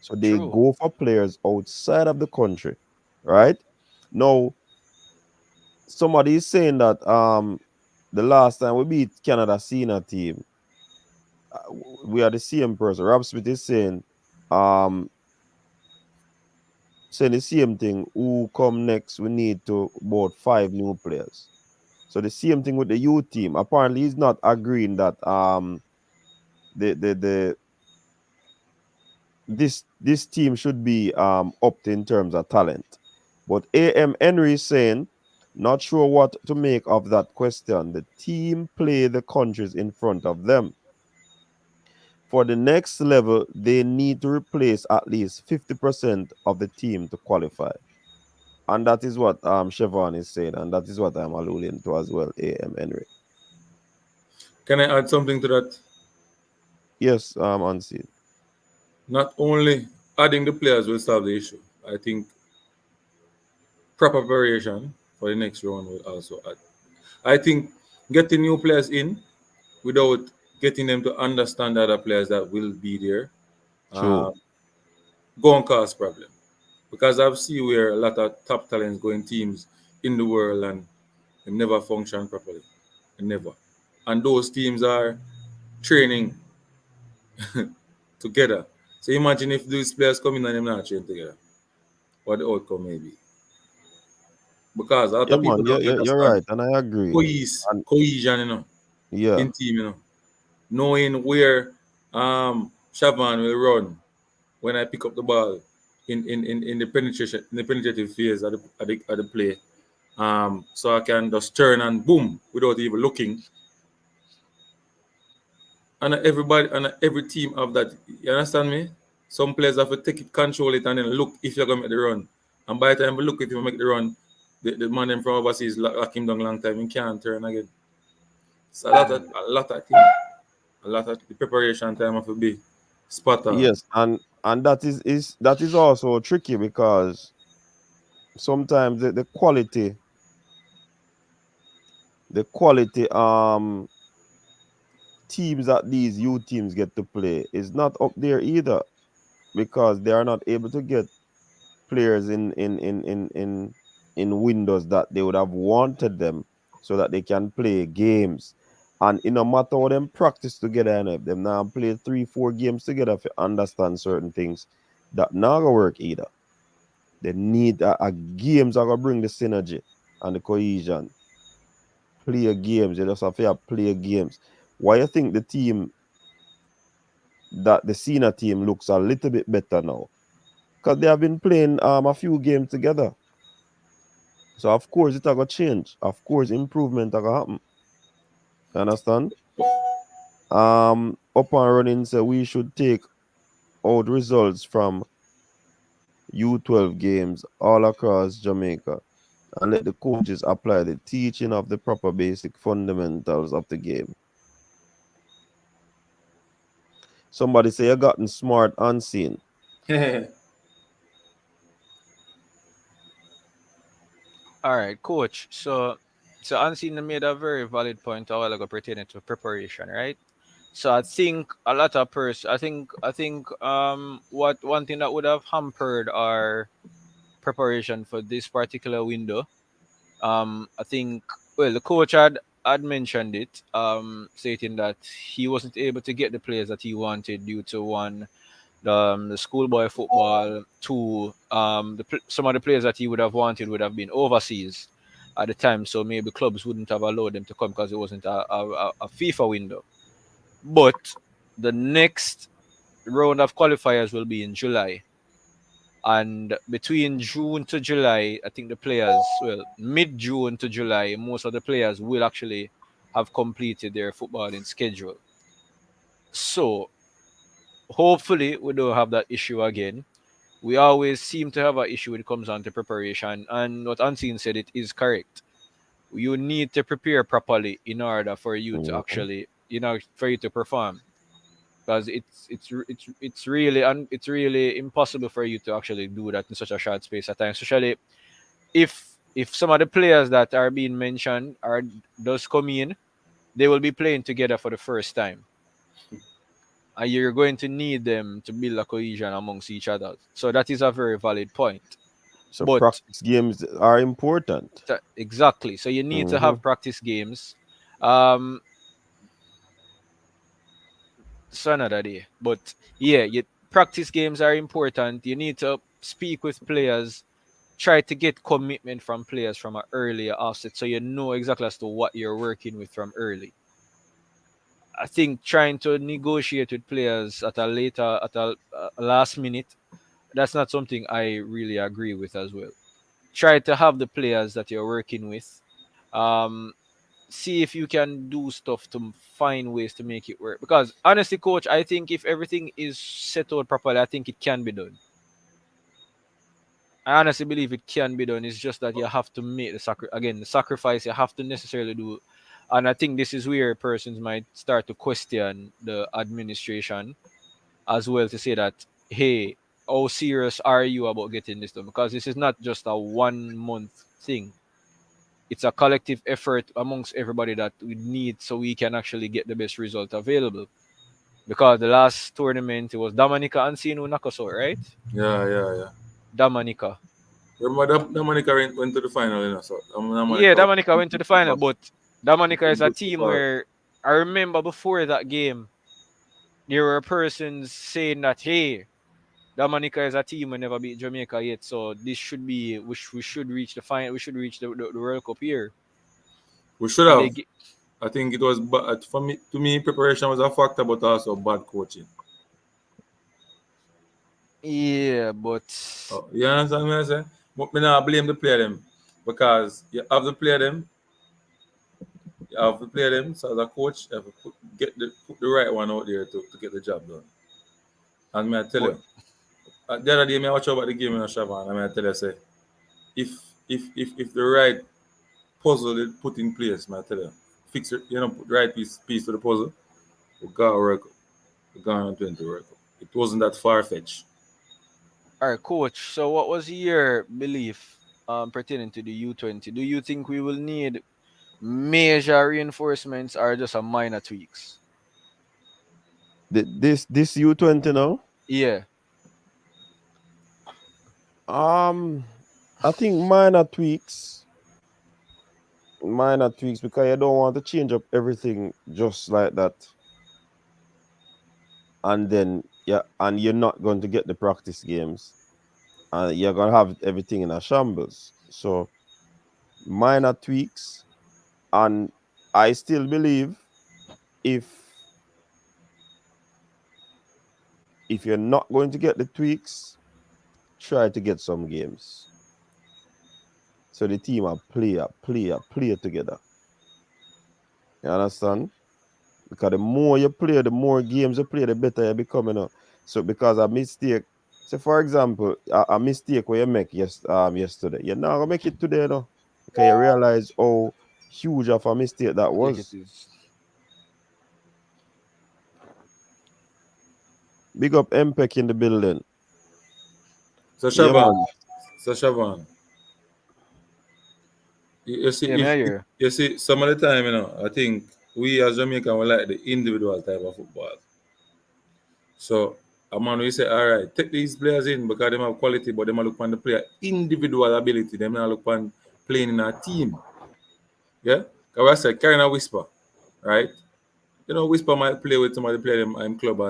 So they True. go for players outside of the country, right? Now somebody is saying that the last time we beat Canada senior team, we are the same person. Rob Smith is um saying the same thing. Who come next? We need to about 5 new players. So the same thing with the youth team. Apparently, he's not agreeing that the this team should be upped in terms of talent. But AM Henry is saying, not sure what to make of that question. The team play the countries in front of them. For the next level, they need to replace at least 50% of the team to qualify. And that is what Chevron is saying, and that is what I'm alluding to as well, AM Henry. Can I add something to that? Yes, Unseen. Not only adding the players will solve the issue. I think proper preparation for the next round will also add. I think getting new players in without getting them to understand the other players that will be there True. go and cause problem. Because I've seen where a lot of top talents go in teams in the world and they never function properly. Never. And those teams are training together. So imagine if these players come in and them not train together, what the outcome may be. Because a lot Yeah, of people man, don't you're understand right, and I agree. And cohesion, yeah, in team, knowing where Shaban will run when I pick up the ball in the penetration in the penetrative phase of the play. So I can just turn and boom without even looking. And everybody and every team have that. You understand me? Some players have to take it, control it, and then look if you're gonna make the run. And by the time we look if you make the run, the man in from overseas lock him down a long time. He can't turn again. So a lot of things. A lot of the preparation time have to be spot on. yes, and that is also tricky because sometimes the quality teams that these youth teams get to play is not up there either because they are not able to get players in windows that they would have wanted them so that they can play games. And in no matter how them practice together and if them now play 3-4 games together to understand certain things that not gonna work either. They need a games that gonna bring the synergy and the cohesion. Play games, you just have to play games. Why you think the team that the senior team looks a little bit better now? Because they have been playing a few games together. So of course it are gonna change. Of course improvement are gonna happen. You understand? Up and running, so we should take out results from U12 games all across Jamaica and let the coaches apply the teaching of the proper basic fundamentals of the game. Somebody say you gotten smart unseen. All right, coach. So Unseen made a very valid point a while ago pertaining to preparation, right? So I think a lot of I think what one thing that would have hampered our preparation for this particular window, I think, well, the coach had mentioned it, stating that he wasn't able to get the players that he wanted due to one, the schoolboy football, two, some of the players that he would have wanted would have been overseas at the time, so maybe clubs wouldn't have allowed them to come because it wasn't a FIFA window. But the next round of qualifiers will be in July. And between June to July, I think the players, well, mid June to July, most of the players will actually have completed their footballing schedule. So hopefully we don't have that issue again. We always seem to have an issue when it comes on to preparation. And what Unseen said, it is correct. You need to prepare properly in order for you to Mhm. actually, for you to perform. Because it's really impossible for you to actually do that in such a short space of time, especially if some of the players that are being mentioned are does come in, they will be playing together for the first time, and you're going to need them to build a cohesion amongst each other. So that is a very valid point. So But practice games are important. exactly, so you need to Hmm. have practice games. Um, so another day, but yeah, practice games are important. You need to speak with players, try to get commitment from players from an earlier offset, so you know exactly as to what you're working with from early. I think trying to negotiate with players at a last minute, that's not something I really agree with as well. Try to have the players that you're working with. Um, See if you can do stuff to find ways to make it work. Because honestly, coach, I think if everything is set out properly, I think it can be done. I honestly believe it can be done. It's just that you have to make the sacrifice you have to necessarily do. And I think this is where persons might start to question the administration as well, to say that, hey, how serious are you about getting this done? Because this is not just a 1 month thing. It's a collective effort amongst everybody that we need so we can actually get the best result available. Because the last tournament, it was Dominica and Sinu Nakaso, right? Yeah. Dominica. Remember that Monica went to the final, so Yeah, Monica Dominica went to the final, but Dominica is a good team football. where I remember before that game, there were persons saying that, hey, Dominica is a team we never beat Jamaica yet, so this should be we should reach the final, we should reach the World Cup here. We should And have. I think it was for me. To me, preparation was a factor, but also bad coaching. yeah, but You understand what I say? But me not blame the player them because you have to play them. You have to play them. So as a coach, you have to put the right one out there to get the job done. And me I tell but you, the other day me I watch about the game in Shavan, and I tell you say, if the right puzzle is put in place, me I tell you, fix it, put the right piece to the puzzle, we got work. We got on 20 work. It wasn't that far fetched. all right, coach. So what was your belief pertaining to the U20? Do you think we will need major reinforcements or just a minor tweaks? This U20 now. Yeah. I think minor tweaks because you don't want to change up everything just like that, and then and you're not going to get the practice games, and you're gonna have everything in a shambles. So minor tweaks, and I still believe if you're not going to get the tweaks, try to get some games. So the team are play together. You understand? Because the more you play, the more games you play, the better you become. So because a mistake, say for example, a mistake where you make yesterday, you're not gonna make it today, no. Because you realize how huge of a mistake that Like it was. is. Big up MPEC in the building. So Yeah, Shavan, man. you see, Yeah, me I hear. you see, some of the time, I think we as Jamaican we like the individual type of football. So a man we say, all right, take these players in because they have quality, but they might look on the player individual ability. They not look on playing in a team. Yeah, because I said carrying a whisper, right? Whisper might play with somebody play them. I'm club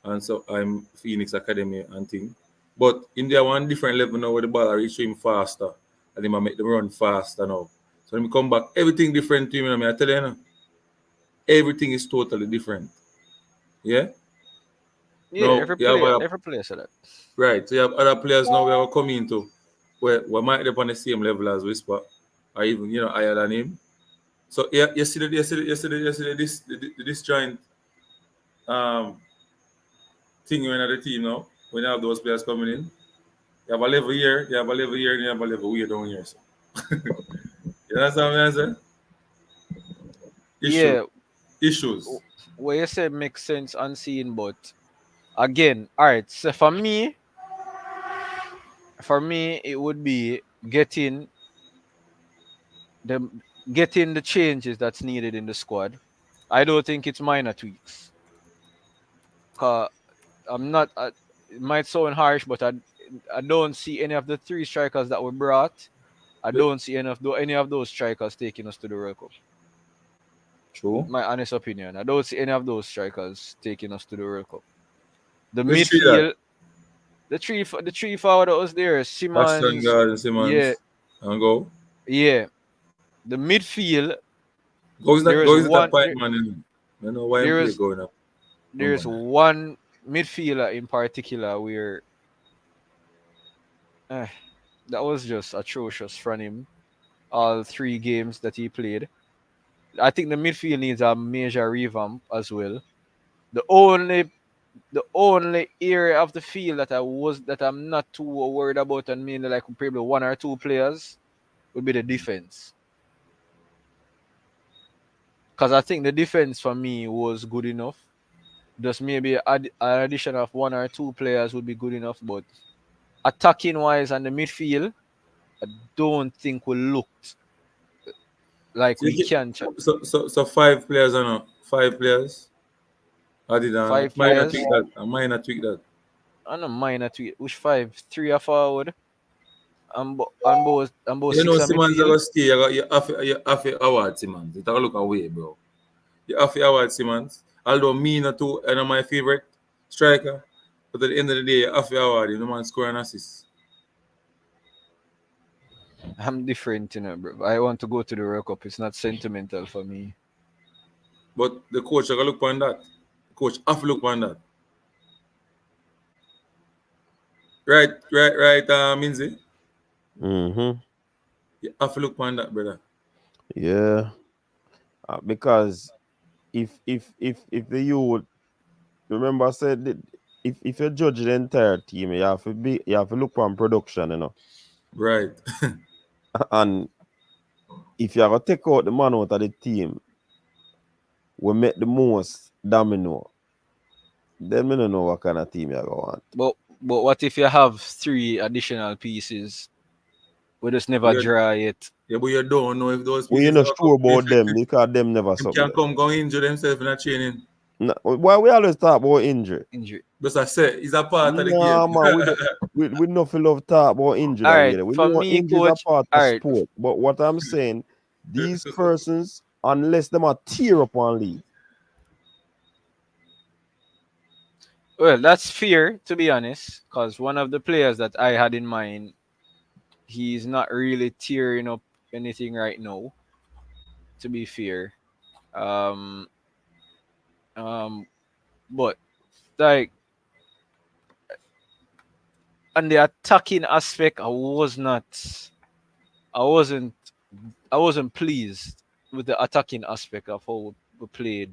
and so I'm Phoenix Academy and thing. But in there one different level now where the ball reach him faster and they might make them run faster now. So when we come back, everything different to him. I tell you, everything is totally different. Yeah. Yeah, Now you have every player said that. right. So you have other players now we are coming to where we might be on the same level as Whisper, or even higher than him. So yeah, yesterday this joint thing in the team now. When you have those players coming in, you have a level here, you have a level here, and you have a level way down here. So. You understand what I'm saying? Yeah, Issues. what you said makes sense unseen, but again, all right. So for me, it would be the getting the changes that's needed in the squad. I don't think it's minor tweaks. Cause I'm not. It might sound harsh, but I don't see any of the three strikers that were brought. I don't see any of those strikers taking us to the World Cup. True. My honest opinion, I don't see any of those strikers taking us to the World Cup. The Let's see that. midfield, the three forward that was there, Ashton Simmons, Garden, yeah, Simmons, and go. yeah. The midfield, Go is there that is go is that one, pipe man in. I know why I'm there play is going up. there's one midfielder in particular where eh, that was just atrocious from him. All three games that he played. I think the midfield needs a major revamp as well. The only area of the field that I'm not too worried about and mainly like probably one or two players would be the defense. Because I think the defense for me was good enough. Just maybe an addition of one or two players would be good enough, but attacking wise and the midfield, I don't think we looked like So, we can so 5 players or no? 5 players. Added on five minor players tweak that. A minor tweak that. and a minor tweet. Which five? Three are forward and both You six know are Simmons are midfield. gonna stay, you have to award Simmons. It have to look away, bro. You have to award Simmons. Although me not too, and my favorite striker, but at the end of the day, after award, the man score an assist. I'm different, bro. I want to go to the World Cup. It's not sentimental for me. But the coach I look on that. The coach have to look on that. Right, Minzy. Mm-hmm. You have to look on that, brother. Yeah. Because if the youth, remember I said that if you judge the entire team, you have to look on production, Right. And if you have to take out the man out of the team, we make the most domino. Then we don't know what kind of team you want. But what if you have 3 additional pieces? We just never draw it. Yeah, but you don't know if those We pieces not are sure about them because them never them something. can come go injure themselves in a training. No, why we always talk about injury? But I say it's a part of the Nah, game. man, we nothing love talk about injury. All right, We for know me, injury is a coach. part All of right, sport. But what I'm saying, these persons, unless them are tear up and leave. well, that's fair to be honest, because one of the players that I had in mind, he's not really tearing up anything right now. To be fair, um, um, but like on the attacking aspect, I wasn't, I wasn't pleased with the attacking aspect of how we played.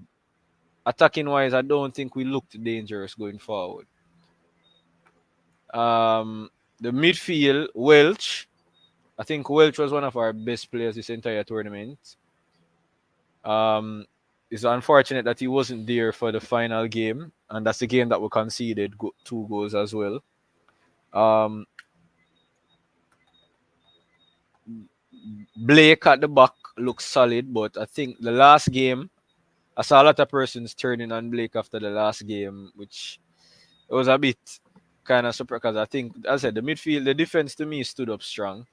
Attacking wise, I don't think we looked dangerous going forward. The midfield, Welch. I think Welch was one of our best players this entire tournament. Um, it's unfortunate that he wasn't there for the final game, and that's the game that we conceded 2 goals as well. Um, Blake at the back looks solid, but I think the last game, I saw a lot of persons turning on Blake after the last game, which it was a bit kind of surprised because I think, as I said, the midfield, the defense to me stood up strong.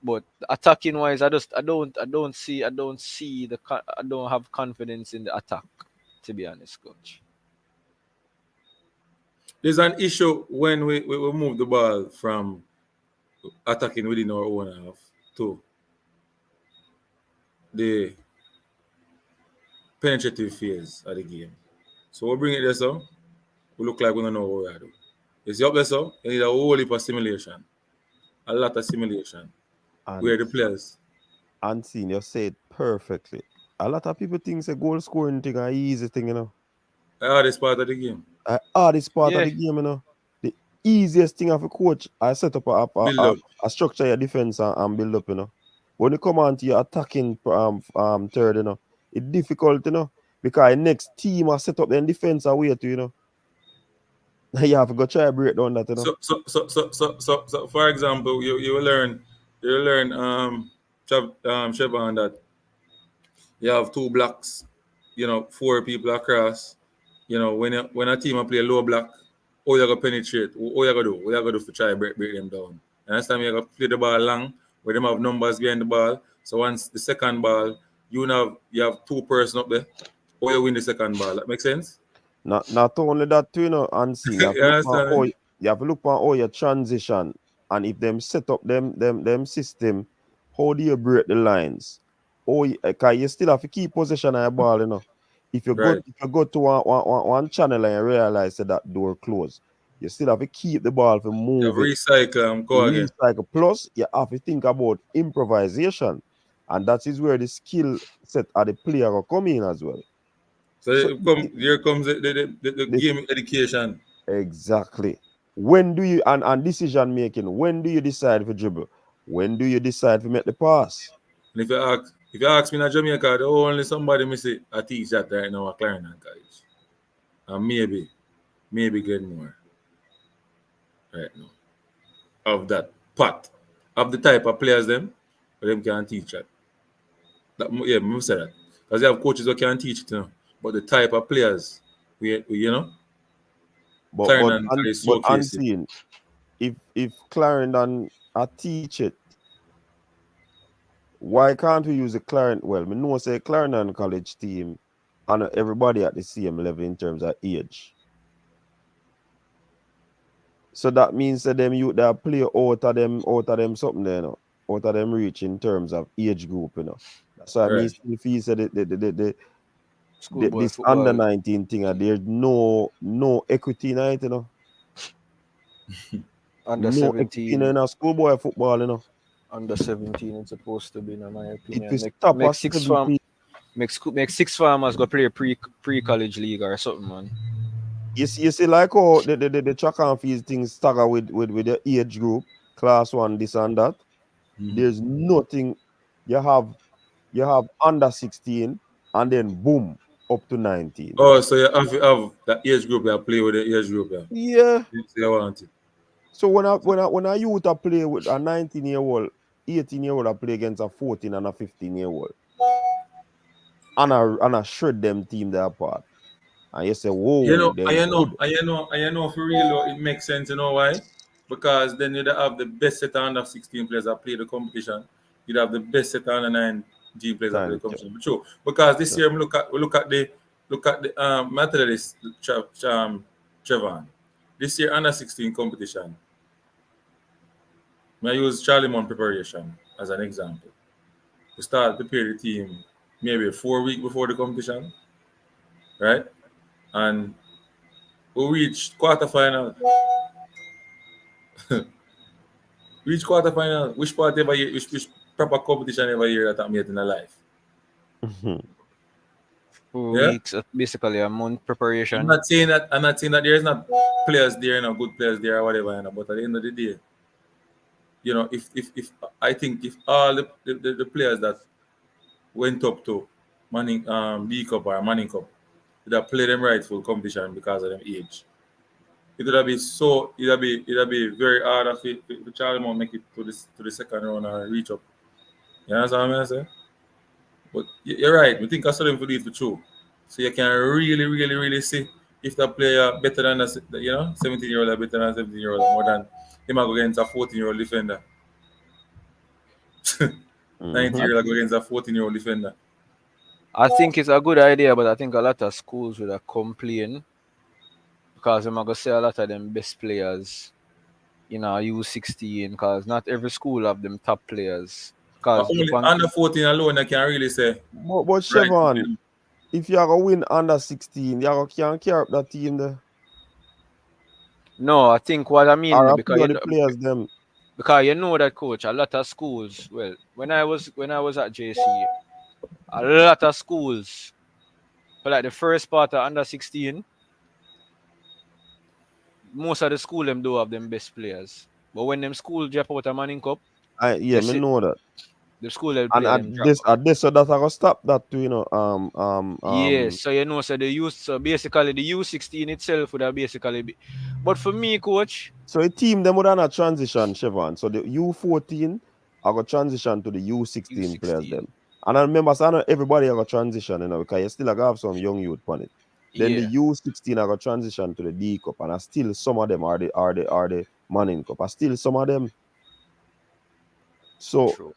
But attacking wise, I don't see I don't have confidence in the attack, to be honest, coach. There's an issue when we move the ball from attacking within our own half to the penetrative phase of the game. So we bring it there, so we look like we don't know what we are doing. You see up there, so you need a whole heap of simulation, a lot of simulation. Where the players. Unseen, you say it perfectly. A lot of people think a goal scoring thing an easy thing, The hardest part of the game. Hardest part of Yeah. the game, The easiest thing of a coach, I set up Build up. a structure your defense and build up, When you come on to your attacking third, it's difficult, because the next team I set up their defense and wait to, you have to go try to break down that, So for example, you will learn Chevron, that you have 2 blocks, 4 people across. When a team play low block, how you gonna penetrate? What you gonna do? What you gonna do to try to break them down? And this time you gonna play the ball long, where them have numbers behind the ball. So once the second ball, you have 2 person up there, or you win the second ball. That makes sense? Not only that too, unseen. You have to You look understand? for you have to look for all your transition, and if them set up them system, how do you break the lines? Cause you still have to keep possession of your ball, If you Right. go to one channel and you realize that door closed, you still have to keep the ball for You have moving, recycle and go again. recycle. Plus, you have to think about improvisation, and that is where the skill set of the player will come in as well. So here comes the The game education. Exactly. When do you and decision making? When do you decide for dribble? When do you decide to make the pass? And if you ask me in Jamaica, the only somebody me say I teach that right now at Clarendon College. And maybe get more right now. Of that part. Of the type of players them, but them can teach that. Me say that. Because you have coaches who can teach it, But the type of players Clarendon College But showcase it. unseen, if Clarendon teach it, why can't we use the Clarendon? Well, we know say Clarendon College team and everybody at the same level in terms of age. So that means that them youth that play out of them something there, you know, out of them reach in terms of age group, you know. That's why I mean Right. still feel said Schoolboy this under football. 19 thing, there's no equity in it, you know. Under No equity in 17. a schoolboy football, you know. Under 17 it's supposed to be, in my It opinion. will stop Make at six farm 17. make six farmers go play pre college league or something, man. You see like how the track and field things stagger with the age group, class one, this and that. There's nothing you have under 16 and then boom up to 19. Oh, so you have that age group that play with the age group, yeah. Yeah. You want it. So when a youth a play with a 19-year-old, 18-year-old a play against a 14 and a 15-year-old, and a shred them team they apart. And you say, You whoa, know, and them you know, good. and you know, and you know for real though, it makes sense, you know why? Because then you'd have the best set of under 16 players that play the competition. You'd have the best set of under 19 players that play the Time. competition. But true. Because this Yeah. year we look at the matter of this Trevor. This year under 16 competition. I use Charlie Mon preparation as an example. We start to prepare the team maybe 4 weeks before the competition, right? And we reach quarterfinal. Reach quarterfinal. Which part ever year, which proper competition ever year that I'm made in a life? Mhm. Yeah? weeks, basically a month preparation. I'm not saying that there's not players there, good players there or whatever, but at the end of the day, if I think if all the players that went up to Manning B Cup or Manning Cup would have played them rightful competition because of them age. It'd be very hard if Charlie Mount make it to the second round or reach up. You understand what I'm saying? But you're right. We think I saw them for do it for true. So you can really, really, really see if the player better than 17-year-old or better than 17-year-old more than him go against a 14-year-old defender. Mhm. 90-year-old go against a 14-year-old defender. I think it's a good idea, but I think a lot of schools would have complained because I'm gonna say a lot of them best players U16 because not every school have them top players. Because look Only on under 14 alone, I can really say But right. Chevron, if you are gonna win under 16, you are can't carry up that team there. no, I think what I mean Or a because few of the players them. you know that coach, a lot of schools. Well, when I was at JC, a lot of schools for like the first part of under 16, most of the school them do have them best players. But when them school drop out a Manning Cup, Yeah, they me sit know that. the school they And play them drop. at this so that I gonna stop that too, Yes, so so the so basically the U16 itself would have basically be. But for me, coach, so a team them would not transition, Chevron. So the U14 I go transition to the U16 players U16, them. And I remember so I know everybody I go transition, because you still have some young youth on it. Then the yeah, U16 I go transition to the D Cup, and I still some of them are the Manning Cup. I still some of them. So true.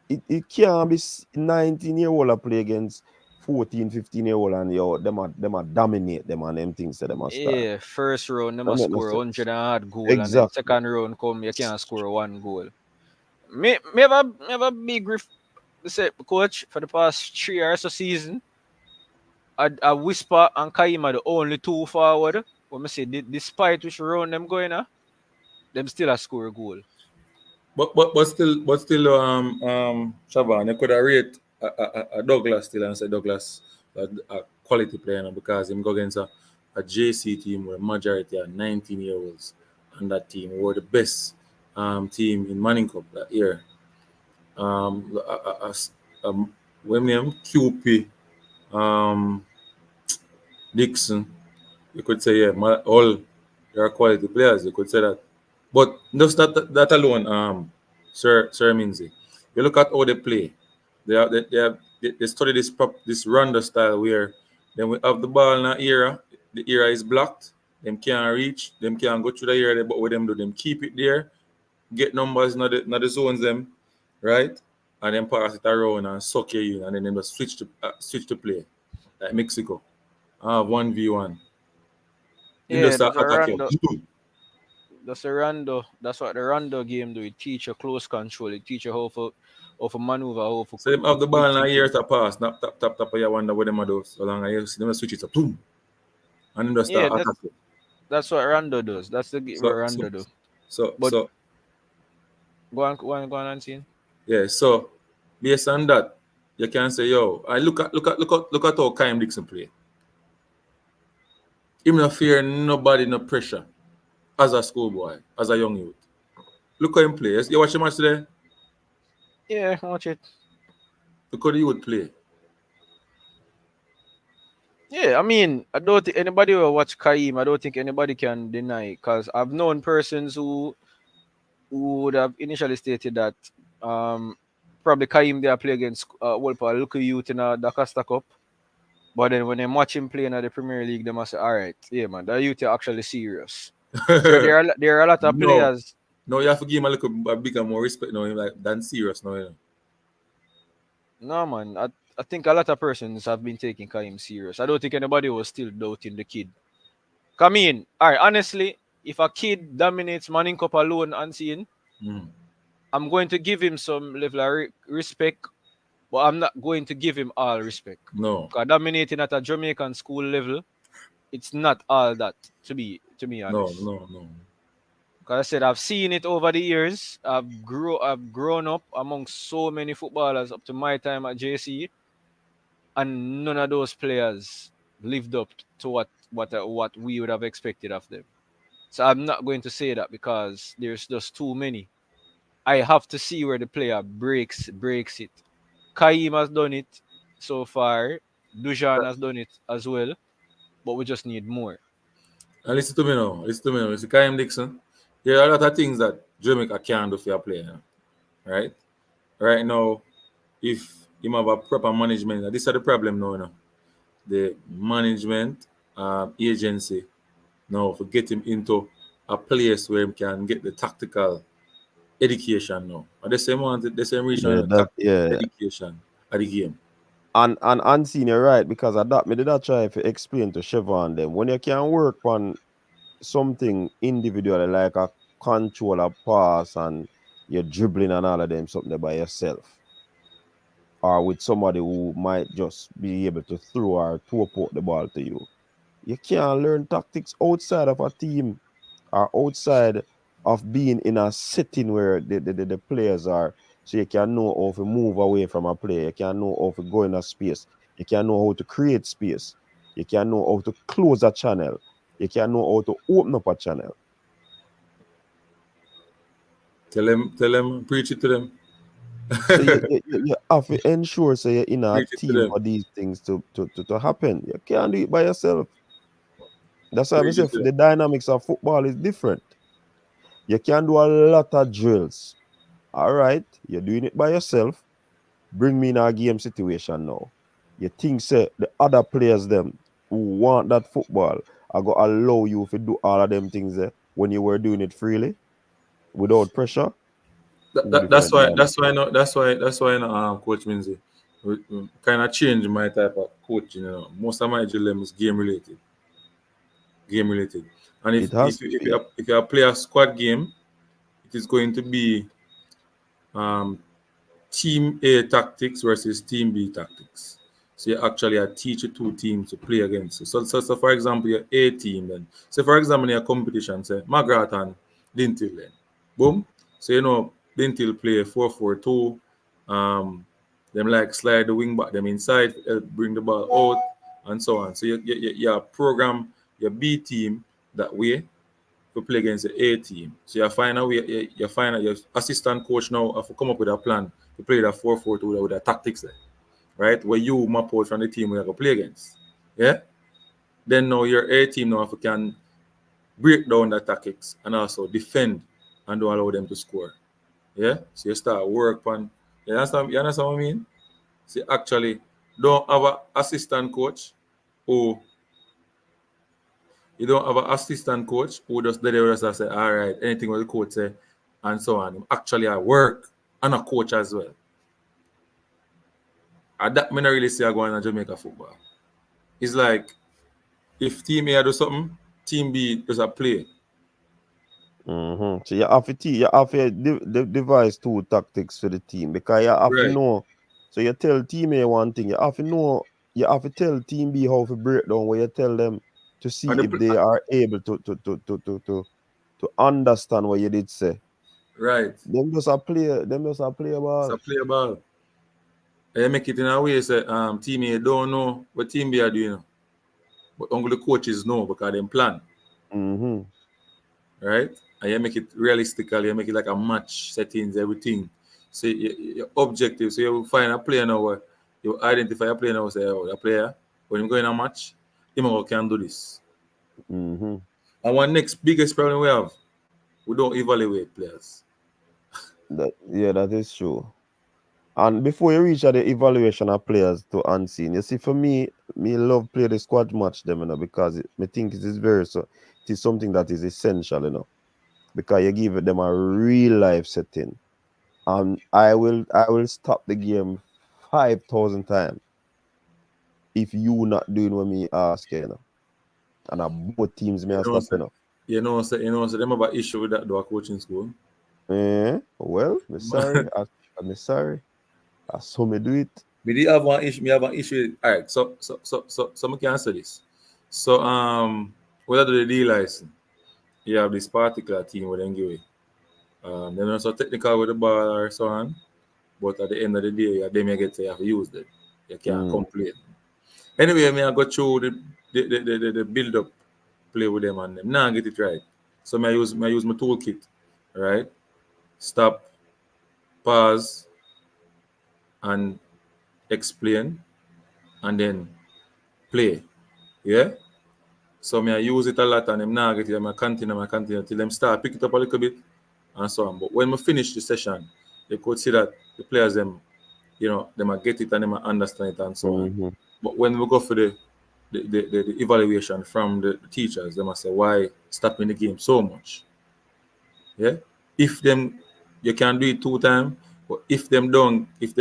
it can't be 19-year-old a play against 14, 15-year-old and them a dominate them and them things that them a start. Yeah, first round they That must make no score sense. 100 and odd goal, and then Exactly. second round come you can't score one goal. Me have a big say, coach, for the past 3 years of season. I Whisper and Kaim are the only two forward. When me say despite which round them going them still a score a goal. But still, Shaban, you could have rate a Douglas still and say Douglas a quality player because him go against a JC team where majority are 19-year-olds, and that team were the best team in Manning Cup that year. When name QP Dixon, you could say all they are quality players. You could say that, but just that alone, Sir Minzy. You look at how they play. They study this rounder style where then we have the ball in an era. The era is blocked. Them can't reach. Them can't go through the area. But what them do, them keep it there, get numbers, not the zones them, right, and then pass it around and suck you in, and then them just switch to play. like Mexico. 1v1. You Yeah, just that's a attack you. rando. That's a rando. That's what the rando game do. It teach you close control. It teach you how to maneuver, how to So them have the ball in a quick year to pass, snap, tap, tap, tap, and you wonder what them are do. So long as you see them switch it up, boom, and then just Yeah, start attacking. that's what rando does. That's the what So, rando do. so, But so, go on and see. yeah. So, based on that, you can say, yo, I look at how Kyle Dixon play. Him no fear nobody, no pressure. As a schoolboy, as a young youth, look how him play. You watch the match today. Yeah, watch it. Look how the youth play. Yeah, I mean, I don't think anybody will watch Kaim. I don't think anybody can deny because I've known persons who would have initially stated that probably Kaim they play against Wolper, local youth in the Costa Cup. But then when they watch him play in the Premier League, they must say, all right, yeah, man, that youth are actually serious. So there are a lot of No, players. no, you have to give him a bigger more respect now, like than serious now. You know. No, man, I think a lot of persons have been taking Kaim serious. I don't think anybody was still doubting the kid. Come in. All right, honestly, if a kid dominates Manning Cup alone unseen, I'm going to give him some level of respect, but I'm not going to give him all respect. No. Because dominating at a Jamaican school level, it's not all that, to be honest. No. Because I said I've seen it over the years. I've grown up among so many footballers up to my time at JC, and none of those players lived up to what we would have expected of them. So I'm not going to say that because there's just too many. I have to see where the player breaks it. Kaim has done it so far. Dujan has done it as well, but we just need more. And listen to me now. It's Kyle Dixon. There are a lot of things that Jamaica can do for a player, right? Right now, if you have a proper management, and this is the problem now. The management agency now for get him into a place where he can get the tactical education now. And the same reason Yeah, tactical education at the game. And unseen, you're right, because I that me did I try to explain to Chevron them when you can work on something individually like a control a pass and you're dribbling and all of them something by yourself, or with somebody who might just be able to throw or to put the ball to you. You can't learn tactics outside of a team or outside of being in a setting where the players are. So you can know how to move away from a player. You can know how to go in a space. You can know how to create space. You can know how to close a channel. You can know how to open up a channel. Tell them, preach it to them. So you have to ensure so you're in a Preach it to team them. for these things to happen. You can't do it by yourself. That's why I say the dynamics of football is different. You can do a lot of drills. All right, you're doing it by yourself. Bring me in a game situation now. You think say the other players them who want that football are going to allow you to do all of them things there when you were doing it freely without pressure? That's why Coach Minzy kind of change my type of coaching. You know, most of my GLM is game related. And if you play a squad game, it is going to be team A tactics versus team B tactics. So you actually teach two teams to play against. So for example, your A team then. So for example, in your competition, say Magrat and Lintil then. Boom. So Lintil play 4-4-2. Them like slide the wing back them inside, bring the ball out, and so on. So you program your B team that way to play against the A team. So you find a way, you find out your assistant coach now have to come up with a plan to play that 4-4-2 with the tactics there, right? Where you map out from the team we are going to play against. Yeah? Then now your A team now can break down the tactics and also defend and don't allow them to score. Yeah? So you start work on, you understand what I mean? So actually don't have an assistant coach who you don't have an assistant coach who just deliver us and say, all right, anything what the coach say, and so on. Actually, I work and a coach as well. And that I really see I going to Jamaica football. It's like if team A do something, team B does a play. So you have to devise two tactics for the team because you have to Right. know. So you tell team A one thing, you have to know. You have to tell team B how to break down. Where you tell them to see And the if they are able to understand what you did say. right. Them just a play. Them just a play It's ball. a play ball. And you make it in a way say team A don't know what team B are doing. But only the coaches know because they plan. Mm-hmm. Right? And you make it realistically, you make it like a match settings, everything. So your objective, so you find a player now where you identify a player now, say, oh, the player, when you go in a match, him can do this. Mm-hmm. And one next biggest problem we have, we don't evaluate players. That is true. And before you reach at the evaluation of players to unseen, you see, for me love play the squad match them, because me think it is it is something that is essential, because you give them a real life setting. And I will stop the game 5,000 times if you not doing what me ask And both teams may You know, stop, say, so them have an issue with that do a coaching school. Well, I'm sorry. I saw me do it. Me did have one issue. Me have an issue. All right, so me can answer this. So whether do the D license, you have this particular team with them give it. They're not so technical with the ball or so on, but at the end of the day, yeah, they may get to have to use it. You can't Mm, complain. Anyway, me I go through the build up play with them and them. Now I get it right. So I use my toolkit, right? Stop, pause, and explain, and then play. Yeah. So I use it a lot and them now get it. I continue till them start pick it up a little bit and so on. But when we finish the session, you could see that the players them, them might get it and them might understand it and so on. mm-hmm. But when we go for the evaluation from the teachers, they must say why stopping the game so much. Yeah. If them you can do it 2 times, but if them don't, if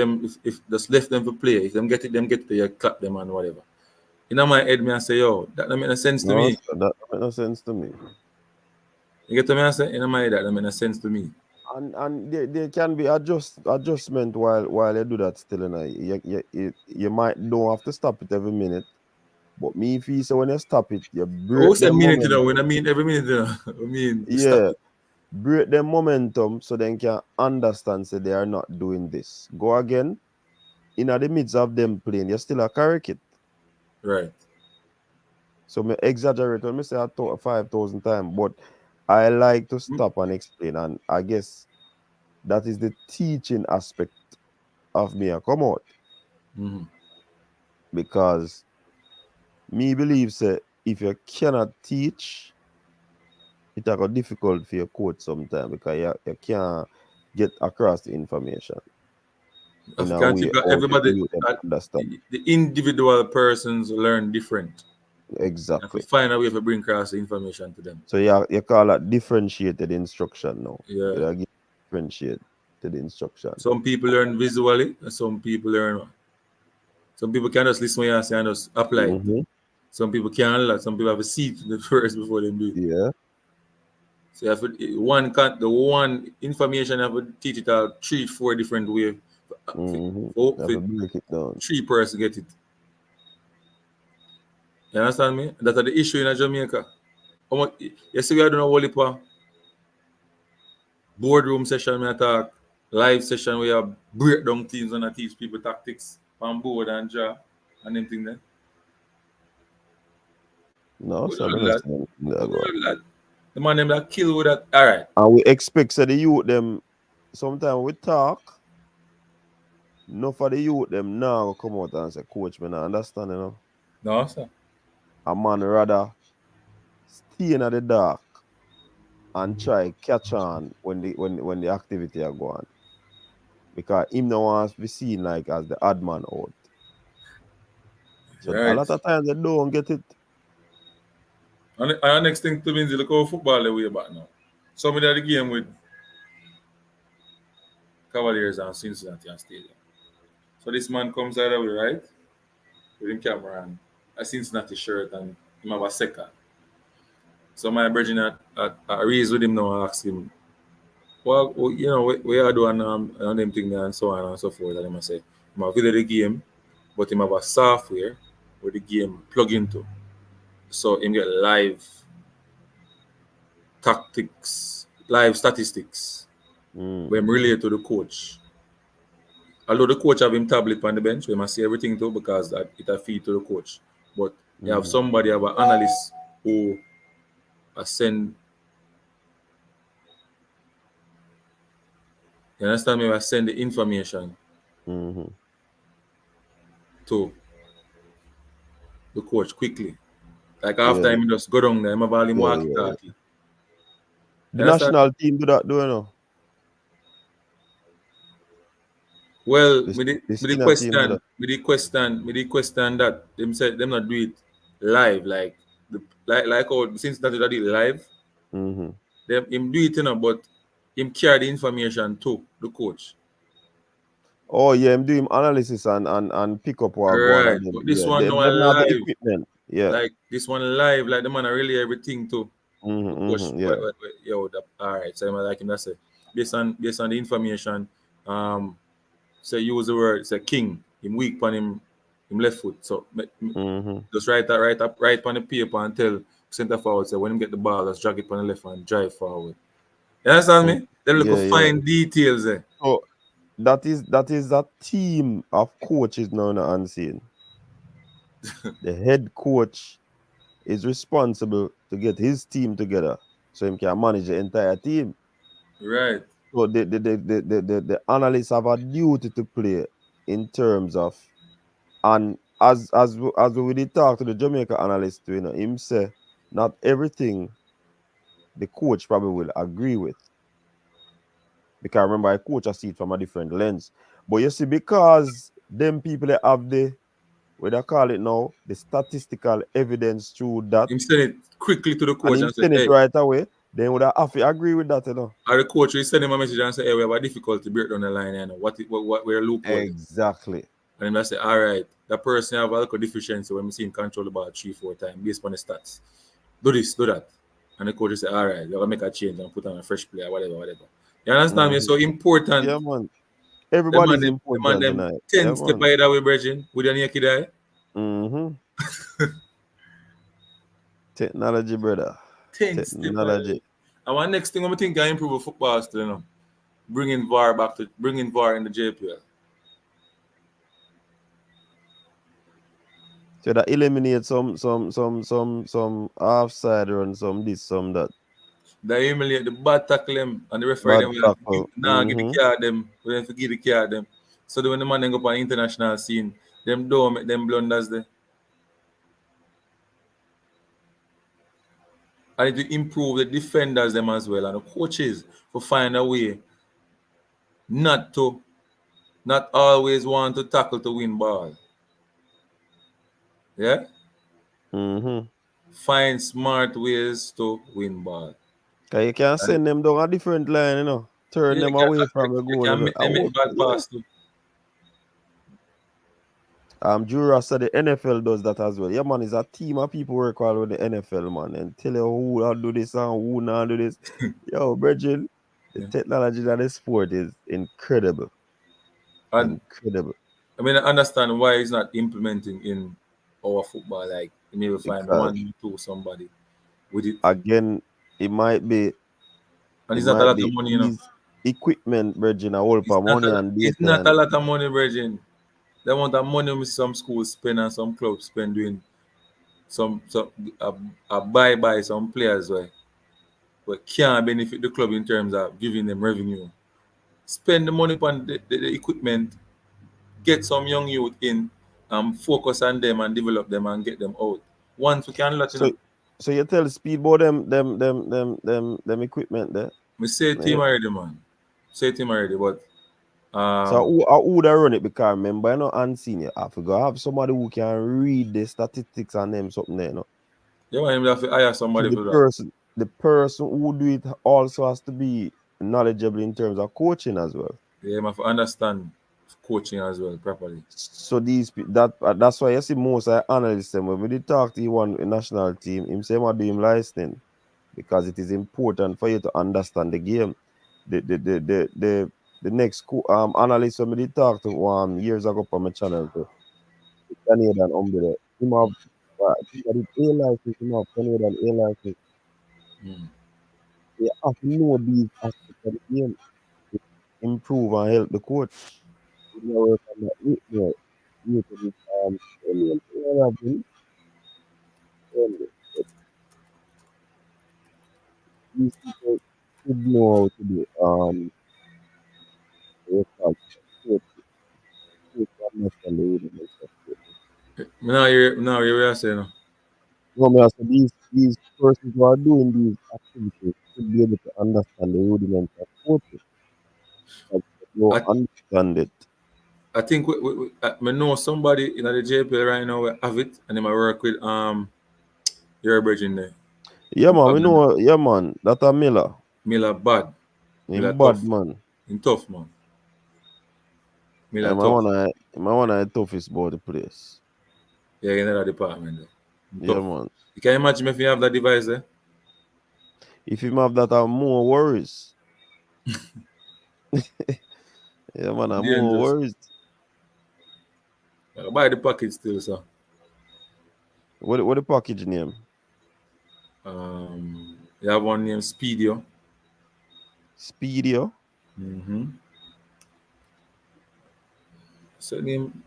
just left them to play, if them get it, you clap them and whatever. In my head, me I say, yo, that don't make no sense to No, me. sir, that make no sense to me. You get to me I say? In my head, that don't make no sense to me. And there can be adjustment while you do that still, you might don't have to stop it every minute. But me feel so when you stop it, you Who break said them minute, when I momentum. mean every minute, I mean stop Yeah, it. break them momentum so they can understand say they are not doing this. Go again. In the midst of them playing, you still a correct it. Right. So me exaggerate when me say I thought 5,000 times, but I like to stop and explain, and I guess that is the teaching aspect of me a come out, Mm-hmm. because me believe say if you cannot teach, it are difficult for your coach sometimes because you can't get across the information in a way Because how the everybody, youth them understand. the individual persons learn different. You have to Exactly. find a way to bring across the information to them. So you call that differentiated instruction now. Yeah. You give differentiated instruction. Some people learn visually, and some people learn. Some people can just listen what you say and just apply it. Mm-hmm. Some people can't. Some people have to see it the first before they do it. Yeah. So you have to, the one information you have to teach it out 3-4 different ways. Mm-hmm. For Have to break it down. 3 person get it. You understand me? That's the issue in Jamaica. You see, we are doing a whole heap of boardroom session, we talk, live session where you break down teams and I teach people tactics on board and draw and them thing there. No, We so I don't don't do that. understand We that go on. don't do that. The man them that kill with that. All right. And we expect say the youth them sometimes we talk, no for the youth them now come out and say, Coach, me not understand, No, sir. A man rather stay in the dark and try catch on when the activity are going. Because him no wants to be seen like as the odd man out. So a Right. lot of times they don't get it. And the next thing to me is look how football the way back now. Somebody had the game with Cavaliers and Cincinnati and Stadium. So this man comes out of the way, right? With him camera and a Cincinnati shirt and him have a second. So my brethren I raised with him now and asked him, well, you know, we are doing them thing and so on and so forth. And him say, him have video the game, but him have a software where the game plug into. So him get live tactics, live statistics, when related to the coach. Although the coach have him tablet on the bench, we must see everything too because it a feed to the coach. But you have somebody, have an analyst who send. You understand me? I send the information to the coach quickly. Like after him just go down there, I'm about him walkie-talkie. The national team do that, do you know? Well, me the question that them said them not do it live like how since that they did live. Them him do it, you know, but him carry the information to the coach. Oh yeah, him do him analysis and pick up what go on. But this one no live. The equipment. Yeah. Like this one live, like the man really everything to the coach. Yo, all right. So I'm like him that say based on the information, say use the word say king, him weak on him left foot. So just write on the paper and tell center forward say when him get the ball, just drag it on the left and drive forward. You understand me? They look for fine details there. So that is a team of coaches now in the unseen. The head coach is responsible to get his team together so he can manage the entire team. Right. So the analysts have a duty to play in terms of, and as we did talk to the Jamaica analyst, you know, him say not everything the coach probably will agree with. Because remember, I coach a see it from a different lens. But you see, because them people that have the, what they call it now, the statistical evidence through that. Him send it quickly to the coach and send it right away. Then would have to agree with that, you know. Or the coach will send him a message and say, hey, we have a difficulty break down the line, you know. What we're loophole. Exactly. And then I say, all right, that person have a little deficiency when we see him control the ball 3-4 times based on the stats. Do this, do that. And the coach will say, all right, you're gonna make a change and put on a fresh player, whatever. You understand me? So important. Yeah, man. Everybody's important tonight. 10 step ahead away, Bridget, with your naked eye. Technology, brother. Technology. And one next thing I think I improve football still, you know. Bringing VAR in the JPL. So that eliminate some offside run, some this, some that. They eliminate the bad tackle them and the referee them give the card them. We have to give the card them. So that when the man then go up on international scene, them don't make them blunders there. I need to improve the defenders them as well and the coaches to find a way not always want to tackle to win ball. Yeah? Find smart ways to win ball. You can send them down a different line, you know. Turn them away from the goal. They make bad pass too. Jura said the NFL does that as well. Yeah, man, it's a team of people work all with the NFL, man, and tell you who will do this and who not do this. Yo, Bridget, the technology of the sport is incredible. Incredible. I mean, I understand why it's not implementing in our football. Like, you maybe find one, two, somebody with it. Again, it might be. And it's not a lot of money, you know. Equipment, Bridget, a whole lot of money and data. It's not a lot of money, Bridget. The amount of money with some schools spend and some clubs spend doing a buy some players but can't benefit the club in terms of giving them revenue. Spend the money upon the equipment, get some young youth in, focus on them and develop them and get them out. Once we can let you know. So you tell Speedball them equipment there? We say team already, man. Say team already, but so who would run it? Because remember, you know, unseen you have to go have somebody who can read the statistics and them something there, you know. Yeah, man, you have to hire somebody for that. The person who do it also has to be knowledgeable in terms of coaching as well. Yeah, you have to understand coaching as well properly. So that's why you see most analysts them when we did talk to one national team, him say do him listening because it is important for you to understand the game. The next analyst when we did talk to years ago on my channel to Canadian umbrella. Him have he got his A license, him have Canadian A license. Mm. You have to know these aspects of the game to improve and help the coach. You know, work on that with me. You can Alien player have been early. But these people should know how to do what's called coach to understand the rudiments of coaching. Now you what you say now. No, me I say these persons who are doing these activities should be able to understand the rudiments of coaching. Like they don't I understand it. I think I know somebody in the JPL right now will have it and they might work with your bridging there. Yeah man, we Bad man. know yeah man, that a Miller. Miller bad. Miller Him bad tough. man. In tough man. Miller And tough. my one of the toughest about the place. Yeah, in that department there. In Yeah tough. man. You can imagine if you have that device there. If him have that have more worries. Yeah man, I'm more Dangerous. worries. Buy the package still, so. What the package name? You have one named Speedio. Speedio? Mm-hmm. So name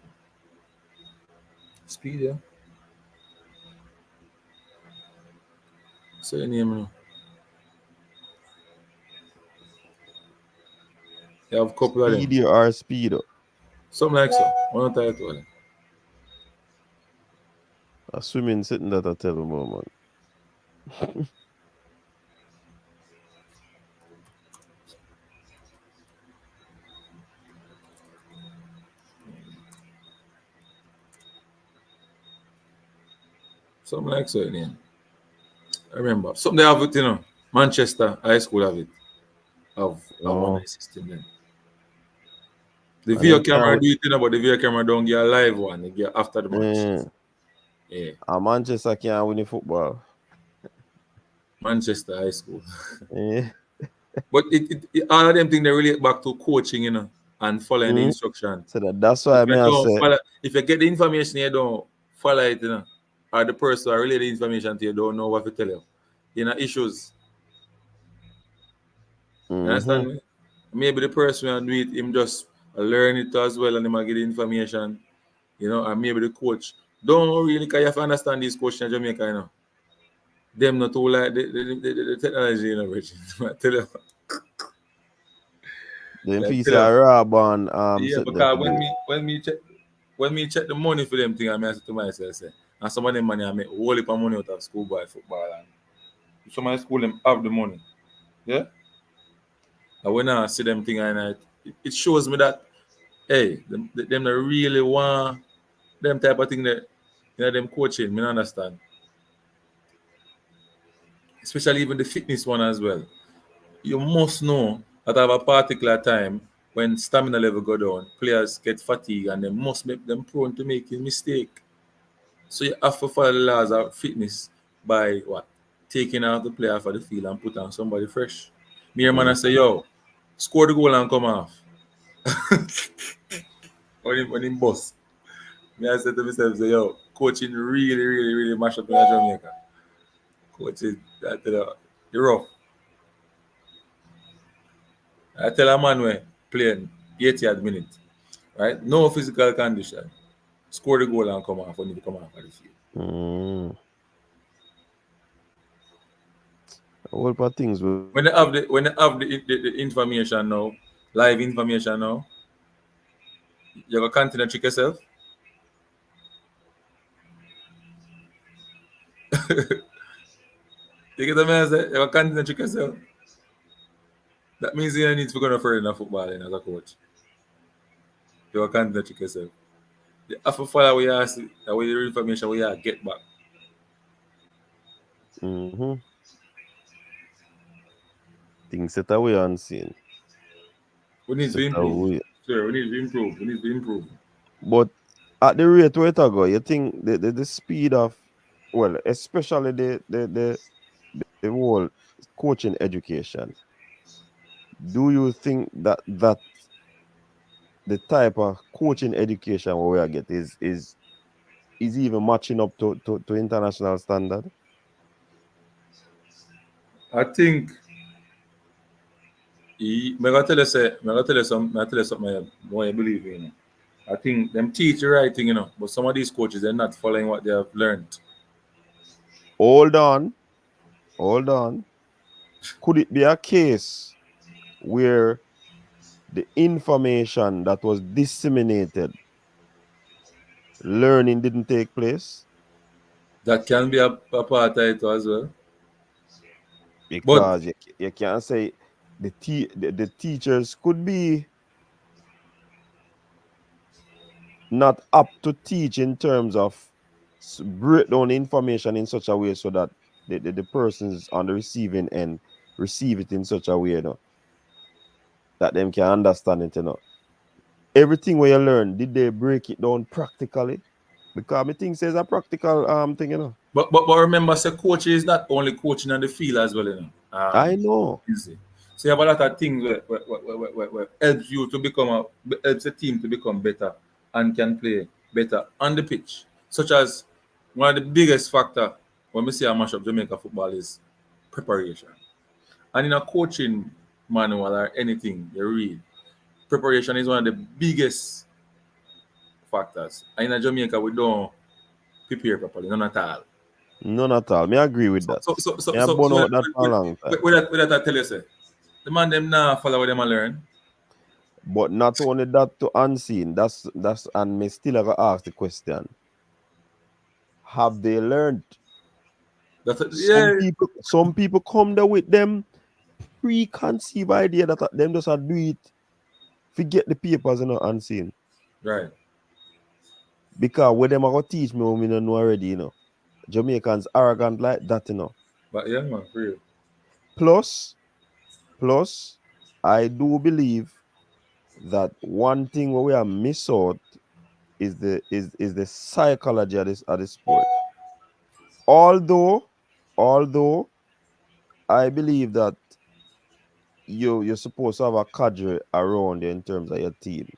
Speedio. So your name now. You have a couple of them. Speedio or Speedo? Something like so. One title. A swimming sitting that I tell him about, man. Something like so your name. I remember. Something they have it, you know. Manchester High School have it. Have one Oh. nice system then. The And video them camera can't do it, you know, but the video camera don't get a live one. They get after the match. Yeah. a Manchester can't win the football. Manchester High School. Eh. But all of them things they relate back to coaching, you know, and following the instruction. So that's why I say If you get the information you don't follow it, you know, or the person who relay the information to you don't know what to tell you. You know, issues. You understand me? Maybe the person who do it, him just learn it as well and him get the information, you know, and maybe the coach don't really, because you have to understand these coaches in Jamaica, you know. Them not too like the technology, you know, Richard. I tell you. them I piece tell you. of rob on Yeah, sitting there because to do. when me check the money for them thing, I say to myself, say, and some of them money I make whole heap of money out of schoolboy football, and some of the school them have the money. Yeah. And when I see them thing, and it shows me that hey, them don't really want them type of thing that you know them coaching. Me not understand, especially even the fitness one as well. You must know that at a particular time when stamina level go down, players get fatigued and they must make them prone to making mistake. So you have to follow the laws of fitness by what? Taking out the player for the field and put on somebody fresh. Me and man I say, yo, score the goal and come off. when him boss. Me I said to myself, say, yo, coaching really, really, really mash up in Jamaica. Coaching, I tell you, you're rough. I tell a man when playing 80th minute, right? No physical condition. Score the goal and come off when you come off of the field. All part things When they have the information now, live information now, you gotta continue to check yourself. You get the message? You gotta continue to check yourself. That means you need to go further in football as a coach. You gotta continue to check yourself. You have to follow what you ask, the way the information we you get back. Things set away unseen. We need to Set improve. away. clear. We need to improve. We need to improve. But at the rate where it a go, you think the speed of, well, especially the whole coaching education, do you think that the type of coaching education where we are get is even matching up to international standard? I think me gonna tell you say, me gonna tell you something what I believe in. You know. I think them teach the right thing, you know, but some of these coaches they're not following what they have learned. Hold on, hold on. Could it be a case where the information that was disseminated, learning didn't take place? That can be a part of it as well. But Because you can't say the teachers could be not up to teach in terms of break down information in such a way so that the persons on the receiving end receive it in such a way, you know, that them can understand it, you know. Everything where you learn, did they break it down practically? Because my thing says a practical thing, you know. but remember, say coaching is not only coaching on the field as well, you know. I know. Easy. So you have a lot of things where helps you to helps the team to become better and can play better on the pitch. Such as one of the biggest factor when we see a match of Jamaica football is preparation. And in a coaching manual or anything you read, preparation is one of the biggest factors. And in Jamaica we don't prepare properly, none at all. None at all. Me agree with that. So Me have borne out that for a long time. with that I tell you say, the man them now follow what them a learn. But not only that to unseen, that's and me still have to ask the question. Have they learned? Some people come there with them preconceived idea that them just do it, forget the papers, you know, unseen. Right. Because what them are gonna teach me when me don't know already, you know. Jamaicans arrogant like that, you know. But yeah, man, for real. Plus, I do believe that one thing where we are miss out is the psychology of the sport. Although I believe that you're supposed to have a cadre around you in terms of your team,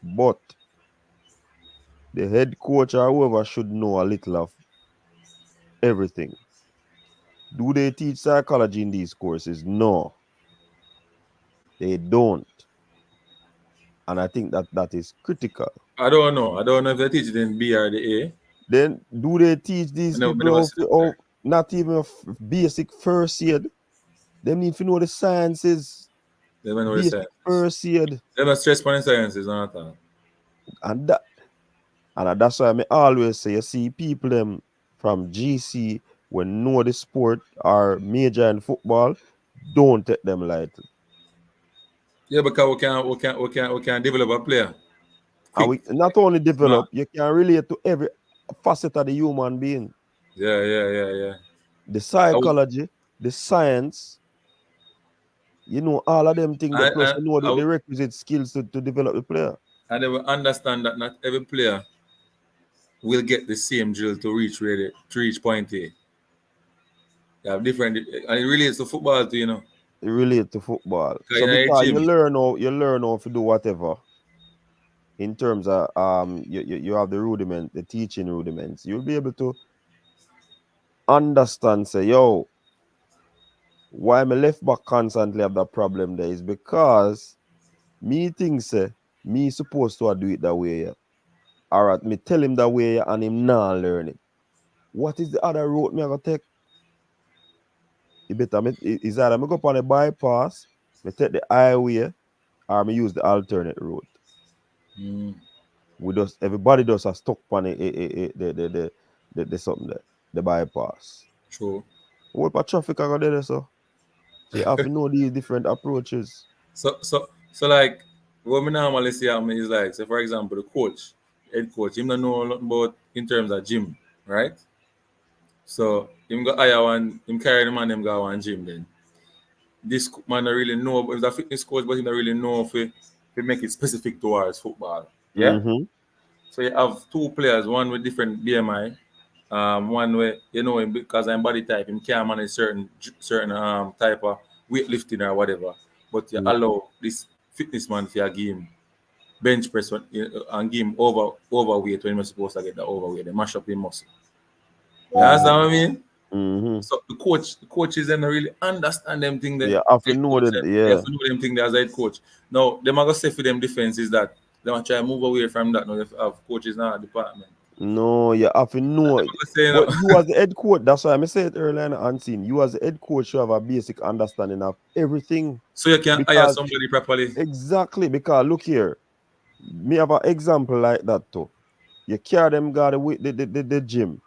but the head coach or whoever should know a little of everything. Do they teach psychology in these courses? No, they don't, and I think that is critical. I don't know if they teach it in B or the A. Then do they teach these people not even basic first aid? They need to know the sciences. They know basic the science. First aid. They don't stress on the sciences, not at all. And that's why I always say, you see people them from GC when know the sport or major in football, don't take them lightly. Yeah, because we can develop a player. And we not only develop, you can relate to every facet of the human being. Yeah. The psychology, the science, you know, all of them things. Plus, you know the requisite skills to develop the player. And they will understand that not every player will get the same drill to reach point A. They have different, and it relates to football too, you know. It relates to football. So because you learn how to do whatever. In terms of you have the teaching rudiments, you'll be able to understand, say, yo, why my left back constantly have that problem there is because me think say me supposed to do it that way, yeah. Alright, me tell him that way, yeah, and him not learn it. What is the other route me I gonna take? Is either me go up on a bypass, me take the highway, or me use the alternate route. Everybody does a stuck on the something there, the bypass. True. What about traffic I got there, so you have to know these different approaches. So like what we normally see is like, say for example, the head coach, him don't know a lot about in terms of gym, right? So him go hire one, him carry the man, him go one gym then. This man don't really know, he's a fitness coach, but he don't really know if to make it specific towards football. Yeah. Mm-hmm. So you have two players, one with different BMI, one where because I'm body type, him can't manage certain type of weightlifting or whatever. But you allow this fitness man to give him bench press and give him overweight when you're supposed to get the overweight. They mash up his muscle. You understand what I mean? Mm-hmm. So the coaches then really understand them thing there. Yeah, I have to know that. They Yeah. have to know them thing there as head coach. Now, them are gonna say for them defense is that they want to try to move away from that. Now they have coaches in our department. No, you have to know it. But you as the head coach, that's why I say it earlier in the unseen. You as the head coach, you have a basic understanding of everything. So you can hire somebody properly. Exactly, because look here, me have an example like that too. You carry them guy the gym.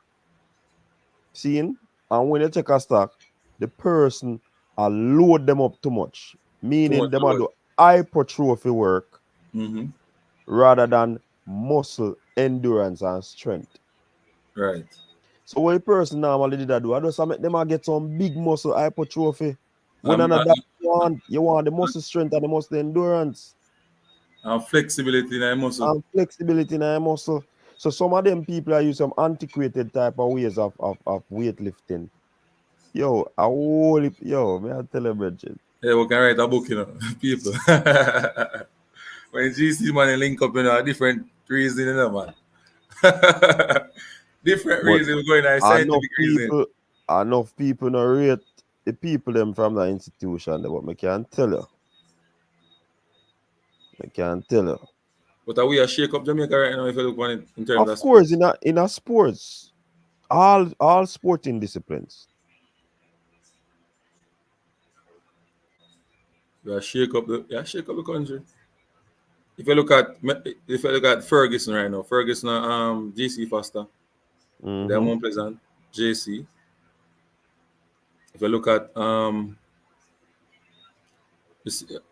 Seeing? And when you check a stock, the person load them up too much. Meaning them do hypertrophy work rather than muscle endurance and strength. Right. So what a person normally did do, I just make them get some big muscle hypertrophy. When that you want the muscle strength and the muscle endurance. And flexibility in the muscle. And flexibility in the muscle. So some of them people are use some antiquated type of ways of weightlifting. Yo, may I tell you, Bridget? Yeah, we can write a book, people. When GC man link up, a different reason, man. Different reason going on scientific reason. Enough people not rate the people them from the institution, but I can't tell you. I can't tell you. But are we a shake up Jamaica right now if you look on it in terms of course, in a sports, all sporting disciplines. We are shake up the country. If you look at Ferguson right now, Ferguson GC Foster, they're Mount Pleasant, JC. If you look at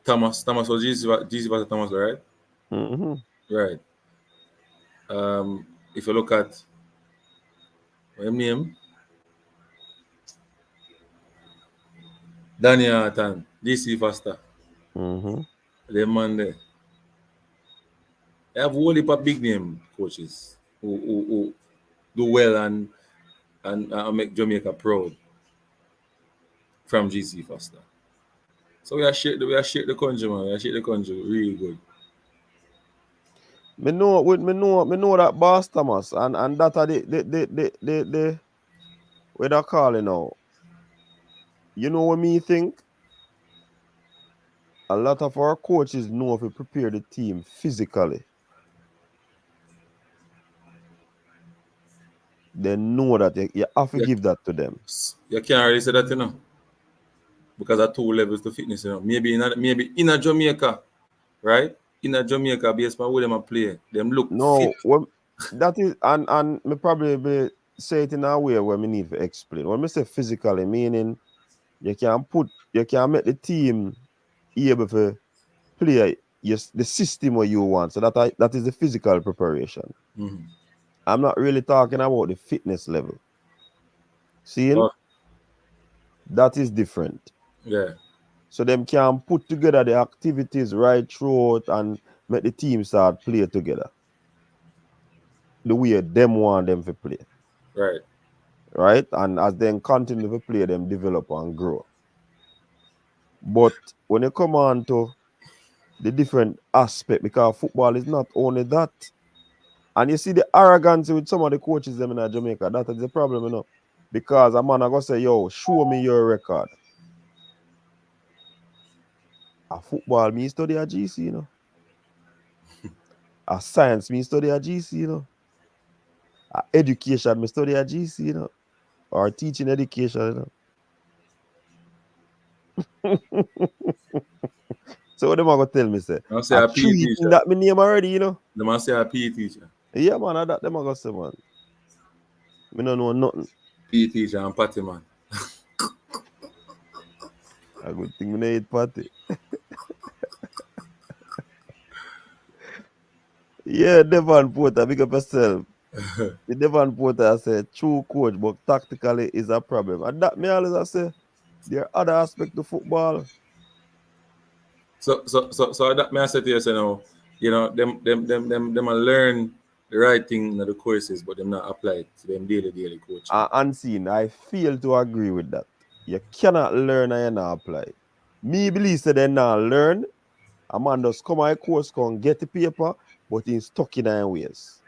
Thomas was GC Foster Thomas, right? Mm-hmm. Right. If you look at what name? Danny Artan, GC Foster. Mm-hmm. The man there. They have a whole heap of big name coaches who do well and make Jamaica proud from GC Foster. So we are shake the country, man. We are shake the country really good. Me know that Boss Thomas and that are the what they call it now. You know what me think? A lot of our coaches know if we prepare the team physically. They know that you have to give that to them. You can't really say that, because there are two levels to fitness, Maybe in a Jamaica, right? In a Jamaica, based on where them play, them look fit. Well, that is, and me probably be say it in a way where me need to explain. When me say physically, meaning you can make the team able to play the system what you want. So that is the physical preparation. Mm-hmm. I'm not really talking about the fitness level. Seeing? That is different. Yeah. So them can put together the activities right throughout and make the team start play together. The way them want them to play. Right. Right? And as they continue to play, them develop and grow. But when you come on to the different aspect, because football is not only that. And you see the arrogance with some of the coaches them in Jamaica, that is the problem, Because a man I go say, yo, show me your record. A football me study at GC, A science me study at GC, A education me study at GC, Or teaching education, So what them are gonna tell me, say? I say a PE teacher. That me name already, They must say a PE teacher. Yeah, man, that them are gonna say, man. Me don't know nothing. PE teacher and party man. A good thing me no eat party. Yeah, Devon Porter, big up yourself. The Devon Porter I say true coach, but tactically is a problem. And that me always I say there are other aspects to football. So that may I say to you, say now, you know, them a learn the right thing in the courses, but them not apply it to them daily coaching. Unseen, I fail to agree with that. You cannot learn and you not apply it. Me believe that they not learn. A man just come on a course, come get the paper, but he's stuck in his ways.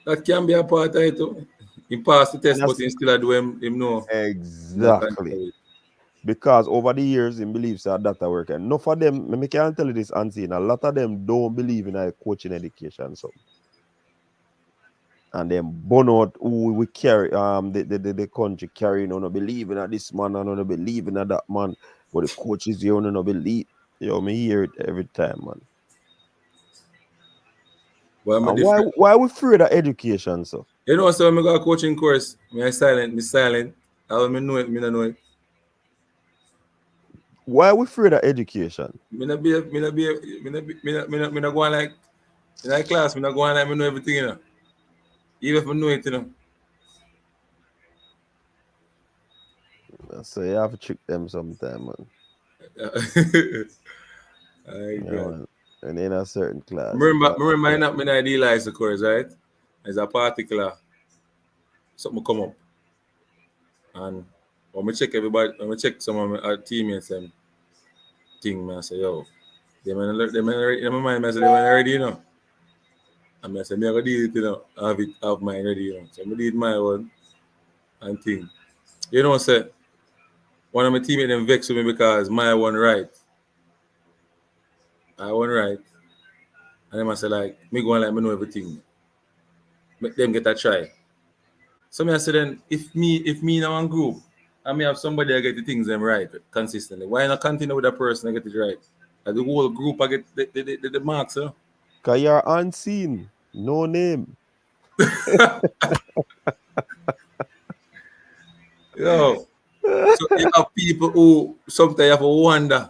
That can be a part of it too. He passed the And test, but that's he still do him know. Not exactly. control it. Because over the years, he believes that that work. And enough of them, me can tell you this unseen, a lot of them don't believe in a coaching education. So, and them burn out who we carry, the country carrying, on believing that this man, and on believing that that man, but the coaches, you don't believe. Me hear it every time, man. But I'm a And different. why we afraid of education, so? You know, so when I go a coaching course, me silent. I will me know it, me not know it. Why we afraid of education? Me not go on like in that class, me not go on like me know everything, you know. Even if I know it, you know. So you have to trick them sometime, man. I Yeah, God. man. And in a certain class. Remember I not me not idealize the course, right? There's a particular something come up. And when we check everybody, when we check some of our teammates and thing, man, I say, yo, they man already, in my mind, I say, they man already, you know. And I say, me I go deal it, you know, have mine ready, you know. So I did my one and thing. You know, say, one of my teammates them vex with me because my one right. I one right. And then I say, like, me go on like me know everything. Make them get a try. So me I say then, if me in one group, I may have somebody that get the things them right consistently. Why not continue with that person and get it right? And the whole group I get the marks, you know? Because you're unseen. No name. Yo. So you have people who sometimes you have to wonder.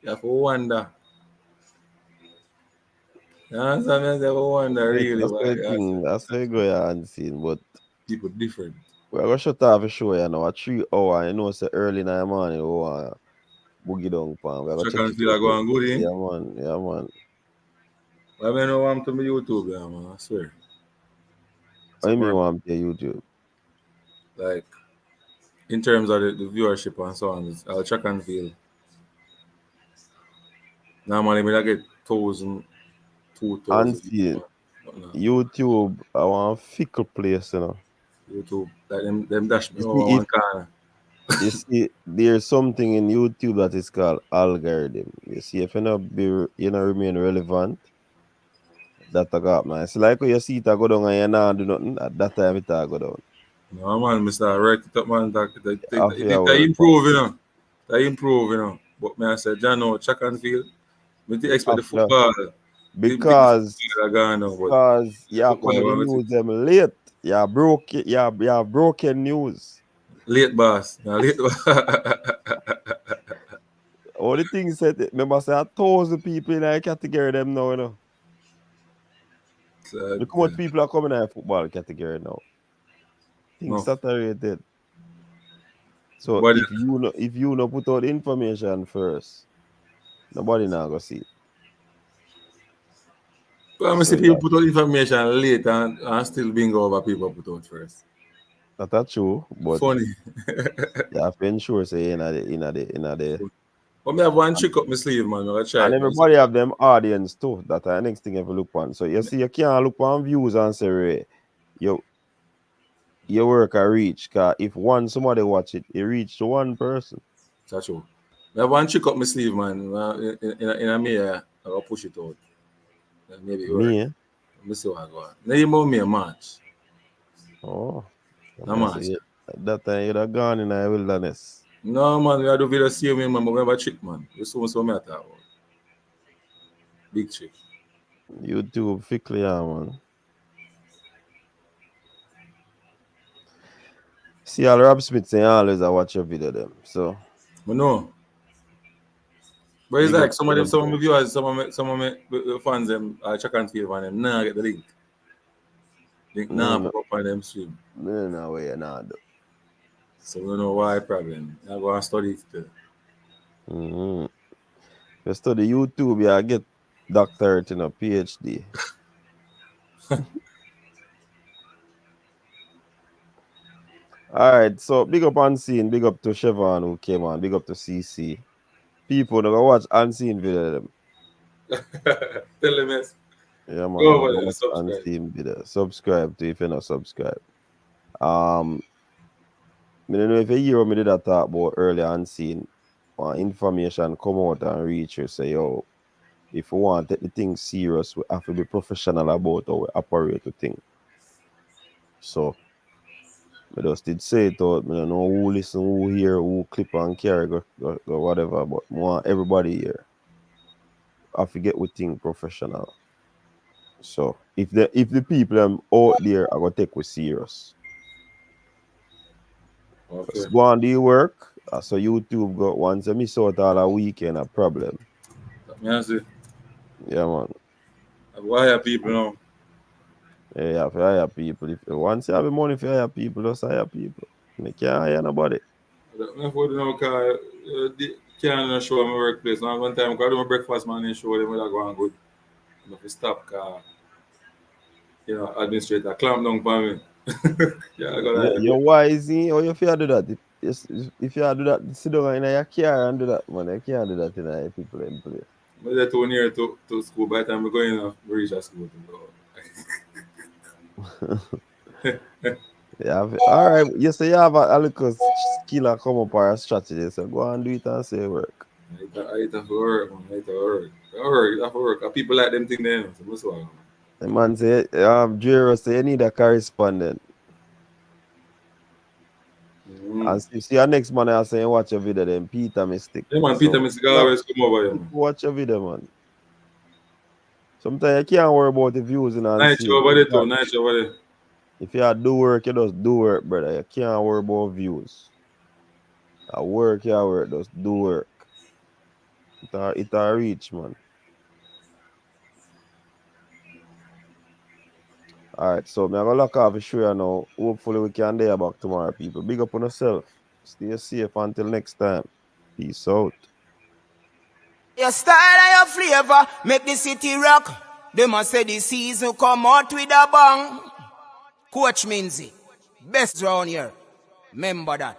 You have to wonder. You understand? You have to wonder really That's why the thing. That's the go you're unseen. But people different. we're going to shut off a show, you know, a 3 hour. You know, say early in the morning, boogie down, pan. We're going to Check check and it feel out. like going good, eh? Yeah, man. Yeah, man. I mean, no one to me YouTube, yeah, man. I swear. It's What a do you mean burn. want to YouTube? Like, in terms of the viewership and so on, I'll check and feel. Normally, I get 1,000, 2,000 Unseen. no. YouTube, I want a fickle place, you know. YouTube. Like them dash me You over see, one corner. you see, there's something in YouTube that is called algorithm. You see, if you not remain relevant, that I got man. It's like when you see it I go down and you not do nothing, at that time it a go down. No man, Mr. Right it up man. After your They work improve, you know. They improve, you know. But me I said, John, no, check and feel. Me to expect the after football. Didn't think the because football are gone now, but you come with the football was it. news them late. You broken news. Late boss. Now late boss. All the things said remember say 1,000 people in a category them now, you know. So, Look how much people are coming in a football category now. Things no. saturated. So But if you no put out information first, nobody now go see it. I So see yeah, people put out information late and still bingo over people put out first. that's true, but Funny. you have to ensure say in the But me have one trick up my sleeve, man. I try and it. Man. everybody have them audience too. That the next thing you have to look on. So you see, you can't look on views and say, "Ray, your work a reach." Cause if somebody watch it, it reach to one person. That's true. I have one trick up my sleeve, man. In a me, I'll push it out. Maybe it work. Me, eh? Let me see what I go on. Now you more me a match. Oh, A I say match. that time you'd have gone in the wilderness. No, man, we have to do the same way, man, but we have a trick, man. This is what me talk about. Big trick. YouTube fickle, yeah, man. See, all Rob Smith saying always I watch your video them. So But no. But it's big up like to them. some of my viewers, some of my fans, them, check and feel, man, them, nah, get the link. Link, No, nah, no, pop up on them stream. no way, nah. So we don't know why problem. I go and study it. Mm-hmm. you study YouTube, you get doctorate in a PhD. All right, so big up Unseen, big up to Chevron who came on, big up to CC. People that go watch Unseen video them. Tell them yes. Yeah, man. Go over Go there, watch subscribe. Unseen video. Subscribe to if you're not subscribed. I don't know if you hear what me did that talk about earlier Unseen. Information come out and reach you. Say, yo, if we want to take the thing serious, we have to be professional about how we operate the thing. So, I just did say it out. I don't know who listen, who hear, who clip and carry, go whatever, but I want everybody here. I forget we think professional. So, if the people out there are going to take we serious. Okay. Just go and do your work. So YouTube got once I miss out all a weekend a problem. Yeah, Yeah, man. why are people now? Yeah, you have to hire people. If once you have the money for hire people, just hire people. You can't hire nobody. I for now because can't show my workplace. Now one time I do my breakfast man and show them whether going good. I have to stop because administrator clamp down for me. Yeah, I got You're wise, or if you do that, if you do that, sit down in your car and do that, man. You can't do that in a people in place. I'm there too near to school. By the time I'm going to reach at school. Yeah, all right. You say you have a little skill and come up or a strategy, so go and do it and say work. I have to work, man. I have to work. People like them thing then. So what's wrong? The man say, Jero say you need a correspondent. And see your next man I say watch your video then Peter Mystic. Yeah, man, Peter Mystic always come over here, man. Watch your video, man. Sometimes you can't worry about the views and Nice over there too, nice over there. If you do work, you just do work, brother. You can't worry about views. At work, you work, just do work. It a reach, man. Alright, so I'm gonna lock off the show now. Hopefully we can day back tomorrow, people. Big up on yourself. Stay safe until next time. Peace out. Your style and your flavor make the city rock. They must say the season come out with a bang. Coach Minzy, best round here. Remember that.